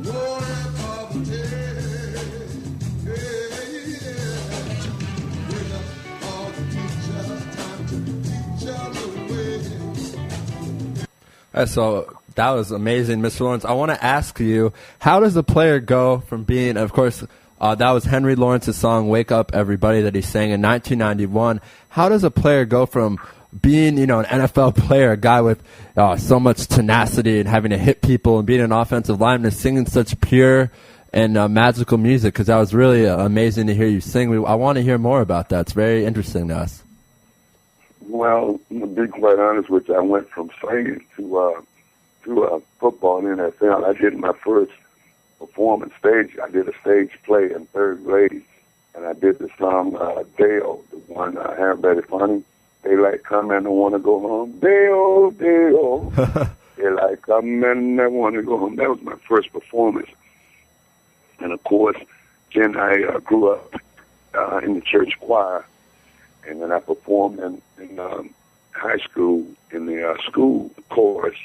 war and poverty. Bring up all the teachers, time to teach us the way. So that was amazing, Mr. Lawrence. I want to ask you, how does a player go from being, of course, that was Henry Lawrence's song "Wake Up Everybody" that he sang in 1991. How does a player go from being, an NFL player, a guy with so much tenacity and having to hit people and being an offensive lineman, singing such pure and magical music, because that was really amazing to hear you sing. I want to hear more about that. It's very interesting to us. Well, to be quite honest with you, I went from singing to football and NFL. I did my first performance stage. I did a stage play in third grade, and I did the song Dale, the one Harry Funny. They like come and I want to go home. Dale, Dale. They like come and I want to go home. That was my first performance. And of course, then I grew up in the church choir, and then I performed in high school in the school chorus.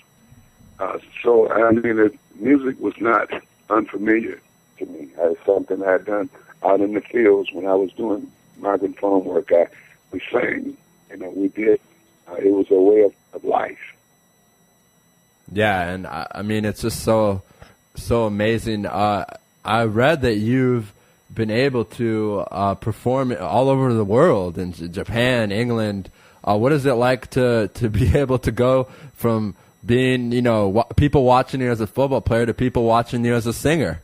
So I mean, the music was not unfamiliar to me. It's something I had done out in the fields when I was doing migrant farm work. We sang, we did. It was a way of life. Yeah, and I mean, it's just so amazing. I read that you've been able to perform all over the world, in Japan, England. What is it like to be able to go from being, people watching you as a football player to people watching you as a singer?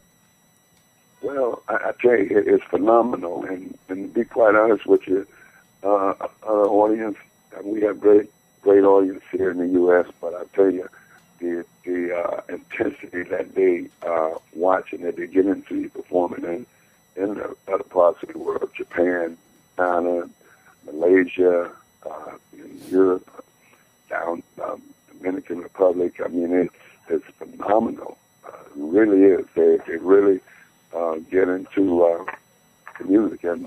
Well, I tell you, it's phenomenal. And to be quite honest with you, our audience, we have great audience here in the U.S., but I tell you, the intensity that they watch and that they get into you performing in the other parts of the world, Japan, China, Malaysia, in Europe, down Dominican Republic. I mean, it's phenomenal. It really is. They really get into the music, and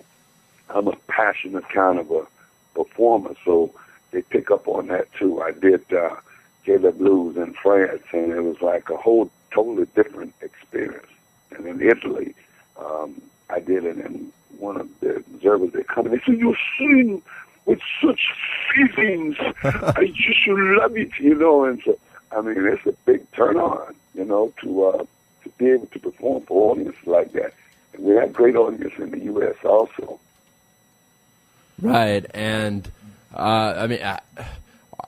I'm a passionate kind of a performer, so they pick up on that too. I did Jada Blues in France, and it was like a whole totally different experience. And in Italy, I did it, and one of the observers, they come and they say, "You sing with such feelings. I just love it," And so, I mean, it's a big turn on, to be able to perform for audiences like that. And we have great audience in the U.S. also. Right, and I mean,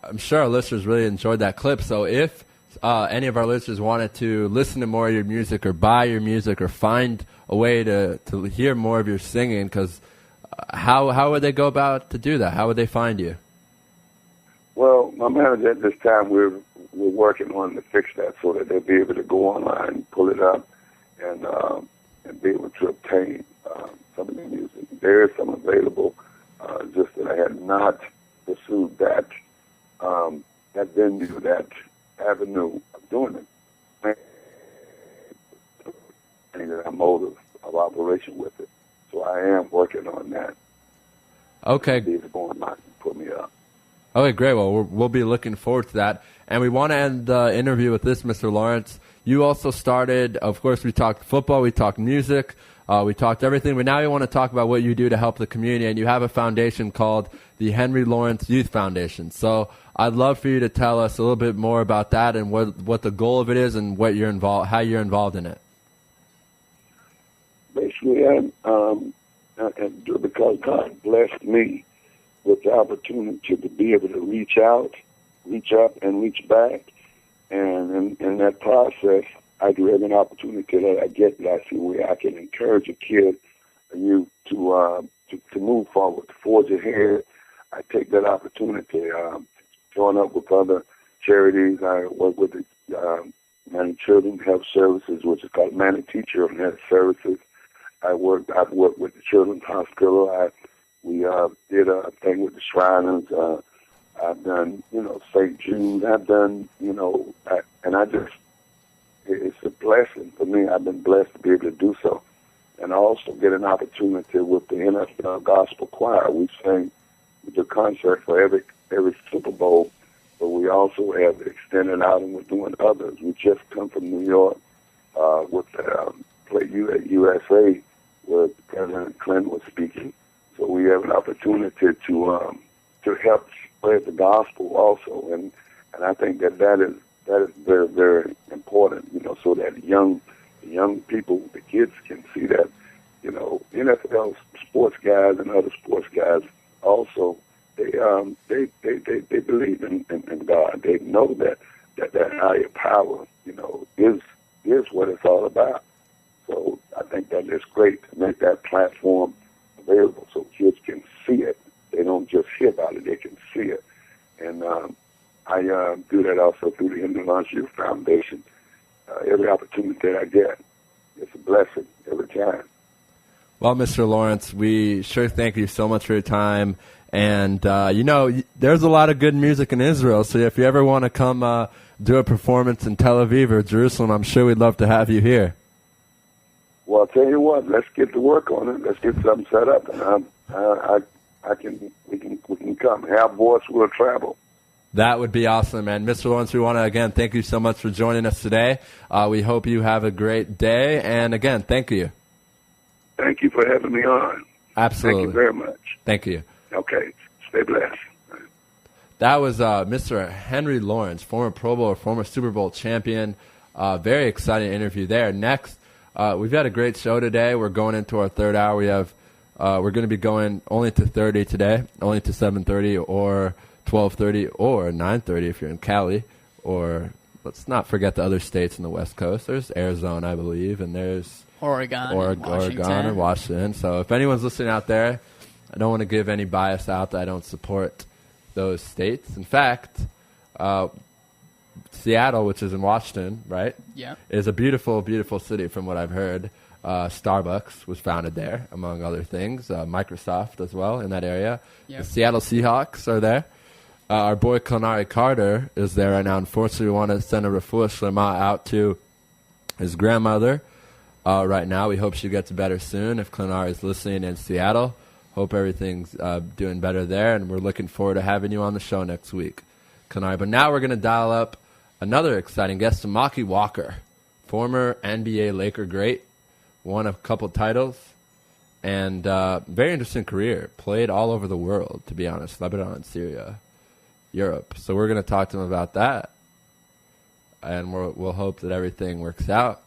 I'm sure our listeners really enjoyed that clip. So if any of our listeners wanted to listen to more of your music or buy your music or find a way to hear more of your singing, because how would they go about to do that? How would they find you? Well, my manager at this time, we're working on to fix that so that they'll be able to go online, pull it up, and be able to obtain some of the music. There is some available, just that I had not pursued that venue, that avenue of doing it. And a mode of operation with it. So I am working on that. Okay. Be able to go online and put me up. Okay, great. Well, we'll be looking forward to that. And we want to end the interview with this, Mr. Lawrence. You also started, of course, we talked football, we talked music, we talked everything, but now we want to talk about what you do to help the community, and you have a foundation called the Henry Lawrence Youth Foundation. So I'd love for you to tell us a little bit more about that and what the goal of it is and what you're involved, how you're involved in it. Basically, because God blessed me with the opportunity to be able to reach out, reach up, and reach back. And in that process, I do have an opportunity that I get that I see where I can encourage a kid, a youth, to move forward, to forge ahead. I take that opportunity, join up with other charities. I work with the Manny Children Health Services, which is called Manny Teacher Health Services. I've worked with the Children's Hospital. We did a thing with the Shriners. I've done, St. Jude. I've done, it's a blessing for me. I've been blessed to be able to do so. And I also get an opportunity with the NFL Gospel Choir. We do concerts for every Super Bowl, but we also have extended out and we're doing others. We just come from New York with Play USA, where President Clinton was speaking. So we have an opportunity to help spread the gospel also, and I think that is very, very important, so that young people, the kids, can see that, NFL sports guys and other sports guys also they believe in God. They know that higher power, is what it's all about. So great to make that platform available so kids can see it. They don't just hear about it, they can see it. And I do that also through the Hindu Lanchu Foundation. Every opportunity that I get, it's a blessing every time. Well, Mr. Lawrence, we sure thank you so much for your time. And, there's a lot of good music in Israel, so if you ever want to come do a performance in Tel Aviv or Jerusalem, I'm sure we'd love to have you here. Well, I'll tell you what, let's get to work on it. Let's get something set up, and we can come. Have voice, we'll travel. That would be awesome, man. Mr. Lawrence, we want to, again, thank you so much for joining us today. We hope you have a great day, and, again, thank you. Thank you for having me on. Absolutely. Thank you very much. Thank you. Okay. Stay blessed. That was Mr. Henry Lawrence, former Pro Bowl, former Super Bowl champion. Very exciting interview there. Next, we've had a great show today. We're going into our third hour. We're going to be going only to 30 today, only to 7:30 or 12:30 or 9:30 if you're in Cali. Or let's not forget the other states in the West Coast. There's Arizona, I believe, and there's Oregon and Washington. So if anyone's listening out there, I don't want to give any bias out that I don't support those states. In fact, Seattle, which is in Washington, right? Yeah. Is a beautiful, beautiful city from what I've heard. Starbucks was founded there, among other things. Microsoft as well in that area. Yep. The Seattle Seahawks are there. Our boy Clonari Carter is there right now. Unfortunately, we want to send a refuah shlema out to his grandmother right now. We hope she gets better soon. If Clonari is listening in Seattle, hope everything's doing better there, and we're looking forward to having you on the show next week, Clonari. But now we're going to dial up another exciting guest, Samaki Walker, former NBA Laker great, won a couple titles, and very interesting career. Played all over the world, to be honest, Lebanon, Syria, Europe. So we're going to talk to him about that, and we'll hope that everything works out.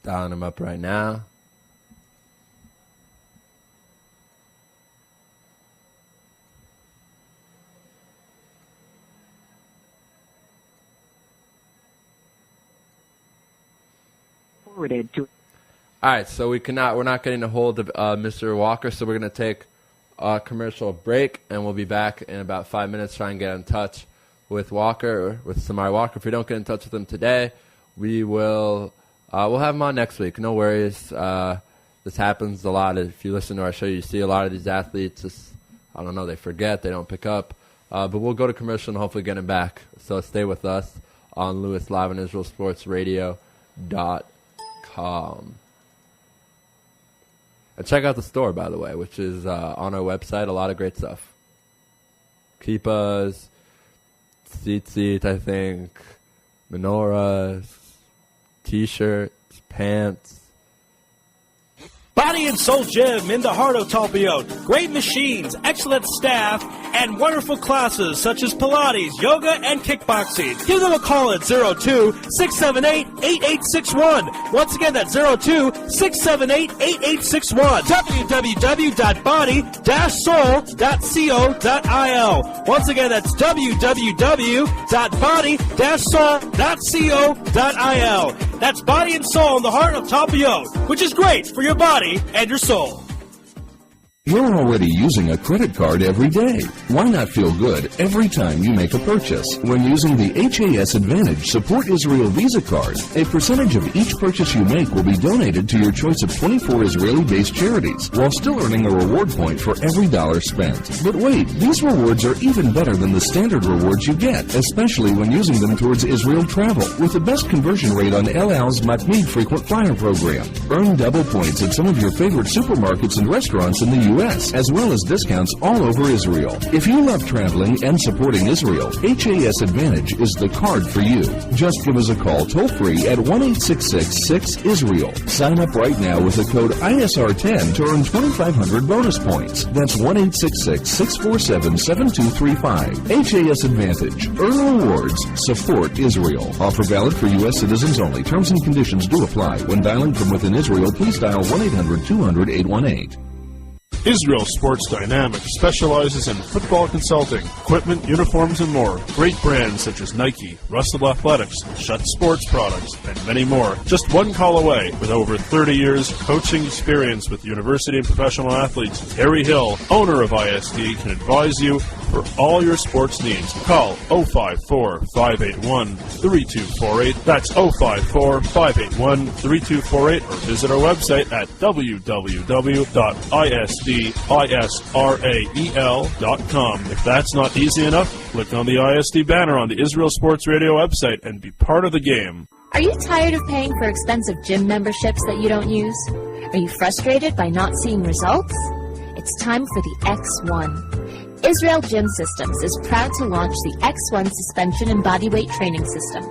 Dialing him up right now. Forwarded to. All right, so we're not getting a hold of Mr. Walker, so we're going to take a commercial break, and we'll be back in about 5 minutes. Try and get in touch with Walker, with Samari Walker. If we don't get in touch with him today, we will. We'll have him on next week. No worries. This happens a lot. If you listen to our show, you see a lot of these athletes. They forget. They don't pick up. But we'll go to commercial and hopefully get him back. So stay with us on Louis Live on IsraelSportsRadio.com. And check out the store, by the way, which is on our website. A lot of great stuff. Kippas, tzitzit, I think, menorahs, T-shirts, pants. Body and Soul Gym in the heart of Talpiot. Great machines, excellent staff, and wonderful classes such as Pilates, yoga, and kickboxing. Give them a call at 02-678-8861. Once again, that's 02-678-8861. www.body-soul.co.il. Once again, that's www.body-soul.co.il. That's Body and Soul in the heart of Talpiot, which is great for your body and your soul. You're already using a credit card every day. Why not feel good every time you make a purchase? When using the HAS Advantage Support Israel Visa card, a percentage of each purchase you make will be donated to your choice of 24 Israeli-based charities, while still earning a reward point for every dollar spent. But wait, these rewards are even better than the standard rewards you get, especially when using them towards Israel travel, with the best conversion rate on El Al's Matmeed Frequent Flyer program. Earn double points at some of your favorite supermarkets and restaurants in the U.S., as well as discounts all over Israel. If you love traveling and supporting Israel, HAS Advantage is the card for you. Just give us a call toll-free at 1-866-6-ISRAEL. Sign up right now with the code ISR10 to earn 2,500 bonus points. That's 1-866-647-7235. HAS Advantage. Earn rewards. Support Israel. Offer valid for U.S. citizens only. Terms and conditions do apply. When dialing from within Israel, please dial 1-800-200-818. Israel Sports Dynamics specializes in football consulting, equipment, uniforms, and more. Great brands such as Nike, Russell Athletics, Shutt Sports Products, and many more. Just one call away. With over 30 years coaching experience with university and professional athletes, Terry Hill, owner of ISD, can advise you for all your sports needs. Call 054-581-3248. That's 054-581-3248, or visit our website at www.isdisrael.com. If that's not easy enough, click on the ISD banner on the Israel Sports Radio website and be part of the game. Are you tired of paying for expensive gym memberships that you don't use? Are you frustrated by not seeing results? It's time for the X1. Israel Gym Systems is proud to launch the X1 suspension and bodyweight training system.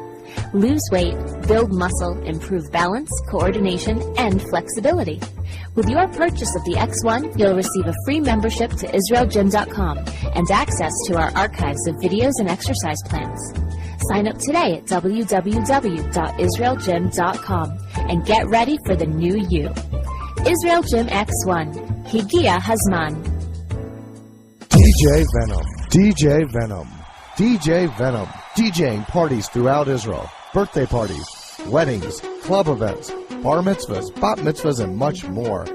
Lose weight, build muscle, improve balance, coordination, and flexibility. With your purchase of the X1, you'll receive a free membership to IsraelGym.com and access to our archives of videos and exercise plans. Sign up today at www.israelgym.com and get ready for the new you. Israel Gym X1. Higia Hazman. DJ Venom, DJ Venom, DJ Venom, DJing parties throughout Israel, birthday parties, weddings, club events, bar mitzvahs, bat mitzvahs, and much more.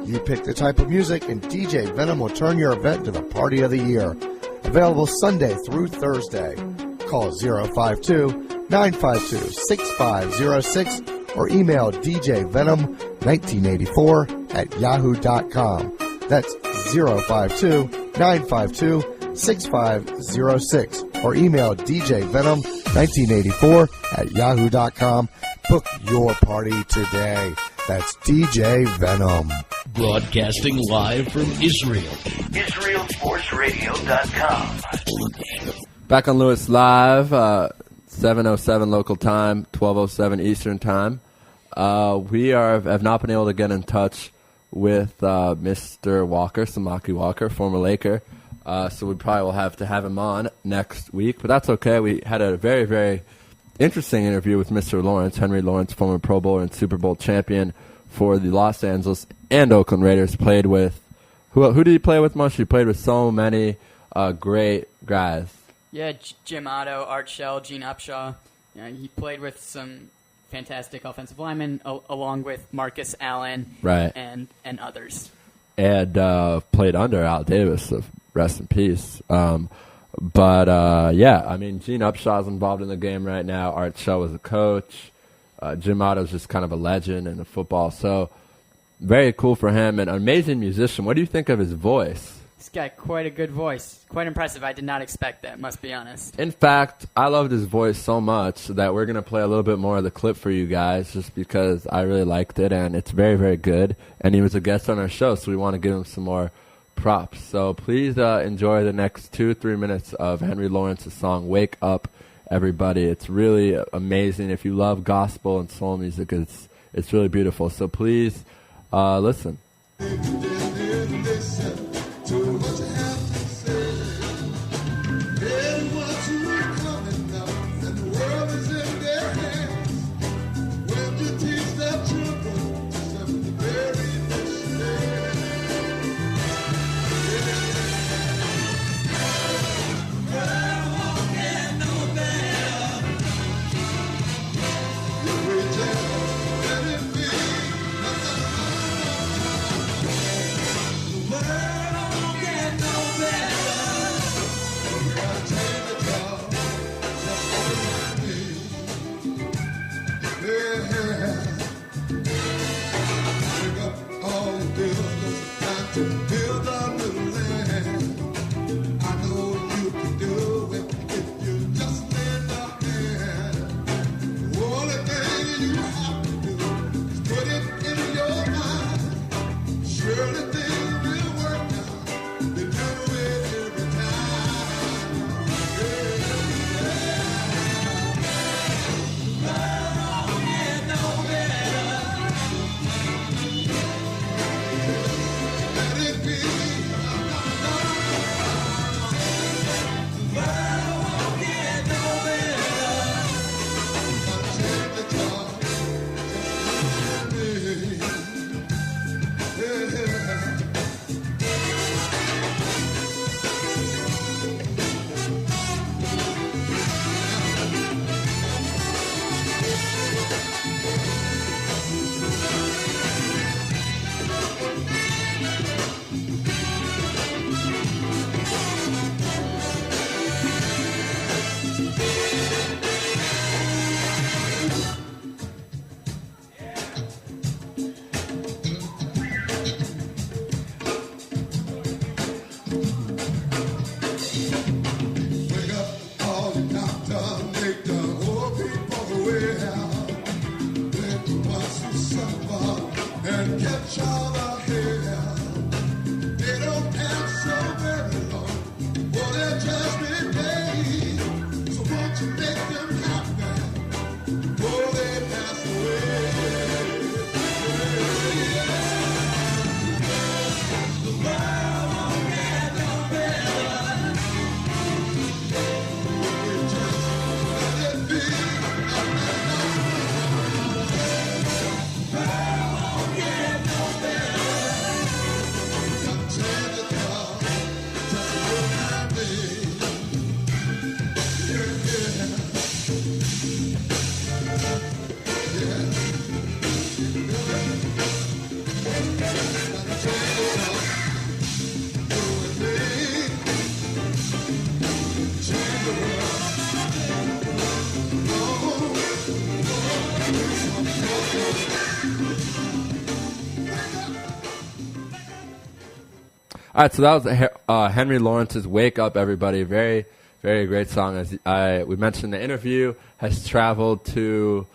You pick the type of music and DJ Venom will turn your event into the party of the year. Available Sunday through Thursday. Call 052-952-6506 or email djvenom1984@yahoo.com. That's 052-952-6506 or email djvenom1984@yahoo.com. Book your party today. That's DJ Venom. Broadcasting live from Israel. IsraelSportsRadio.com. Back on Louis Live, 7:07 local time, 12:07 Eastern time. We have not been able to get in touch with Mr. Walker, Samaki Walker, former Laker. So we probably will have to have him on next week, but that's okay. We had a very, very interesting interview with Mr. Lawrence, Henry Lawrence, former Pro Bowler and Super Bowl champion for the Los Angeles and Oakland Raiders. Played with, who did he play with most? He played with so many great guys. Yeah, Jim Otto, Art Shell, Gene Upshaw. He played with some fantastic offensive linemen, along with Marcus Allen, right, and others. And played under Al Davis, so rest in peace. But I mean, Gene Upshaw's involved in the game right now. Art Shell was a coach. Jim Otto's just kind of a legend in the football. So very cool for him, and an amazing musician. What do you think of his voice? He's got quite a good voice. Quite impressive. I did not expect that, must be honest. In fact, I loved his voice so much that we're going to play a little bit more of the clip for you guys just because I really liked it, and it's very, very good. And he was a guest on our show, so we want to give him some more props. So please enjoy the next 2-3 minutes of Henry Lawrence's song, Wake Up, Everybody. It's really amazing. If you love gospel and soul music, it's really beautiful. So please listen. All right, so that was Henry Lawrence's "Wake Up, Everybody." Very, very great song. As we mentioned in the interview, has traveled to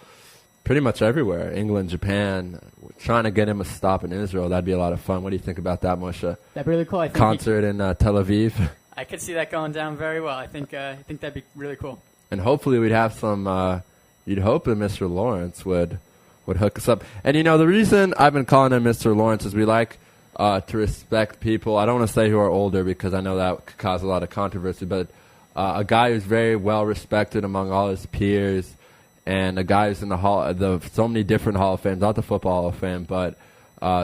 pretty much everywhere, England, Japan. We're trying to get him a stop in Israel. That'd be a lot of fun. What do you think about that, Moshe? That'd be really cool. I think concert in Tel Aviv. I could see that going down very well. I think that'd be really cool. And hopefully we'd have some. You'd hope that Mr. Lawrence would hook us up. And the reason I've been calling him Mr. Lawrence is we like to respect people. I don't want to say who are older because I know that could cause a lot of controversy, but a guy who's very well respected among all his peers, and a guy who's in so many different Hall of Fames, not the Football Hall of Fame, but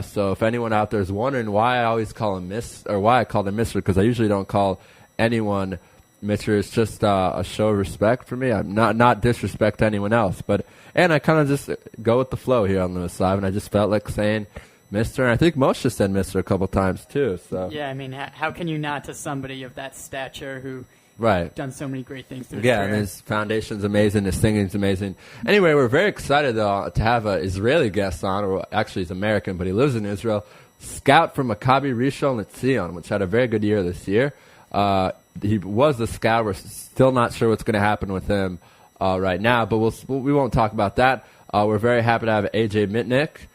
so if anyone out there is wondering why I always call him why I call him Mr., because I usually don't call anyone Mr. It's just a show of respect for me. I'm not disrespect to anyone else, and I kind of just go with the flow here on Louis Live, and I just felt like saying Mr. And I think Moshe said Mr. a couple times too. So yeah, I mean, how can you not to somebody of that stature who done so many great things through his career? And his foundation's amazing, his singing's amazing. Anyway, we're very excited to have an Israeli guest on, or actually he's American, but he lives in Israel. Scout from Maccabi Rishon LeZion, which had a very good year this year. He was the scout. We're still not sure what's going to happen with him right now, but we won't talk about that. We're very happy to have AJ Mitnick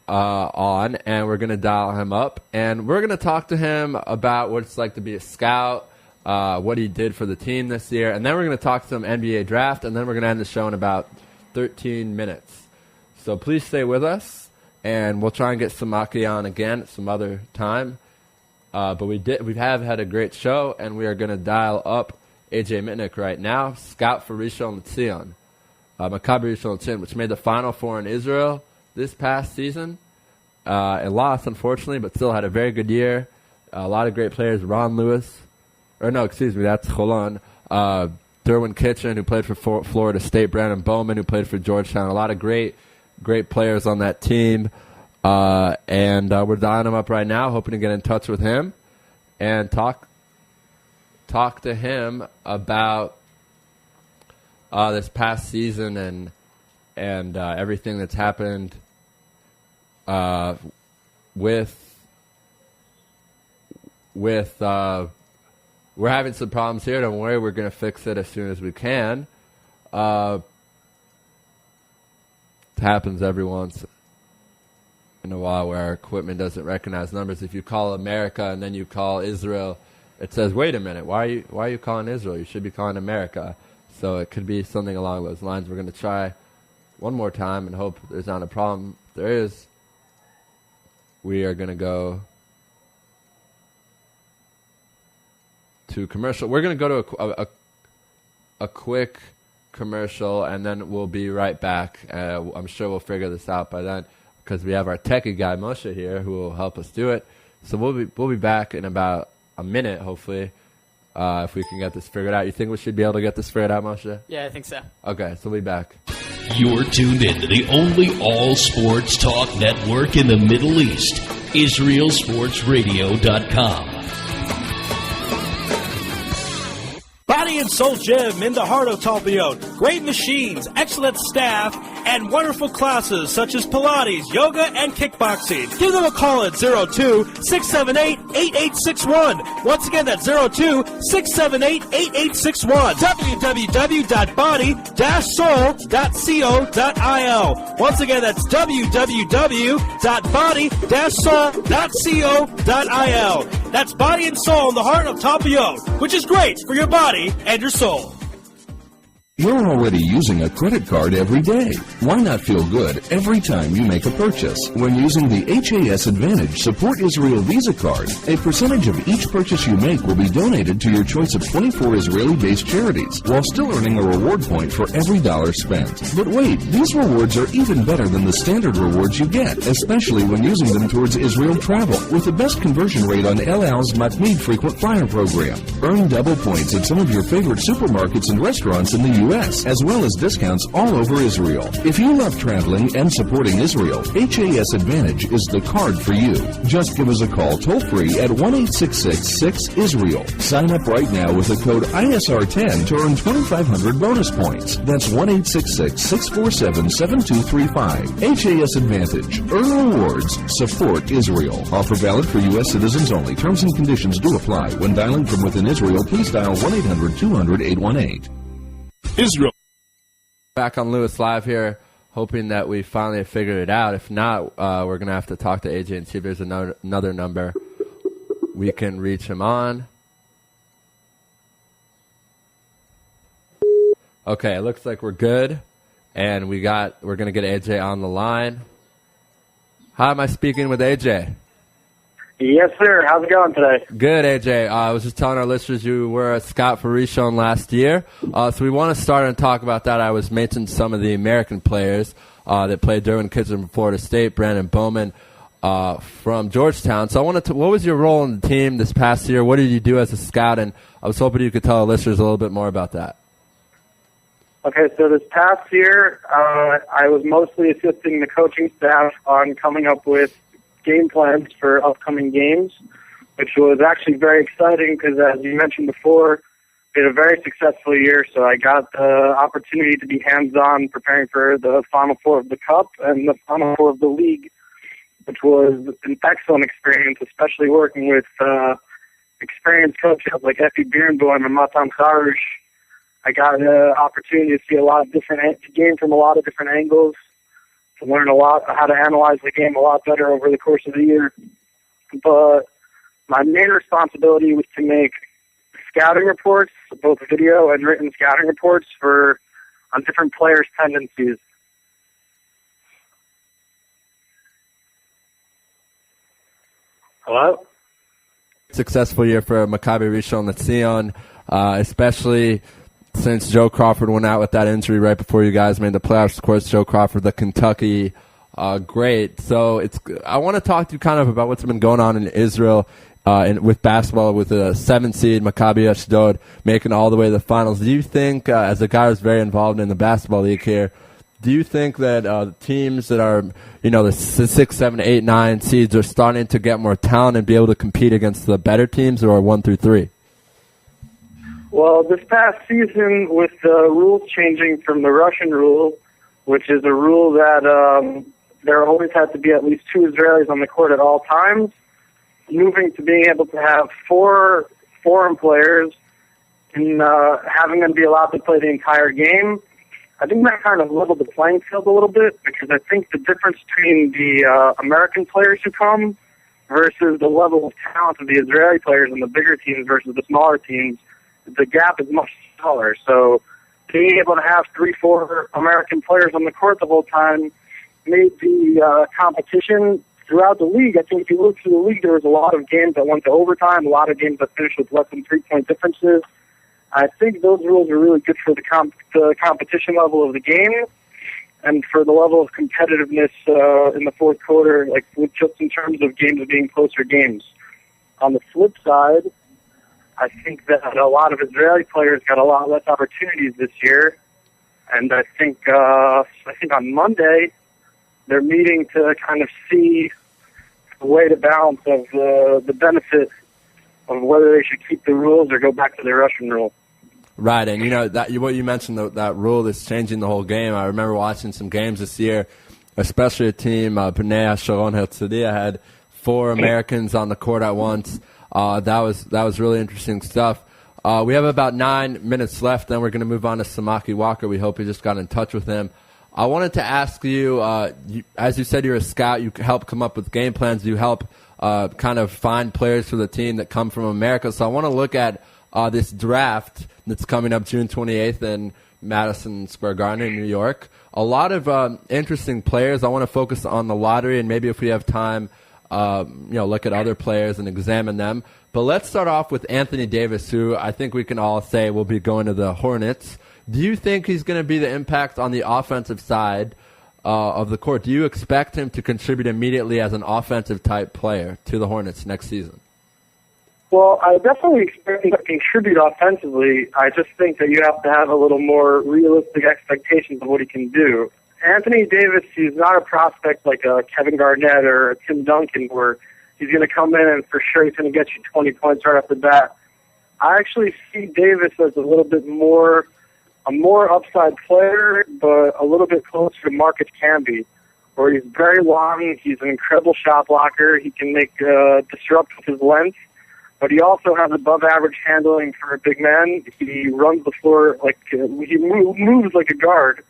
on, and we're going to dial him up, and we're going to talk to him about what it's like to be a scout, what he did for the team this year, and then we're going to talk to him NBA draft, and then we're going to end the show in about 13 minutes. So please stay with us, and we'll try and get Samaki on again at some other time. But we have had a great show, and we are going to dial up AJ Mitnick right now, scout for Rishon LeZion, Maccabi Rishon LeZion, which made the Final Four in Israel this past season. It lost, unfortunately, but still had a very good year. A lot of great players. Ron Lewis, that's Cholon. Derwin Kitchen, who played for Florida State. Brandon Bowman, who played for Georgetown. A lot of great players on that team. And we're dialing him up right now, hoping to get in touch with him and talk to him about this past season and everything that's happened with we're having some problems here. Don't worry, we're going to fix it as soon as we can. It happens every once in a while where our equipment doesn't recognize numbers. If you call America and then you call Israel, it says, wait a minute, why are you calling Israel? You should be calling America. So it could be something along those lines. We're going to try one more time and hope there's not a problem. If there is, we are going to go to commercial. We're going to go to a quick commercial, and then we'll be right back. I'm sure we'll figure this out by then, because we have our techie guy Moshe here who will help us do it. So we'll be back in about a minute, hopefully, if we can get this figured out. You think we should be able to get this figured out, Moshe? Yeah, I think so. Okay, so we'll be back. You're tuned in to the only all-sports talk network in the Middle East, IsraelSportsRadio.com. Body and Soul Gym in the heart of Talpiot. Great machines, excellent staff, and wonderful classes such as Pilates, yoga, and kickboxing. Give them a call at 02-678-8861. Once again, that's 02-678-8861. www.body-soul.co.il. Once again, that's www.body-soul.co.il. That's Body and Soul in the heart of Talpiot, which is great for your body and your soul. You're already using a credit card every day. Why not feel good every time you make a purchase? When using the HAS Advantage Support Israel Visa card, a percentage of each purchase you make will be donated to your choice of 24 Israeli-based charities, while still earning a reward point for every dollar spent. But wait, these rewards are even better than the standard rewards you get, especially when using them towards Israel travel, with the best conversion rate on El Al's Matmeed Frequent Flyer program. Earn double points at some of your favorite supermarkets and restaurants in the U.S., as well as discounts all over Israel. If you love traveling and supporting Israel, HAS Advantage is the card for you. Just give us a call toll-free at 1-866-6-ISRAEL. Sign up right now with the code ISR10 to earn 2,500 bonus points. That's 1-866-647-7235. HAS Advantage. Earn rewards. Support Israel. Offer valid for U.S. citizens only. Terms and conditions do apply. When dialing from within Israel, please dial 1-800-200-818. Israel. Back on Louis Live here, hoping that we finally have figured it out. If not, we're going to have to talk to AJ and see if there's another number we can reach him on. Okay, it looks like we're good, and we're going to get AJ on the line. Hi, am I speaking with AJ? Yes, sir. How's it going today? Good, AJ. I was just telling our listeners you were a scout for Rishon last year, so we want to start and talk about that. I was mentioning some of the American players that played Derwin Kitchen from Florida State, Brandon Bowman from Georgetown. So I wanted to, what was your role in the team this past year? What did you do as a scout? And I was hoping you could tell our listeners a little bit more about that. Okay, so this past year, I was mostly assisting the coaching staff on coming up with game plans for upcoming games, which was actually very exciting because, as you mentioned before, we had a very successful year, so I got the opportunity to be hands-on preparing for the Final Four of the Cup and the Final Four of the League, which was an excellent experience, especially working with experienced coaches like Effie Birnbaum and Matan Charush. I got an opportunity to see a lot of different game from a lot of different angles, to learn a lot how to analyze the game a lot better over the course of the year. But my main responsibility was to make scouting reports, both video and written scouting reports on different players' tendencies. Hello? Successful year for Maccabi Rishon LeZion, especially since Joe Crawford went out with that injury right before you guys made the playoffs. Of course, Joe Crawford, the Kentucky great. So I want to talk to you kind of about what's been going on in Israel with basketball, with a 7 seed Maccabi Ashdod making all the way to the finals. Do you think, as a guy who's very involved in the basketball league here, do you think that teams that are, the 6, 7, 8, 9 seeds are starting to get more talent and be able to compete against the better teams, or 1 through 3? Well, this past season, with the rules changing from the Russian rule, which is a rule that there always had to be at least 2 Israelis on the court at all times, moving to being able to have 4 foreign players and having them be allowed to play the entire game, I think that kind of leveled the playing field a little bit, because I think the difference between the American players who come versus the level of talent of the Israeli players and the bigger teams versus the smaller teams, the gap is much smaller. So being able to have 3-4 American players on the court the whole time made the competition throughout the league. I think if you look through the league, there was a lot of games that went to overtime, a lot of games that finished with less than 3-point differences. I think those rules are really good for the competition level of the game and for the level of competitiveness in the fourth quarter, like just in terms of games being closer games. On the flip side, I think that a lot of Israeli players got a lot less opportunities this year, and I think on Monday they're meeting to kind of see the way to balance of the benefit of whether they should keep the rules or go back to the Russian rule. Right, and that what you mentioned, that rule is changing the whole game. I remember watching some games this year, especially a team, Bnei Sharon Herzliya, had 4 Americans on the court at once. That was really interesting stuff. We have about 9 minutes left, then we're going to move on to Samaki Walker. We hope you just got in touch with him. I wanted to ask you, as you said, you're a scout. You help come up with game plans. You help kind of find players for the team that come from America. So I want to look at this draft that's coming up June 28th in Madison Square Garden in New York. A lot of interesting players. I want to focus on the lottery, and maybe if we have time, look at other players and examine them. But let's start off with Anthony Davis, who I think we can all say will be going to the Hornets. Do you think he's going to be the impact on the offensive side of the court? Do you expect him to contribute immediately as an offensive-type player to the Hornets next season? Well, I definitely expect him to contribute offensively. I just think that you have to have a little more realistic expectations of what he can do. Anthony Davis, he's not a prospect like a Kevin Garnett or a Tim Duncan where he's going to come in and for sure he's going to get you 20 points right off the bat. I actually see Davis as a little bit more, a more upside player, but a little bit closer to Marcus Camby, where he's very long, he's an incredible shot blocker, he can make disrupt with his length, but he also has above average handling for a big man. He runs the floor like, he moves like a guard,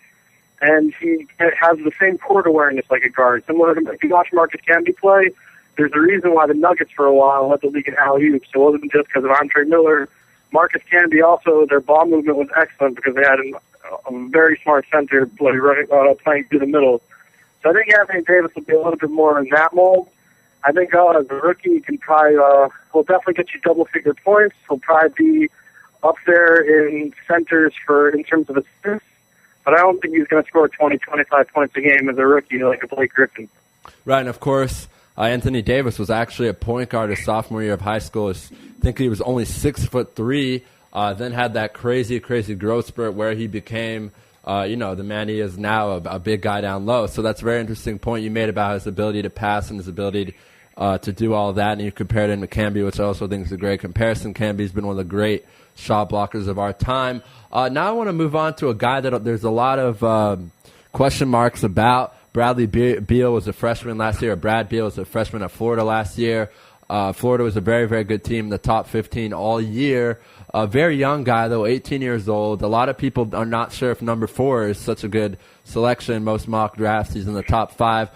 and he has the same court awareness like a guard. Similar to, if you watch Marcus Camby play, there's a reason why the Nuggets for a while led the league in alley-oops. It wasn't just because of Andre Miller. Marcus Camby also, their ball movement was excellent because they had a very smart center playing through the middle. So I think Anthony Davis will be a little bit more in that mold. I think as a rookie, he can probably, will definitely get you double-figure points. He'll probably be up there in centers in terms of assists, but I don't think he's going to score 20, 25 points a game as a rookie like a Blake Griffin. Right, and of course, Anthony Davis was actually a point guard his sophomore year of high school. I think he was only 6'3", then had that crazy growth spurt where he became, the man he is now, a big guy down low. So that's a very interesting point you made about his ability to pass and his ability to do all of that. And you compared him to Camby, which I also think is a great comparison. Camby's been one of the great shot blockers of our time. Now I want to move on to a guy that there's a lot of question marks about. Bradley Beal was a freshman last year. Brad Beal was a freshman at Florida last year. Florida was a very, very good team in the top 15 all year. A very young guy, though, 18 years old. A lot of people are not sure if number 4 is such a good selection. Most mock drafts, he's in the top 5.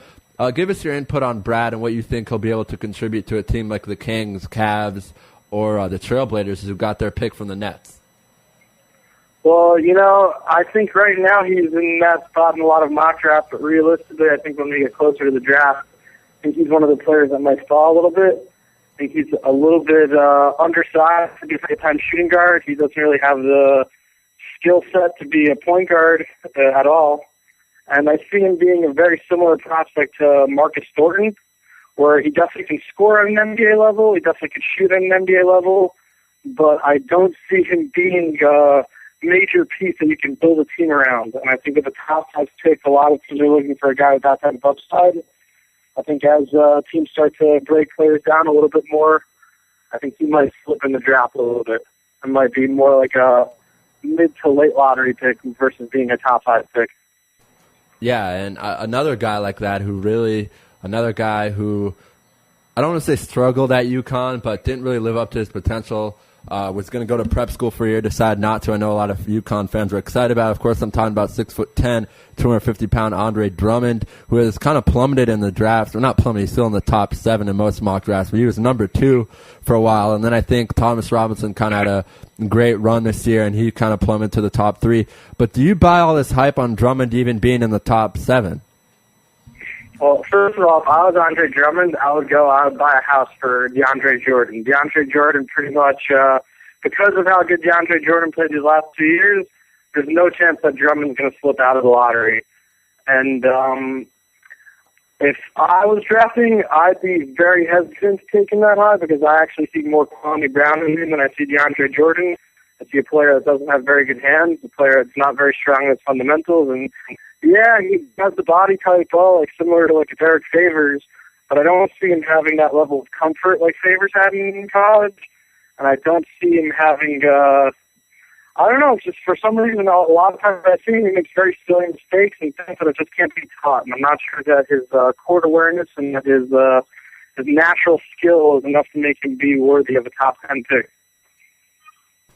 Give us your input on Brad and what you think he'll be able to contribute to a team like the Kings, Cavs, or the Trailblazers who got their pick from the Nets. Well, I think right now he's in that spot in a lot of mock drafts, but realistically, I think when we get closer to the draft, I think he's one of the players that might fall a little bit. I think he's a little bit undersized to be a full-time shooting guard. He doesn't really have the skill set to be a point guard at all. And I see him being a very similar prospect to Marcus Thornton, where he definitely can score at an NBA level, he definitely can shoot at an NBA level, but I don't see him being major piece that you can build a team around. And I think with the top 5 pick, a lot of teams are looking for a guy with that type of upside. I think as teams start to break players down a little bit more, I think he might slip in the draft a little bit. It might be more like a mid to late lottery pick versus being a top 5 pick. Yeah, and another guy like that another guy who, I don't want to say struggled at UConn, but didn't really live up to his potential. Was going to go to prep school for a year, decided not to. I know a lot of UConn fans were excited about it. Of course, I'm talking about 6'10", 250-pound Andre Drummond, who has kind of plummeted in the draft. Well, not plummeted, he's still in the top 7 in most mock drafts, but he was number 2 for a while. And then I think Thomas Robinson kind of had a great run this year, and he kind of plummeted to the top 3. But do you buy all this hype on Drummond even being in the top 7? Well, first of all, if I was Andre Drummond, I would buy a house for DeAndre Jordan. DeAndre Jordan pretty much, because of how good DeAndre Jordan played these last 2 years, there's no chance that Drummond's going to slip out of the lottery. And if I was drafting, I'd be very hesitant to take him that high because I actually see more Kwame Brown in him than I see DeAndre Jordan. I see a player that doesn't have very good hands, a player that's not very strong in his fundamentals, and yeah, he has the body type, similar to like a Derek Favors, but I don't see him having that level of comfort like Favors had in college, and I don't see him having, I don't know, just for some reason, a lot of times I see him, he makes very silly mistakes and things that just can't be taught, and I'm not sure that his court awareness and that his natural skill is enough to make him be worthy of a top 10 pick.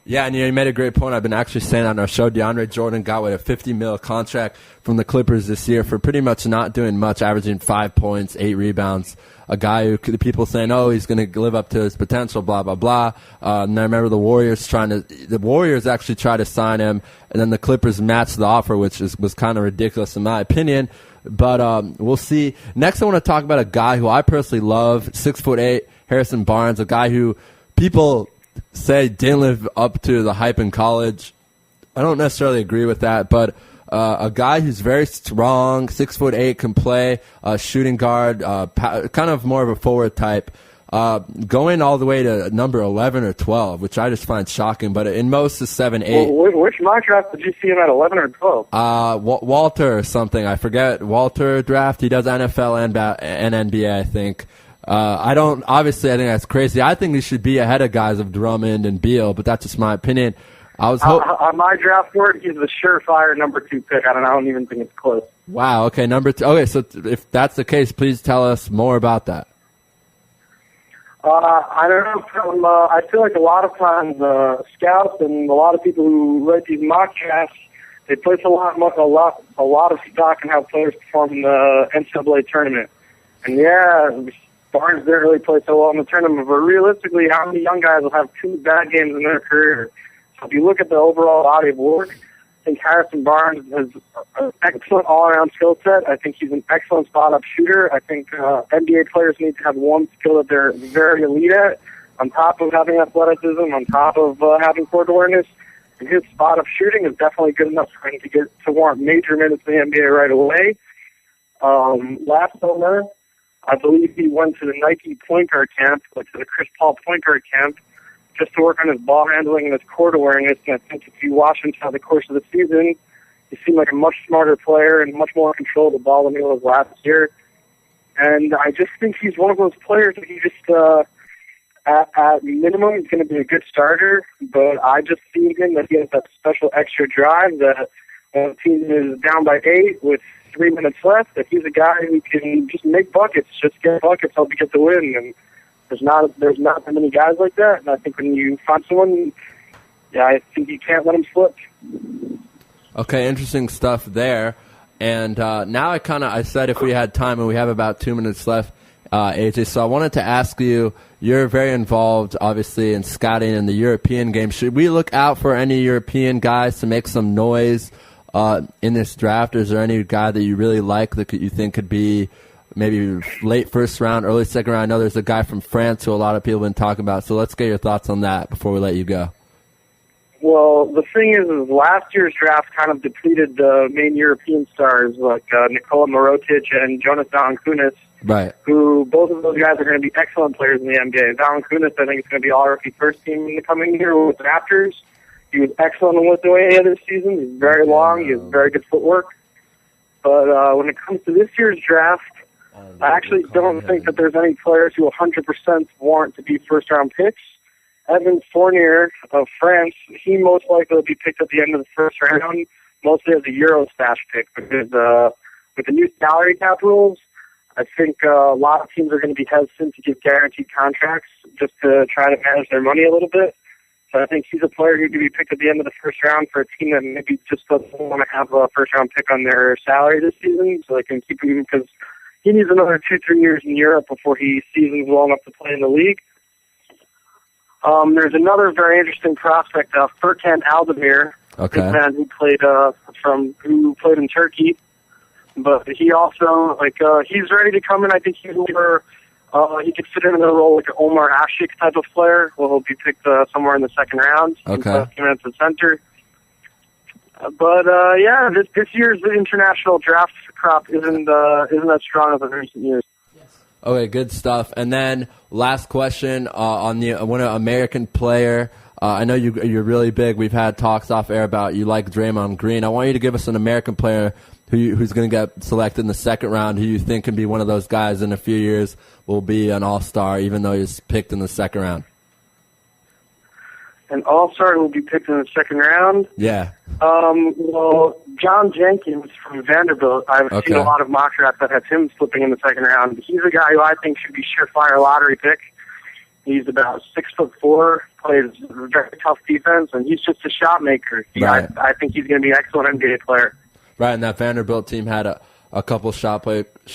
Yeah, and you made a great point. I've been actually saying on our show, DeAndre Jordan got a $50 million contract from the Clippers this year for pretty much not doing much, averaging 5 points, 8 rebounds. A guy who people saying, he's going to live up to his potential, blah, blah, blah. And I remember the Warriors actually tried to sign him, and then the Clippers matched the offer, which was kind of ridiculous in my opinion. But we'll see. Next, I want to talk about a guy who I personally love, 6'8", Harrison Barnes, a guy who people say didn't live up to the hype in college. I don't necessarily agree with that, but a guy who's very strong, 6'8", can play shooting guard, kind of more of a forward type. going all the way to number 11 or 12, which I just find shocking. But in most is 7, 8. Well, which mock draft did you see him at 11 or 12? Walter or something. I forget. Walter draft. He does NFL and NBA, I think. I think that's crazy. I think he should be ahead of guys of Drummond and Beal, but that's just my opinion. On my draft board, he's the surefire number 2 pick. I don't even think it's close. Wow. Okay, number 2. Okay, so if that's the case, please tell us more about that. I don't know. I feel like a lot of times scouts and a lot of people who write these mock drafts, they place a lot of stock in how players perform in the NCAA tournament. And yeah, Barnes didn't really play so well in the tournament, but realistically, how many young guys will have 2 bad games in their career? So if you look at the overall body of work, I think Harrison Barnes has an excellent all-around skill set. I think he's an excellent spot-up shooter. I think NBA players need to have one skill that they're very elite at, on top of having athleticism, on top of having court awareness. And his spot-up shooting is definitely good enough for him to warrant major minutes in the NBA right away. Last summer, I believe he went to the Nike point guard camp, like to the Chris Paul point guard camp, just to work on his ball handling and his court awareness. And I think if you watch him throughout the course of the season, he seemed like a much smarter player and much more in control of the ball than he was last year. And I just think he's one of those players that he just, at minimum, he's going to be a good starter. But I just see him that he has that special extra drive that when the team is down by 8 with 3 minutes left, that he's a guy who can just make buckets, just get buckets, help you get the win. And there's not that many guys like that, and I think when you find someone, I think you can't let them slip. Okay, interesting stuff there. And now I said if we had time, and we have about 2 minutes left, AJ. So I wanted to ask you, you're very involved, obviously, in scouting in the European game. Should we look out for any European guys to make some noise in this draft? Or is there any guy that you really like that you think could be maybe late first round, early second round? I know there's a guy from France who a lot of people have been talking about, so let's get your thoughts on that before we let you go. Well, the thing is last year's draft kind of depleted the main European stars like Nikola Mirotic and Jonas Valanciunas, right? Who both of those guys are going to be excellent players in the NBA. Valanciunas, I think, is going to be all-rookie first team in the coming year with the Raptors. He was excellent in Lithuania this season. He's very long. He has very good footwork. But when it comes to this year's draft, I actually don't think that there's any players who 100% warrant to be first-round picks. Evan Fournier of France, he most likely will be picked at the end of the first round, mostly as a Euro stash pick, because with the new salary cap rules, I think a lot of teams are going to be hesitant to give guaranteed contracts just to try to manage their money a little bit. So I think he's a player who could be picked at the end of the first round for a team that maybe just doesn't want to have a first-round pick on their salary this season, so they can keep him because he needs another 2-3 years in Europe before he seasons well enough to play in the league. There's another very interesting prospect, Furkan Aldemir, man who played in Turkey. But he also he's ready to come in. I think he could fit in a role like an Omar Ashik type of player. Well, he'll be picked somewhere in the second round. Okay. Came in at the center. But this year's international draft crop isn't that strong as in recent years. Okay, good stuff. And then last question on the American player. I know you're really big. We've had talks off air about you like Draymond Green. I want you to give us an American player who's going to get selected in the second round, who you think can be one of those guys in a few years will be an all-star, even though he's picked in the second round. An all-star will be picked in the second round? Yeah. Well, John Jenkins from Vanderbilt, I've seen a lot of mock drafts that have him slipping in the second round. He's a guy who I think should be surefire lottery pick. He's about 6'4", plays very tough defense, and he's just a shot maker. Right. I think he's going to be an excellent NBA player. Right, and that Vanderbilt team had a couple shot makers,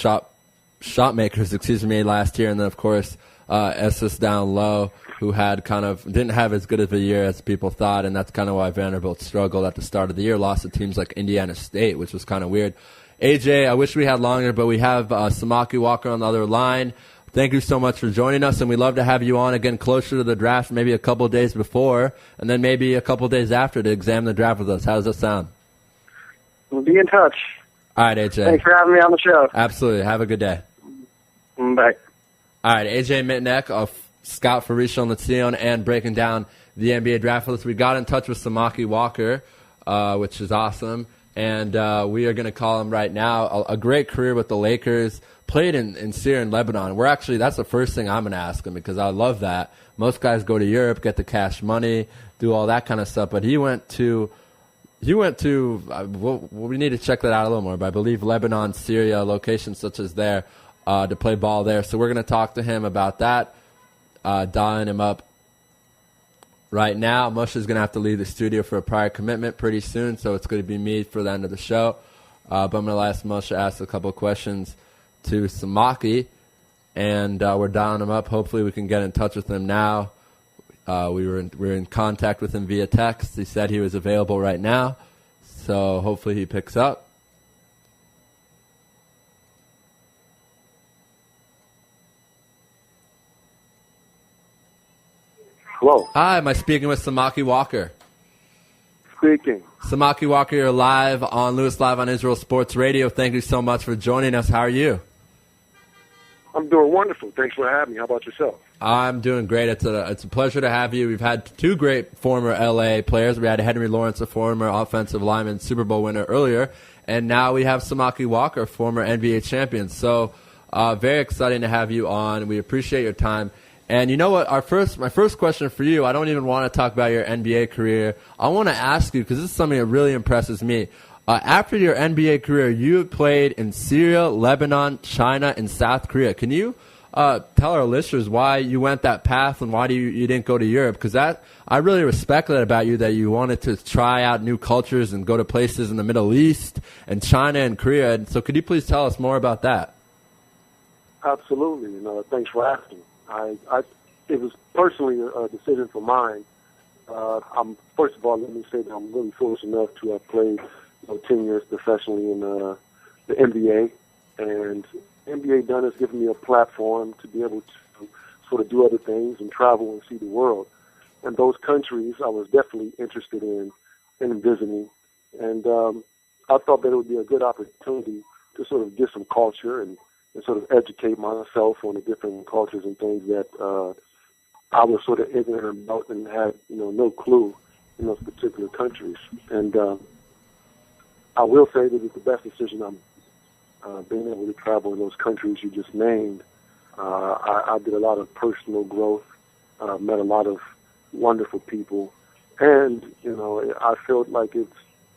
last year, and then of course Estes down low, who had didn't have as good of a year as people thought, and that's kind of why Vanderbilt struggled at the start of the year, lost to teams like Indiana State, which was kind of weird. AJ, I wish we had longer, but we have Samaki Walker on the other line. Thank you so much for joining us, and we'd love to have you on again closer to the draft, maybe a couple of days before, and then maybe a couple of days after to examine the draft with us. How does that sound? We'll be in touch. All right, AJ. Thanks for having me on the show. Absolutely. Have a good day. Bye. All right, AJ Mitnick, a scout for Rishon LeZion and breaking down the NBA draft list. We got in touch with Samaki Walker, which is awesome, and we are going to call him right now. A great career with the Lakers, played in Syria and Lebanon. That's the first thing I'm going to ask him because I love that. Most guys go to Europe, get the cash money, do all that kind of stuff, but he went to we need to check that out a little more, but I believe Lebanon, Syria, locations such as there, to play ball there. So we're going to talk to him about that, dialing him up right now. Moshe is going to have to leave the studio for a prior commitment pretty soon, so it's going to be me for the end of the show. But I'm going to ask Moshe to ask a couple of questions to Samaki, and we're dialing him up. Hopefully we can get in touch with him now. We were in contact with him via text. He said he was available right now, so hopefully he picks up. Hello. Hi, am I speaking with Samaki Walker? Speaking. Samaki Walker, you're live on Louis Live on Israel Sports Radio. Thank you so much for joining us. How are you? I'm doing wonderful. Thanks for having me. How about yourself? I'm doing great. It's a pleasure to have you. We've had two great former LA players. We had Henry Lawrence, a former offensive lineman, Super Bowl winner earlier, and now we have Samaki Walker, former NBA champion. So very exciting to have you on. We appreciate your time. And you know what? My first question for you, I don't even want to talk about your NBA career. I want to ask you, because this is something that really impresses me. After your NBA career, you played in Syria, Lebanon, China, and South Korea. Can you tell our listeners why you went that path and why you didn't go to Europe? Because I really respect that about you, that you wanted to try out new cultures and go to places in the Middle East and China and Korea. And so could you please tell us more about that? Absolutely. Thanks for asking. It was personally a decision for mine. First of all, let me say that I'm really fortunate enough to have played 10 years professionally in the NBA, and NBA done has given me a platform to be able to sort of do other things and travel and see the world. And those countries I was definitely interested in visiting, and I thought that it would be a good opportunity to sort of get some culture and sort of educate myself on the different cultures and things that I was sort of ignorant about and had no clue in those particular countries. And I will say that it's the best decision I'm being able to travel in those countries you just named. I did a lot of personal growth, met a lot of wonderful people, and I felt like it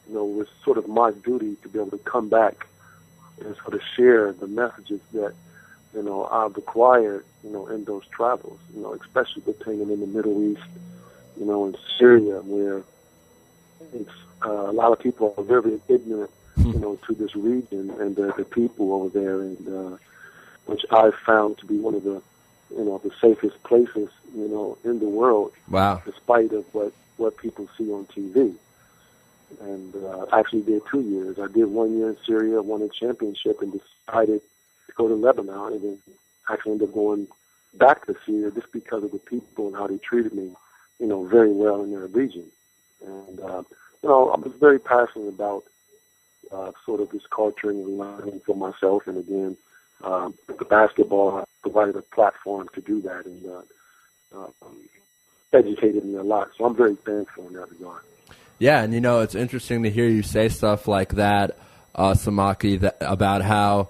was sort of my duty to be able to come back and sort of share the messages that I've acquired in those travels, especially pertaining in the Middle East, in Syria, where it's a lot of people are very ignorant, to this region and the people over there, and which I've found to be one of the, the safest places, in the world. Wow. Despite of what people see on TV. And I actually did 2 years. I did 1 year in Syria, won a championship, and decided to go to Lebanon, and then actually ended up going back to Syria just because of the people and how they treated me, very well in their region. And, I was very passionate about sort of this culture and learning for myself. And again, the basketball provided a platform to do that and educated me a lot. So I'm very thankful in that regard. Yeah, and it's interesting to hear you say stuff like that, Samaki, about how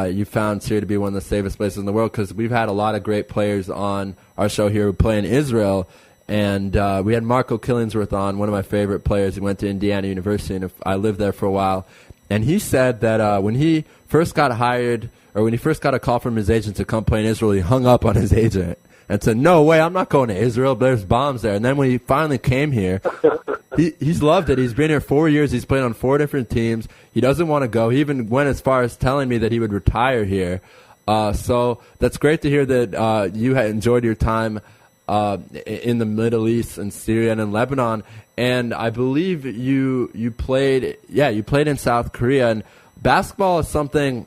you found Syria to be one of the safest places in the world, because we've had a lot of great players on our show here who play in Israel, and we had Marco Killingsworth on, one of my favorite players. He went to Indiana University, and I lived there for a while, and he said that when he first got hired, or when he first got a call from his agent to come play in Israel, he hung up on his agent and said, "No way, I'm not going to Israel. There's bombs there." And then when he finally came here, he's loved it. He's been here 4 years. He's played on 4 different teams. He doesn't want to go. He even went as far as telling me that he would retire here. So that's great to hear that you had enjoyed your time in the Middle East and Syria and in Lebanon. And I believe you played in South Korea. And basketball is something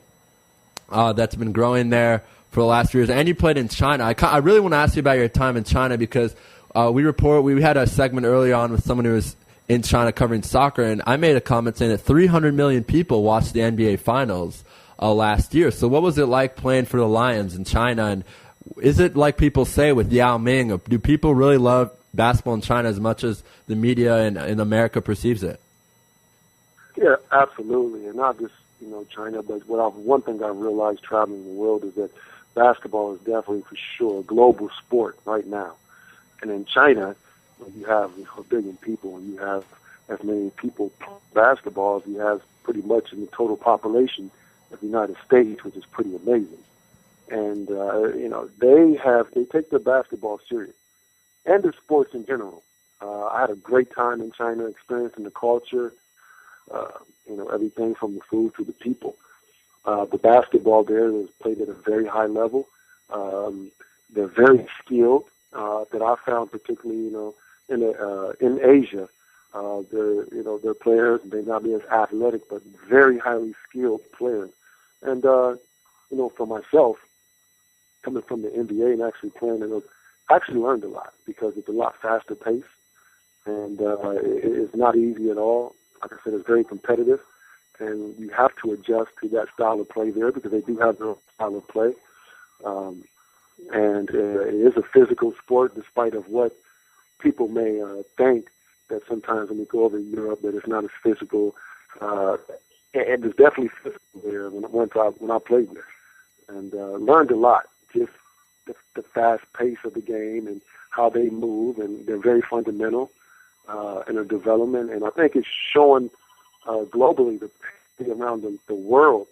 that's been growing there for the last few years, and you played in China. I really want to ask you about your time in China, because we had a segment earlier on with someone who was in China covering soccer, and I made a comment saying that 300 million people watched the NBA Finals last year. So what was it like playing for the Lions in China, and is it like people say with Yao Ming? Do people really love basketball in China as much as the media in America perceives it? Yeah, absolutely, and not just China, but one thing I realized traveling the world is that basketball is definitely for sure a global sport right now. And in China, when you have a billion people and you have as many people basketball as you have pretty much in the total population of the United States, which is pretty amazing. And they take their basketball serious and the sports in general. I had a great time in China, experiencing the culture, everything from the food to the people. The basketball there is played at a very high level. They're very skilled. That I found particularly, in Asia, their players may not be as athletic, but very highly skilled players. And for myself, coming from the NBA and actually playing, I actually learned a lot because it's a lot faster pace, and it's not easy at all. Like I said, it's very competitive, and you have to adjust to that style of play there because they do have their own style of play. And it is a physical sport, despite of what people may think that sometimes when we go over to Europe that it's not as physical. And it's definitely physical there when I played there, and learned a lot. Just the fast pace of the game and how they move, and they're very fundamental in their development. And I think it's showing globally around the world.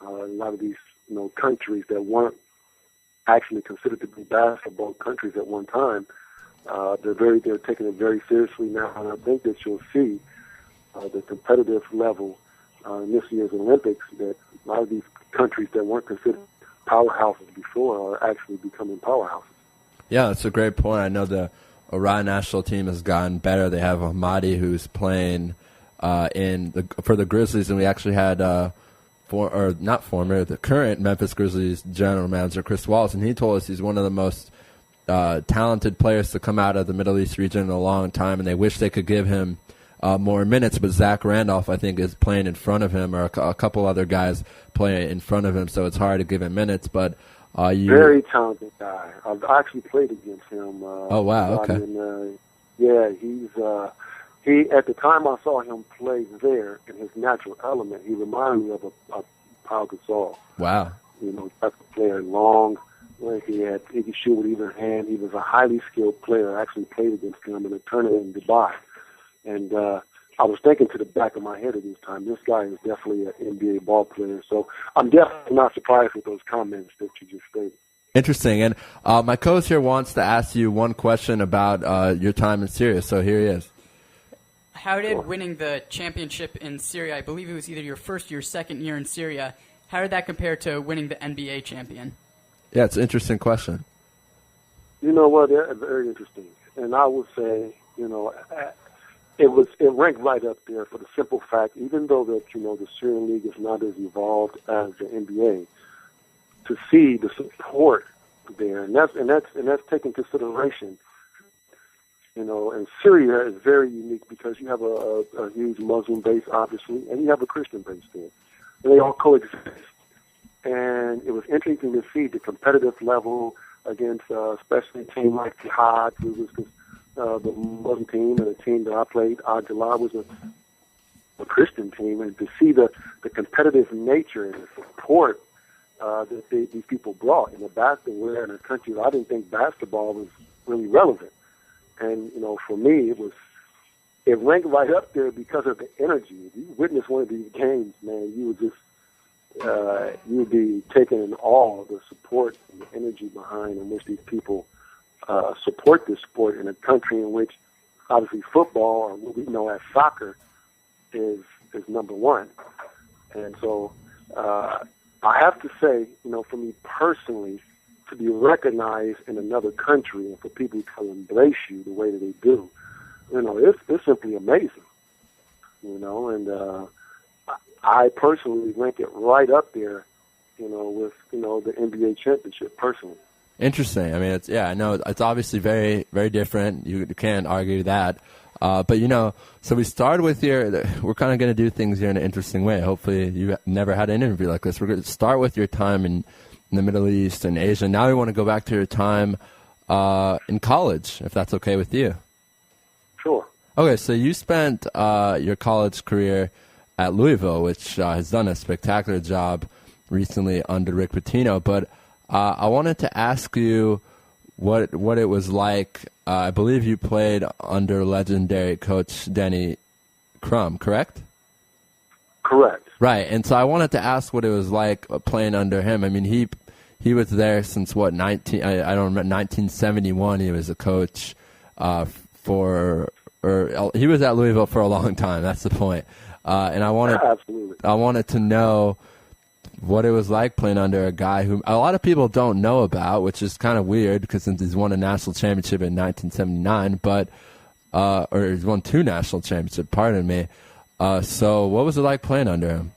A lot of these countries that weren't actually considered to be basketball countries at one time, they're taking it very seriously now, and I think that you'll see the competitive level in this year's Olympics, that a lot of these countries that weren't considered powerhouses before are actually becoming powerhouses. Yeah, that's a great point. I know the Iran national team has gotten better. They have Ahmadi, who's playing for the Grizzlies, and we actually had the current Memphis Grizzlies general manager, Chris Wallace, and he told us he's one of the most talented players to come out of the Middle East region in a long time, and they wish they could give him more minutes, but Zach Randolph, I think, is playing in front of him, or a couple other guys playing in front of him, so it's hard to give him minutes. But very talented guy. I've actually played against him. Oh, wow, okay. He at the time I saw him play there in his natural element, he reminded me of a Pau Gasol. Wow. Type of player, long. He could shoot with either hand. He was a highly skilled player. I actually played against him in a tournament in Dubai. And I was thinking to the back of my head at this time, this guy is definitely an NBA ball player. So I'm definitely not surprised with those comments that you just stated. Interesting. And my co-host here wants to ask you one question about your time in Syria. So here he is. How did winning the championship in Syria, I believe it was either your first or your second year in Syria, how did that compare to winning the NBA champion? Yeah, it's an interesting question. You know what? Very interesting. And I would say, it ranked right up there for the simple fact, even though that the Syrian League is not as evolved as the NBA, to see the support there, and that's taking consideration. And Syria is very unique because you have a huge Muslim base, obviously, and you have a Christian base there, and they all coexist. And it was interesting to see the competitive level against, especially a team like Jihad, who was the Muslim team, and the team that I played, Jalal, was a Christian team, and to see the competitive nature and the support that these people brought in the basketball, in a country that I didn't think basketball was really relevant. And, for me, it ranked right up there because of the energy. If you witness one of these games, man, you would be taken in awe of the support and the energy behind in which these people support this sport in a country in which, obviously, football, or what we know as soccer, is number one. And so I have to say, for me personally, to be recognized in another country and for people to embrace you the way that they do, it's simply amazing. And I personally rank it right up there, with the NBA championship personally. Interesting. I mean, I know it's obviously very, very different. You can't argue that. But so we started with we're kind of going to do things here in an interesting way. Hopefully you've never had an interview like this. We're going to start with your time in the Middle East and Asia. Now we want to go back to your time in college, if that's okay with you. Sure. Okay, so you spent your college career at Louisville, which has done a spectacular job recently under Rick Pitino. But I wanted to ask you what it was like. I believe you played under legendary coach Denny Crum, correct? Correct. Right, and so I wanted to ask what it was like playing under him. I mean, he was there since what, I don't remember, 1971. He was a coach he was at Louisville for a long time. That's the point. And I wanted to know what it was like playing under a guy who a lot of people don't know about, which is kind of weird because since he's won a national championship in 1979, or he's won 2 national championships, pardon me. So what was it like playing under him?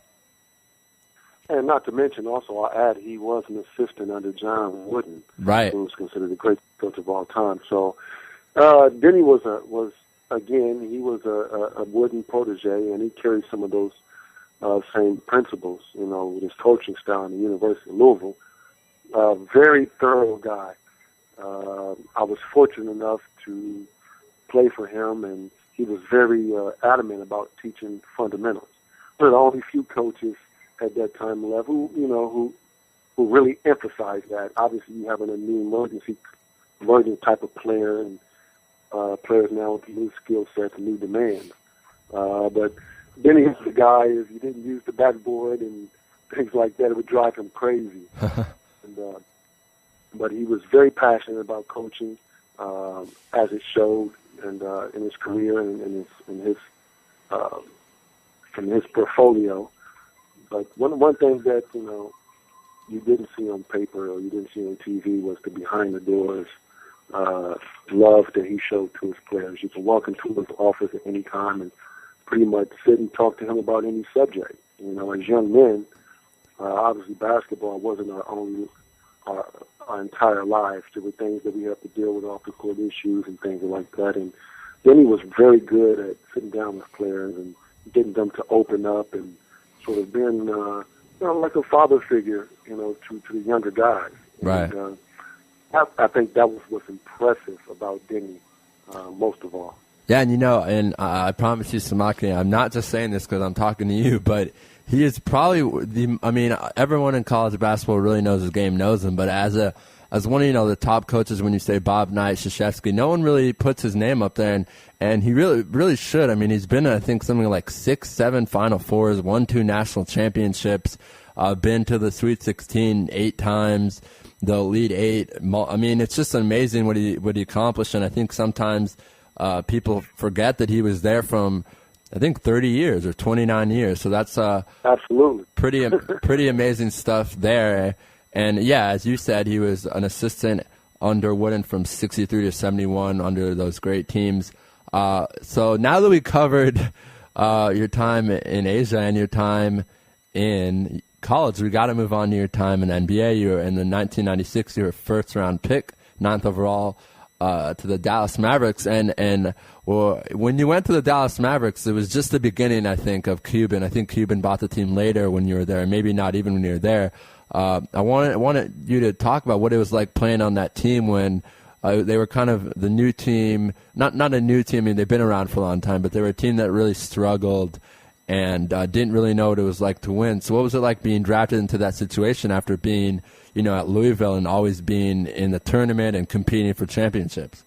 And not to mention, also, I'll add, he was an assistant under John Wooden, right, who was considered the great coach of all time. So Denny was again, he was a Wooden protege, and he carried some of those same principles, with his coaching style in the University of Louisville. Very thorough guy. I was fortunate enough to play for him, and he was very adamant about teaching fundamentals. There were only few coaches at that time left who really emphasized that. Obviously, you have a new emerging type of player, and players now with new skill sets and new demands. But Denny was the guy, if you didn't use the backboard and things like that, it would drive him crazy. But he was very passionate about coaching, as it showed, and in his career and in his portfolio. But one thing that you didn't see on paper or you didn't see on TV was the behind the doors love that he showed to his players. You can walk into his office at any time and pretty much sit and talk to him about any subject. As young men, obviously basketball wasn't our entire lives. There were things that we have to deal with off the court issues and things like that. And then he was very good at sitting down with players and getting them to open up and sort of being, like a father figure, to the younger guys. Right. And, I think that was what's impressive about Denny, most of all. Yeah, and I promise you, Samaki, I'm not just saying this because I'm talking to you, but he is probably everyone in college basketball really knows his game, knows him, but as one of the top coaches, when you say Bob Knight, Krzyzewski, no one really puts his name up there, and he really, really should. I mean, he's been, I think, something like 6, 7 Final Fours, won 2 national championships, been to the Sweet 16 8 times, the Elite 8. I mean, it's just amazing what he accomplished, and I think sometimes people forget that he was there from, I think, 30 years or 29 years. So that's absolutely pretty amazing stuff there. And yeah, as you said, he was an assistant under Wooden from 63 to 71 under those great teams. So now that we covered your time in Asia and your time in college, we got to move on to your time in NBA. You were in the 1996, you were a first-round pick, 9th overall to the Dallas Mavericks. And when you went to the Dallas Mavericks, it was just the beginning, I think, of Cuban. I think Cuban bought the team later when you were there, maybe not even when you were there. I wanted you to talk about what it was like playing on that team when they were kind of the new team, not a new team, I mean, they've been around for a long time, but they were a team that really struggled and didn't really know what it was like to win. So what was it like being drafted into that situation after being, at Louisville and always being in the tournament and competing for championships?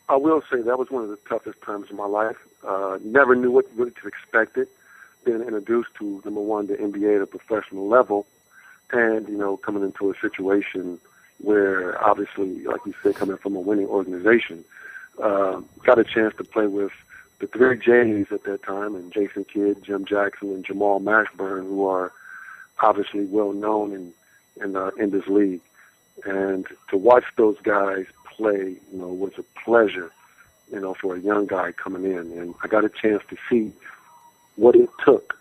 I will say that was one of the toughest times of my life. Never knew what to expect it. Being introduced to, number one, the NBA at a professional level, and, coming into a situation where, obviously, like you said, coming from a winning organization, got a chance to play with the 3 J's at that time, and Jason Kidd, Jim Jackson, and Jamal Mashburn, who are obviously well known in this league. And to watch those guys play, was a pleasure, for a young guy coming in. And I got a chance to see what it took,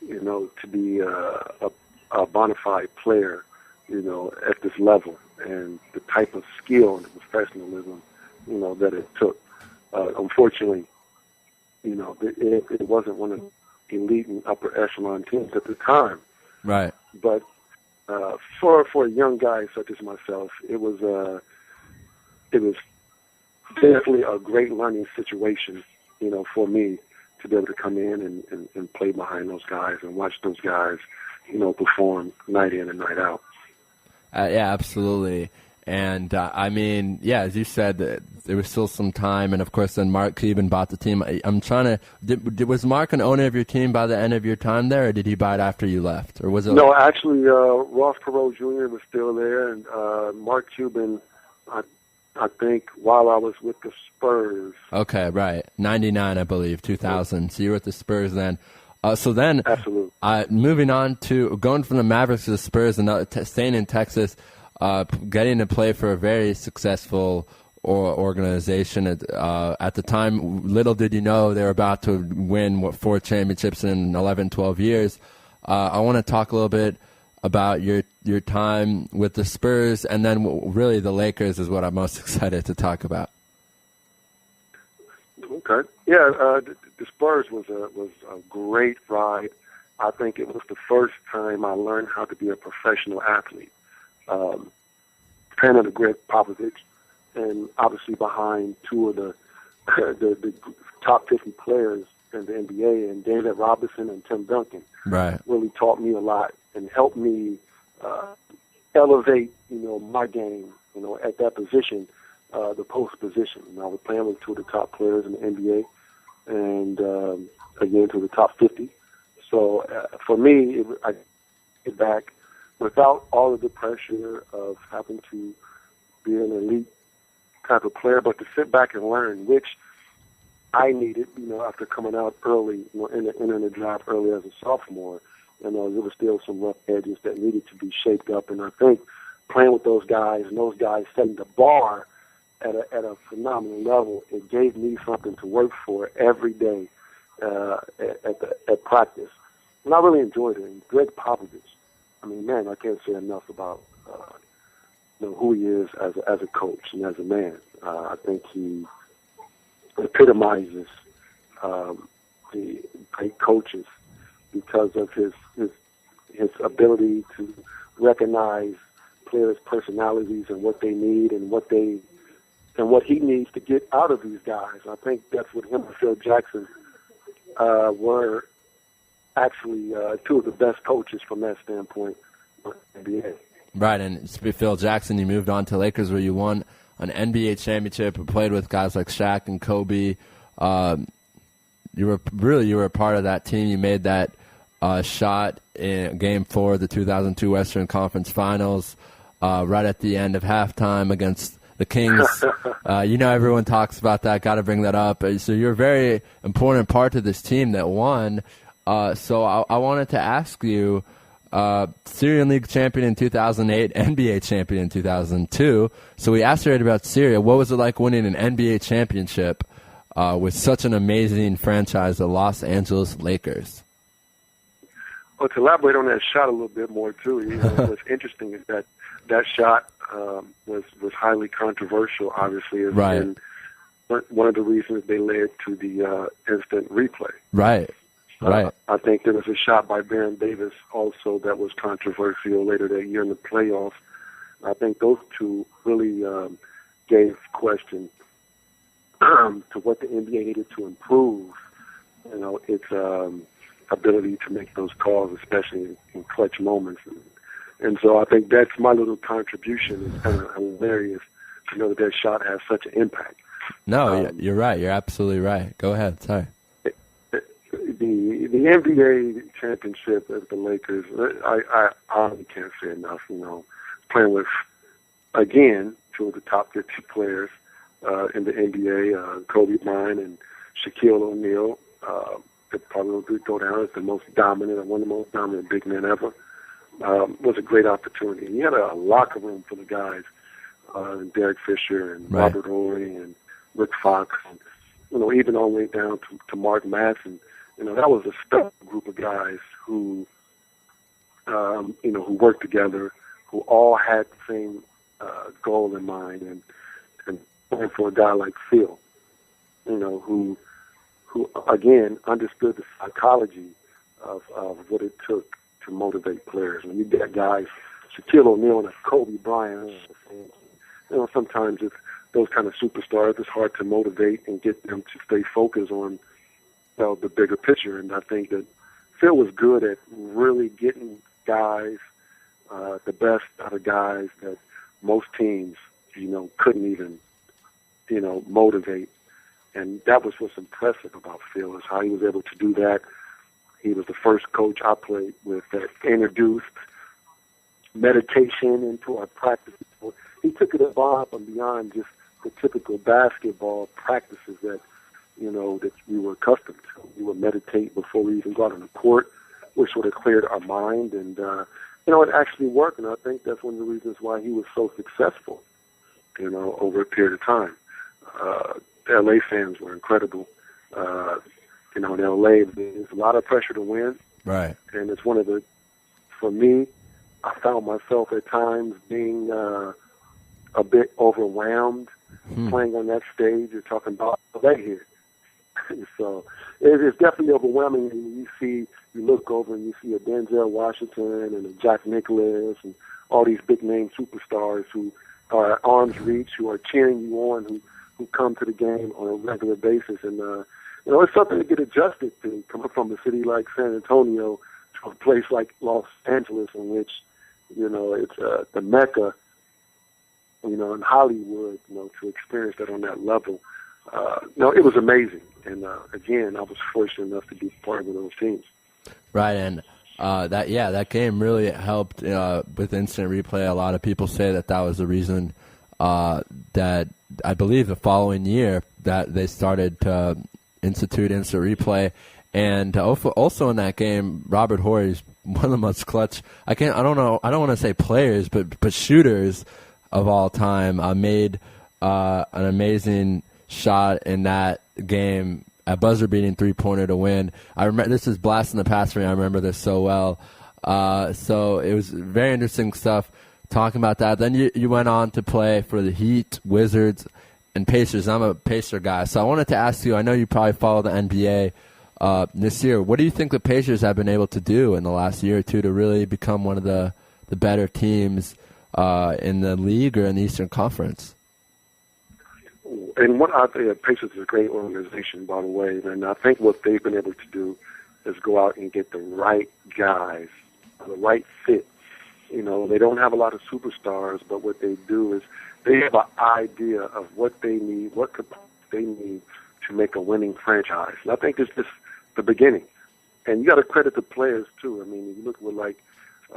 to be a bona fide player, at this level, and the type of skill and professionalism, that it took. Unfortunately, it wasn't one of the elite and upper echelon teams at the time. Right. But for a young guy such as myself, it was definitely a great learning situation, for me to be able to come in and play behind those guys and watch those guys, perform night in and night out. Yeah, absolutely. And, as you said, there was still some time. And, of course, then Mark Cuban bought the team. Was Mark an owner of your team by the end of your time there, or did he buy it after you left? Or was it? No, actually, Ross Perot Jr. was still there. And Mark Cuban, I think, while I was with the Spurs. Okay, right. 99, I believe, 2000. So you were at the Spurs then. Absolutely. Moving on to going from the Mavericks to the Spurs and staying in Texas, getting to play for a very successful organization. At the time, little did you know they were about to win 4 championships in 11, 12 years. I want to talk a little bit about your time with the Spurs, and then really the Lakers is what I'm most excited to talk about. Okay. Yeah, the Spurs was a great ride. I think it was the first time I learned how to be a professional athlete. Playing under Greg Popovich, and obviously behind 2 of the top 50 players in the NBA, and David Robinson and Tim Duncan. Right. Really taught me a lot and helped me elevate, my game, at that position, the post position. I was playing with 2 of the top players in the NBA, and again 2 of the top 50. So for me, I get back without all of the pressure of having to be an elite type of player, but to sit back and learn, which I needed, after coming out early, entering the draft early as a sophomore. There was still some rough edges that needed to be shaped up, and I think playing with those guys and those guys setting the bar at a phenomenal level, it gave me something to work for every day at practice. And I really enjoyed it. And Greg Popovich, I can't say enough about who he is as a coach and as a man. I think he epitomizes the great coaches because of his ability to recognize players' personalities and what they need and what he needs to get out of these guys. I think that's what him and Phil Jackson were actually 2 of the best coaches from that standpoint in the NBA. Right, and Phil Jackson, you moved on to Lakers where you won an NBA championship and played with guys like Shaq and Kobe. You were a part of that team. You made that shot in Game 4 of the 2002 Western Conference Finals right at the end of halftime against the Kings. Everyone talks about that. Got to bring that up. So you're a very important part to this team that won. So I wanted to ask you, Syrian League champion in 2008, NBA champion in 2002. So we asked you about Syria. What was it like winning an NBA championship with such an amazing franchise, the Los Angeles Lakers? Well, to elaborate on that shot a little bit more, too, what's interesting is that shot was highly controversial, obviously. Right. And one of the reasons they led to the instant replay. Right. Right. I think there was a shot by Baron Davis also that was controversial later that year in the playoffs. I think those 2 really gave question to what the NBA needed to improve, its ability to make those calls, especially in clutch moments. And so I think that's my little contribution. It's kind of hilarious to know that shot has such an impact. No, you're right. You're absolutely right. Go ahead. Sorry. The NBA championship at the Lakers, I honestly can't say enough. Playing with, again, 2 of the top 50 players in the NBA, Kobe Bryant and Shaquille O'Neal. It probably would go down as the most dominant, one of the most dominant big men ever. Was a great opportunity. He had a locker room for the guys, Derek Fisher and Right. Robert Horry and Rick Fox, and even all the way down to Mark Madsen. That was a special group of guys who worked together, who all had the same goal in mind, and playing for a guy like Phil, who again understood the psychology of what it took to motivate players. When you get guys Shaquille O'Neal and a Kobe Bryant. Sometimes it's those kind of superstars. It's hard to motivate and get them to stay focused on the bigger picture. And I think that Phil was good at really getting guys, the best out of guys that most teams, couldn't even, motivate. And that was what's impressive about Phil, is how he was able to do that. He was the first coach I played with that introduced meditation into our practice. He took it above and beyond just the typical basketball practices that, that we were accustomed to. We would meditate before we even got on the court, which sort of cleared our mind. And, it actually worked. And I think that's one of the reasons why he was so successful, over a period of time. The LA fans were incredible. In LA, there's a lot of pressure to win. Right. And it's for me, I found myself at times being a bit overwhelmed playing on that stage. You're talking about LA here. So it's definitely overwhelming when you look over and you see a Denzel Washington and a Jack Nicklaus and all these big name superstars who are at arm's reach, who are cheering you on, who come to the game on a regular basis. And, it's something to get adjusted to, coming from a city like San Antonio to a place like Los Angeles, in which, it's the Mecca, in Hollywood, to experience that on that level. It was amazing. And, again, I was fortunate enough to be part of those teams. Right, and that game really helped with instant replay. A lot of people say that was the reason that I believe the following year that they started to institute instant replay. And also in that game, Robert Horry's one of the most clutch. I don't want to say players, but shooters of all time made an amazing shot in that game, a buzzer-beating three-pointer to win. I remember this is blast in the past for me. I remember this so well. So it was very interesting stuff talking about that. Then you went on to play for the Heat, Wizards, and Pacers. I'm a Pacer guy, so I wanted to ask you. I know you probably follow the NBA this year. What do you think the Pacers have been able to do in the last year or two to really become one of the better teams in the league or in the Eastern Conference? And what I think, Pacers is a great organization, by the way, and I think what they've been able to do is go out and get the right guys, the right fit. They don't have a lot of superstars, but what they do is they have an idea of what they need, what they need to make a winning franchise. And I think it's just the beginning. And you got to credit the players, too. I mean, you look at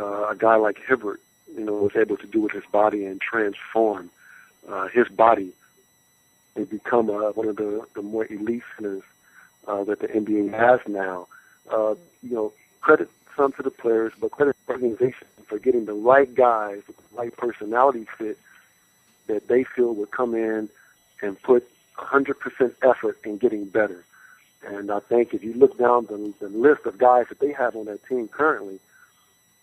a guy like Hibbert, was able to do with his body and transform his body and become one of the more elite centers that the NBA has now. Credit some to the players, but credit the organization for getting the right guys with the right personality fit that they feel would come in and put 100% effort in getting better. And I think if you look down the list of guys that they have on that team currently,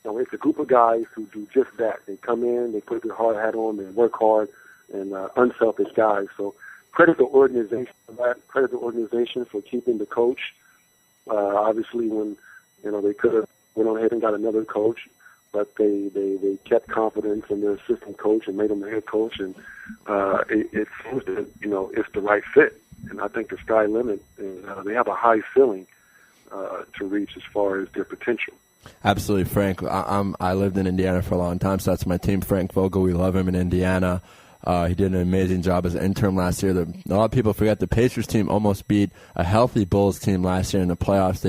it's a group of guys who do just that. They come in, they put their hard hat on, they work hard, and unselfish guys. So credit the organization for that. Credit the organization for keeping the coach. Obviously, when they could have went on ahead and got another coach, but they kept confidence in their assistant coach and made him the head coach, and it seems that it's the right fit. And I think the sky limit, and they have a high ceiling to reach as far as their potential. Absolutely, Frank. I lived in Indiana for a long time, so that's my team, Frank Vogel. We love him in Indiana. He did an amazing job as an intern last year. A lot of people forget the Pacers team almost beat a healthy Bulls team last year in the playoffs.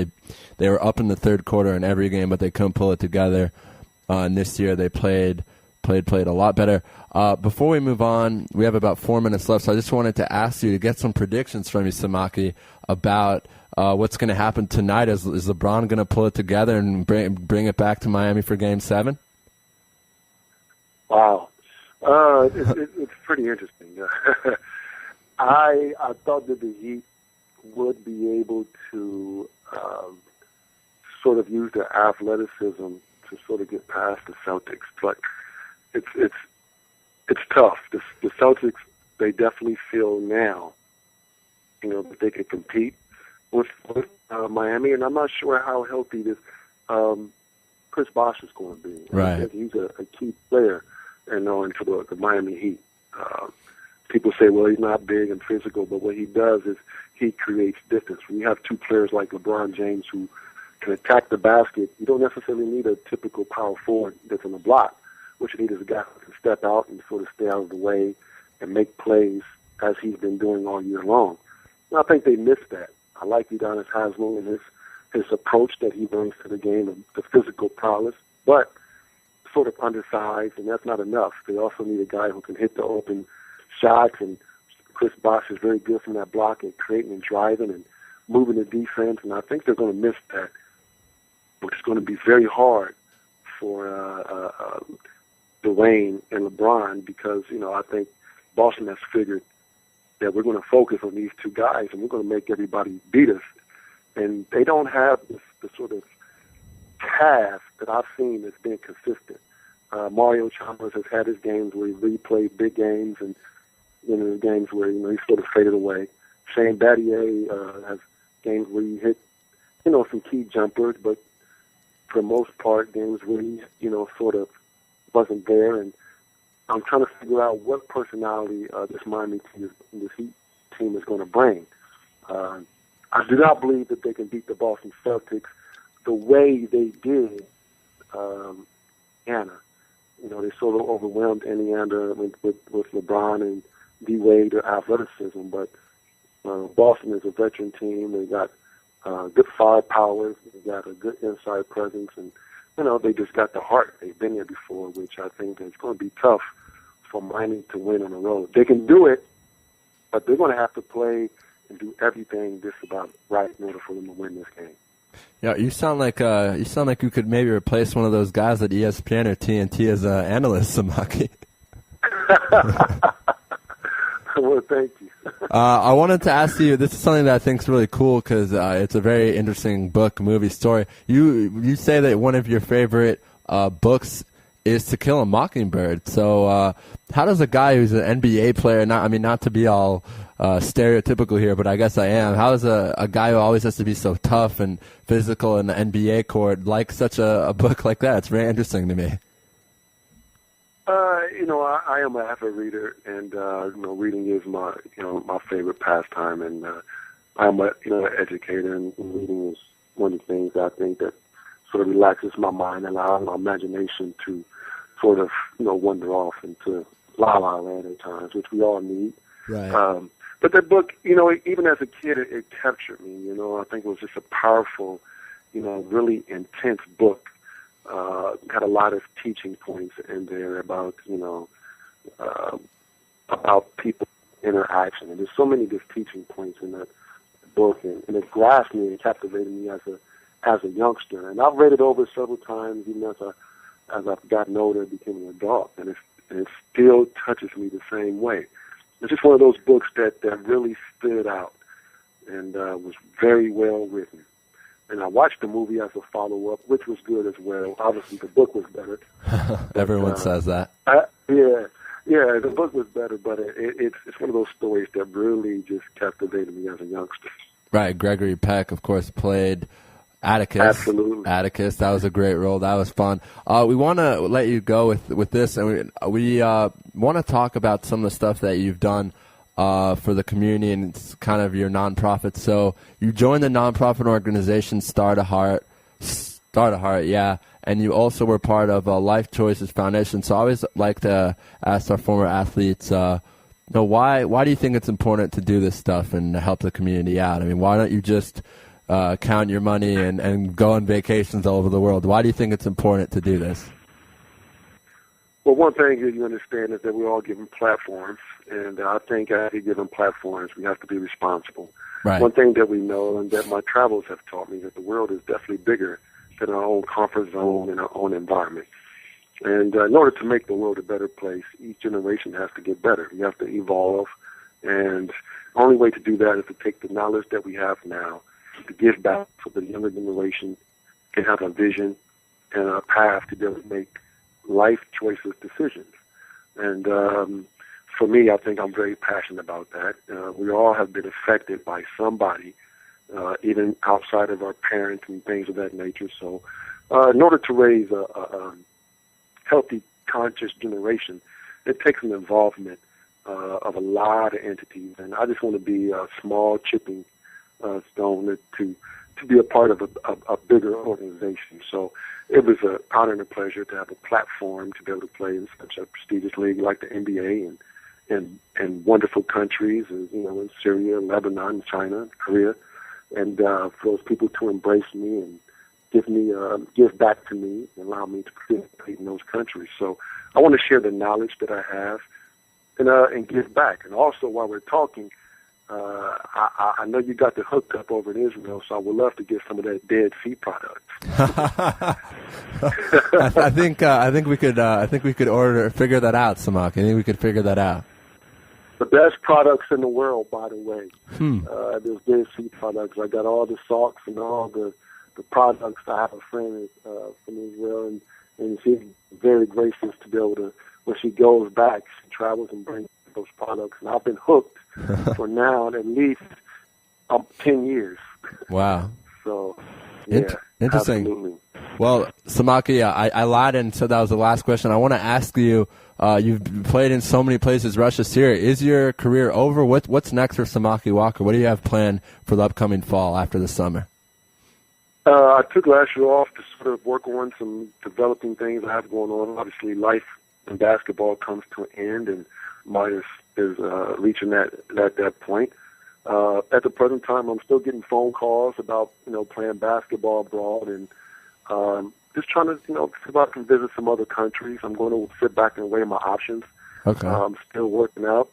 They were up in the third quarter in every game, but they couldn't pull it together. And this year they played a lot better. Before we move on, we have about 4 minutes left, so I just wanted to ask you to get some predictions from you, Samaki, about what's going to happen tonight. Is LeBron going to pull it together and bring it back to Miami for Game 7? Wow. It's pretty interesting. I thought that the Heat would be able to sort of use their athleticism to sort of get past the Celtics, but it's tough. The Celtics, they definitely feel now, that they can compete with Miami, and I'm not sure how healthy this Chris Bosh is going to be. Right. I think he's a key player, into the Miami Heat. People say, well, he's not big and physical, but what he does is he creates distance. When you have two players like LeBron James who can attack the basket, you don't necessarily need a typical power forward that's in the block. What you need is a guy who can step out and sort of stay out of the way and make plays as he's been doing all year long. And I think they missed that. I like Udonis Haslem and his approach that he brings to the game, the physical prowess, but sort of undersized, and that's not enough. They also need a guy who can hit the open shots, and Chris Bosh is very good from that block and creating and driving and moving the defense, and I think they're going to miss that, which is going to be very hard for Dwayne and LeBron because, I think Boston has figured that we're going to focus on these two guys and we're going to make everybody beat us. And they don't have the sort of cast that I've seen that's been consistent. Mario Chalmers has had his games where he replayed big games and games where he sort of faded away. Shane Battier has games where he hit some key jumpers, but for the most part, games where he sort of wasn't there. And I'm trying to figure out what personality this Miami team, this Heat team, is going to bring. I do not believe that they can beat the Boston Celtics the way they did Anna. They sort of overwhelmed Indiana with LeBron and D-Wade, their athleticism. But Boston is a veteran team. They got good firepower. They got a good inside presence. And, they just got the heart. They've been there before, which I think is going to be tough for Miami to win on the road. They can do it, but they're going to have to play and do everything just about right in order for them to win this game. Yeah, you sound like you could maybe replace one of those guys at ESPN or TNT as an analyst, Samaki. Well, thank you. I wanted to ask you. This is something that I think is really cool because it's a very interesting book, movie, story. You say that one of your favorite books is To Kill a Mockingbird. So how does a guy who's an NBA player, not to be all stereotypical here, but I guess I am. How does a guy who always has to be so tough and physical in the NBA court like such a book like that? It's very interesting to me. I am an avid reader, and reading is my my favorite pastime, and I'm an educator, and reading is one of the things I think that sort of relaxes my mind and allows my imagination to sort of wander off into la la land at times, which we all need. Right. But that book, even as a kid, it captured me. I think it was just a powerful, really intense book. Got a lot of teaching points in there about, about people interaction. And there's so many just teaching points in that book, and it grasped me and captivated me as a youngster. And I've read it over several times, even as I've gotten older and became an adult, and it still touches me the same way. It's just one of those books that really stood out and was very well written. And I watched the movie as a follow-up, which was good as well. Obviously, the book was better. Everyone says that. Yeah, the book was better, but it's one of those stories that really just captivated me as a youngster. Right. Gregory Peck, of course, played Atticus. Absolutely. Atticus. That was a great role. That was fun. We want to let you go with this, and we want to talk about some of the stuff that you've done for the community, and it's kind of your nonprofit. So you joined the nonprofit organization Star to Heart, yeah, and you also were part of Life Choices Foundation. So I always like to ask our former athletes, why do you think it's important to do this stuff and help the community out? I mean, why don't you just count your money and go on vacations all over the world? Why do you think it's important to do this? Well, one thing that you understand is that we're all given platforms, and I think as we given platforms, we have to be responsible. Right. One thing that we know and that my travels have taught me that the world is definitely bigger than our own comfort zone and our own environment. And in order to make the world a better place, each generation has to get better. We have to evolve, and the only way to do that is to take the knowledge that we have now to give back so the younger generation can have a vision and a path to be able to make life choices decisions. And for me, I think I'm very passionate about that. We all have been affected by somebody, even outside of our parents and things of that nature. So in order to raise a healthy, conscious generation, it takes an involvement of a lot of entities, and I just want to be a small chipping stone to be a part of a bigger organization. So it was an honor and a pleasure to have a platform to be able to play in such a prestigious league like the NBA and wonderful countries, in Syria, Lebanon, China, Korea, and for those people to embrace me and give back to me and allow me to participate in those countries. So I want to share the knowledge that I have and give back. And also, while we're talking, I know you got the hookup over in Israel, so I would love to get some of that Dead Sea product. I think we could figure that out, Samaki. I think we could figure that out. The best products in the world, by the way. There's Dead Sea products. I got all the socks and all the products. I have a friend from Israel, and she's very gracious to be able to, when she goes back, she travels and brings those products. And I've been hooked for now at least 10 years. Wow. So, yeah, interesting. Absolutely. Well, Samaki, I lied and said that was the last question. I want to ask you, you've played in so many places, Russia, Syria. Is your career over? What's next for Samaki Walker? What do you have planned for the upcoming fall after the summer? I took last year off to sort of work on some developing things I have going on. Obviously, life in basketball comes to an end, and mine is reaching that point. At the present time, I'm still getting phone calls about playing basketball abroad, and just trying to see if I can visit some other countries. I'm going to sit back and weigh my options. Okay. I'm still working out,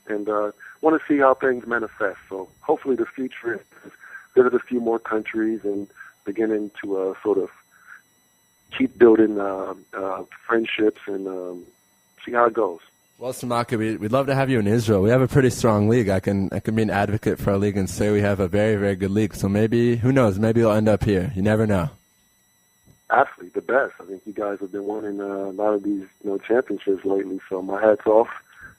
and want to see how things manifest. So hopefully, the future is visit a few more countries and beginning to sort of keep building friendships and see how it goes. Well, Samaki, we'd love to have you in Israel. We have a pretty strong league. I can be an advocate for our league and say we have a very, very good league. So maybe, who knows, maybe you'll end up here. You never know. Absolutely, the best. I think you guys have been winning a lot of these championships lately, so my hat's off,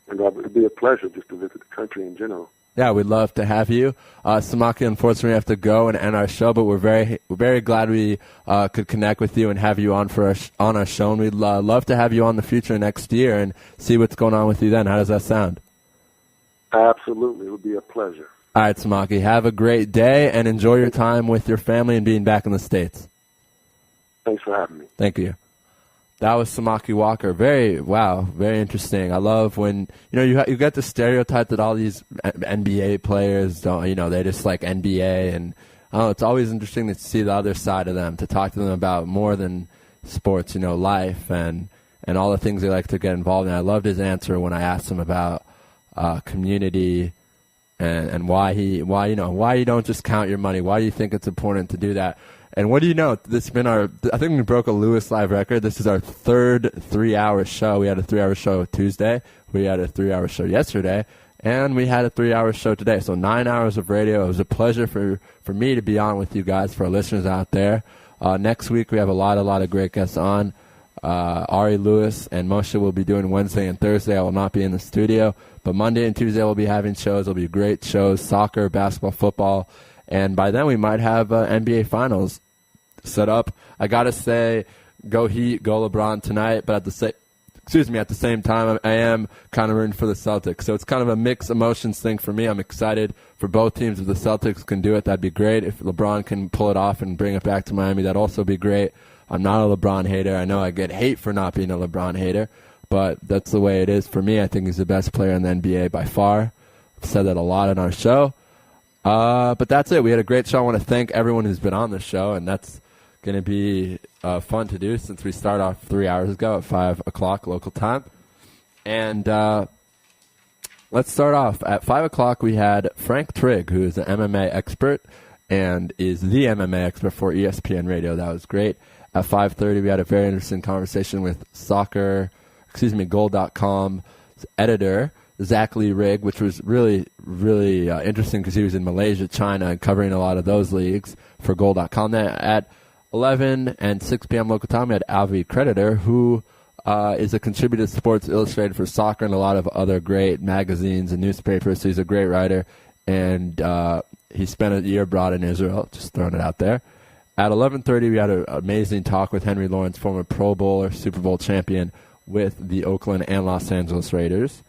and it would be a pleasure just to visit the country in general. Yeah, we'd love to have you. Samaki, unfortunately, we have to go and end our show, but we're very glad we could connect with you and have you on on our show. And we'd love to have you on the future next year and see what's going on with you then. How does that sound? Absolutely. It would be a pleasure. All right, Samaki, have a great day and enjoy your time with your family and being back in the States. Thanks for having me. Thank you. That was Samaki Walker. Very interesting. I love when, you get the stereotype that all these NBA players don't, they just like NBA. And it's always interesting to see the other side of them, to talk to them about more than sports, life and all the things they like to get involved in. I loved his answer when I asked him about community and why you don't just count your money. Why do you think it's important to do that? And what do you know? This has been I think we broke a Louis live record. This is our third 3-hour show. We had a 3-hour show Tuesday. We had a 3-hour show yesterday. And we had a 3-hour show today. So 9 hours of radio. It was a pleasure for me to be on with you guys, for our listeners out there. Next week we have a lot of great guests on. Ari Louis and Moshe will be doing Wednesday and Thursday. I will not be in the studio. But Monday and Tuesday we'll be having shows. It'll be great shows, soccer, basketball, football. And by then we might have NBA Finals set up. I got to say, go Heat, go LeBron tonight. But at the same time, I am kind of rooting for the Celtics. So it's kind of a mixed emotions thing for me. I'm excited for both teams. If the Celtics can do it, that'd be great. If LeBron can pull it off and bring it back to Miami, that'd also be great. I'm not a LeBron hater. I know I get hate for not being a LeBron hater, but that's the way it is for me. I think he's the best player in the NBA by far. I've said that a lot on our show. But that's it. We had a great show. I want to thank everyone who's been on the show, and that's going to be fun to do since we start off 3 hours ago at 5 o'clock local time. And let's start off. At 5 o'clock, we had Frank Trigg, who is an MMA expert and is the MMA expert for ESPN Radio. That was great. At 5:30, we had a very interesting conversation with Goal.com's editor, Zach Lee Rigg, which was really, really interesting because he was in Malaysia, China, and covering a lot of those leagues for Goal.com. Then at 11 and 6 p.m. local time, we had Avi Creditor, who is a contributor to Sports Illustrated for soccer and a lot of other great magazines and newspapers. So he's a great writer, and he spent a year abroad in Israel, just throwing it out there. At 11:30, we had an amazing talk with Henry Lawrence, former Pro Bowler, Super Bowl champion with the Oakland and Los Angeles Raiders.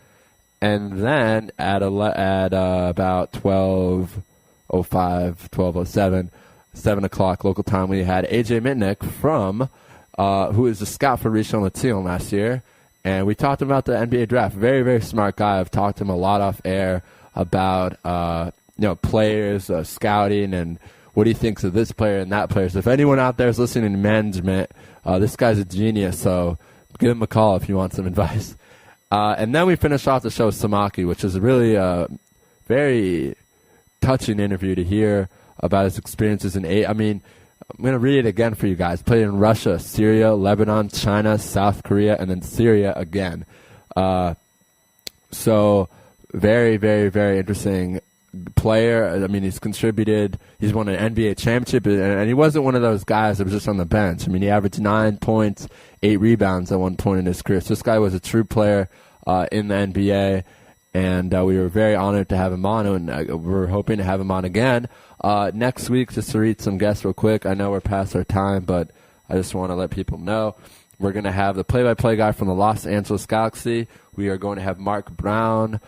And then at about 12:05, 12:07, 7 o'clock local time, we had AJ Mitnick from, who is a scout for Rishon LeZion last year. And we talked about the NBA draft. Very, very smart guy. I've talked to him a lot off air about players, scouting, and what he thinks of this player and that player. So if anyone out there is listening to management, this guy's a genius. So give him a call if you want some advice. And then we finished off the show with Samaki, which is really a very touching interview to hear about his experiences in I'm going to read it again for you guys. Played in Russia, Syria, Lebanon, China, South Korea, and then Syria again. So very, very, very interesting player. He's contributed. He's won an NBA championship, and he wasn't one of those guys that was just on the bench. He averaged 9 points, 8 rebounds at one point in his career. So this guy was a true player in the NBA, and we were very honored to have him on, and we're hoping to have him on again next week. Just to read some guests real quick. I know we're past our time, but I just want to let people know. We're going to have the play-by-play guy from the Los Angeles Galaxy. We are going to have Mark Brown,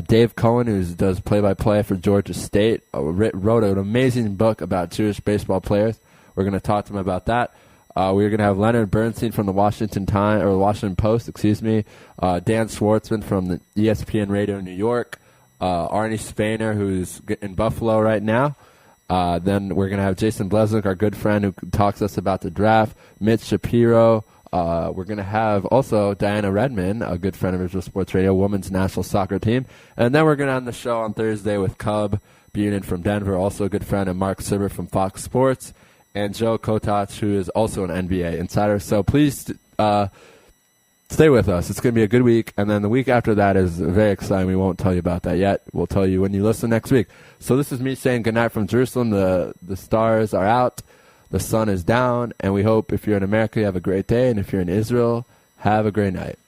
Dave Cohen, who does play-by-play for Georgia State, wrote an amazing book about Jewish baseball players. We're going to talk to him about that. We're going to have Leonard Bernstein from the Washington Post, Dan Schwartzman from the ESPN Radio New York, Arnie Spainer, who's in Buffalo right now. Then we're going to have Jason Blesnick, our good friend, who talks to us about the draft, Mitch Shapiro. We're going to have also Diana Redman, a good friend of Israel Sports Radio, women's national soccer team. And then we're going to end the show on Thursday with Cub Bunin from Denver, also a good friend, and Mark Sibber from Fox Sports, and Joe Kotach, who is also an NBA insider. So please stay with us. It's going to be a good week. And then the week after that is very exciting. We won't tell you about that yet. We'll tell you when you listen next week. So this is me saying goodnight from Jerusalem. The stars are out. The sun is down. And we hope if you're in America, you have a great day. And if you're in Israel, have a great night.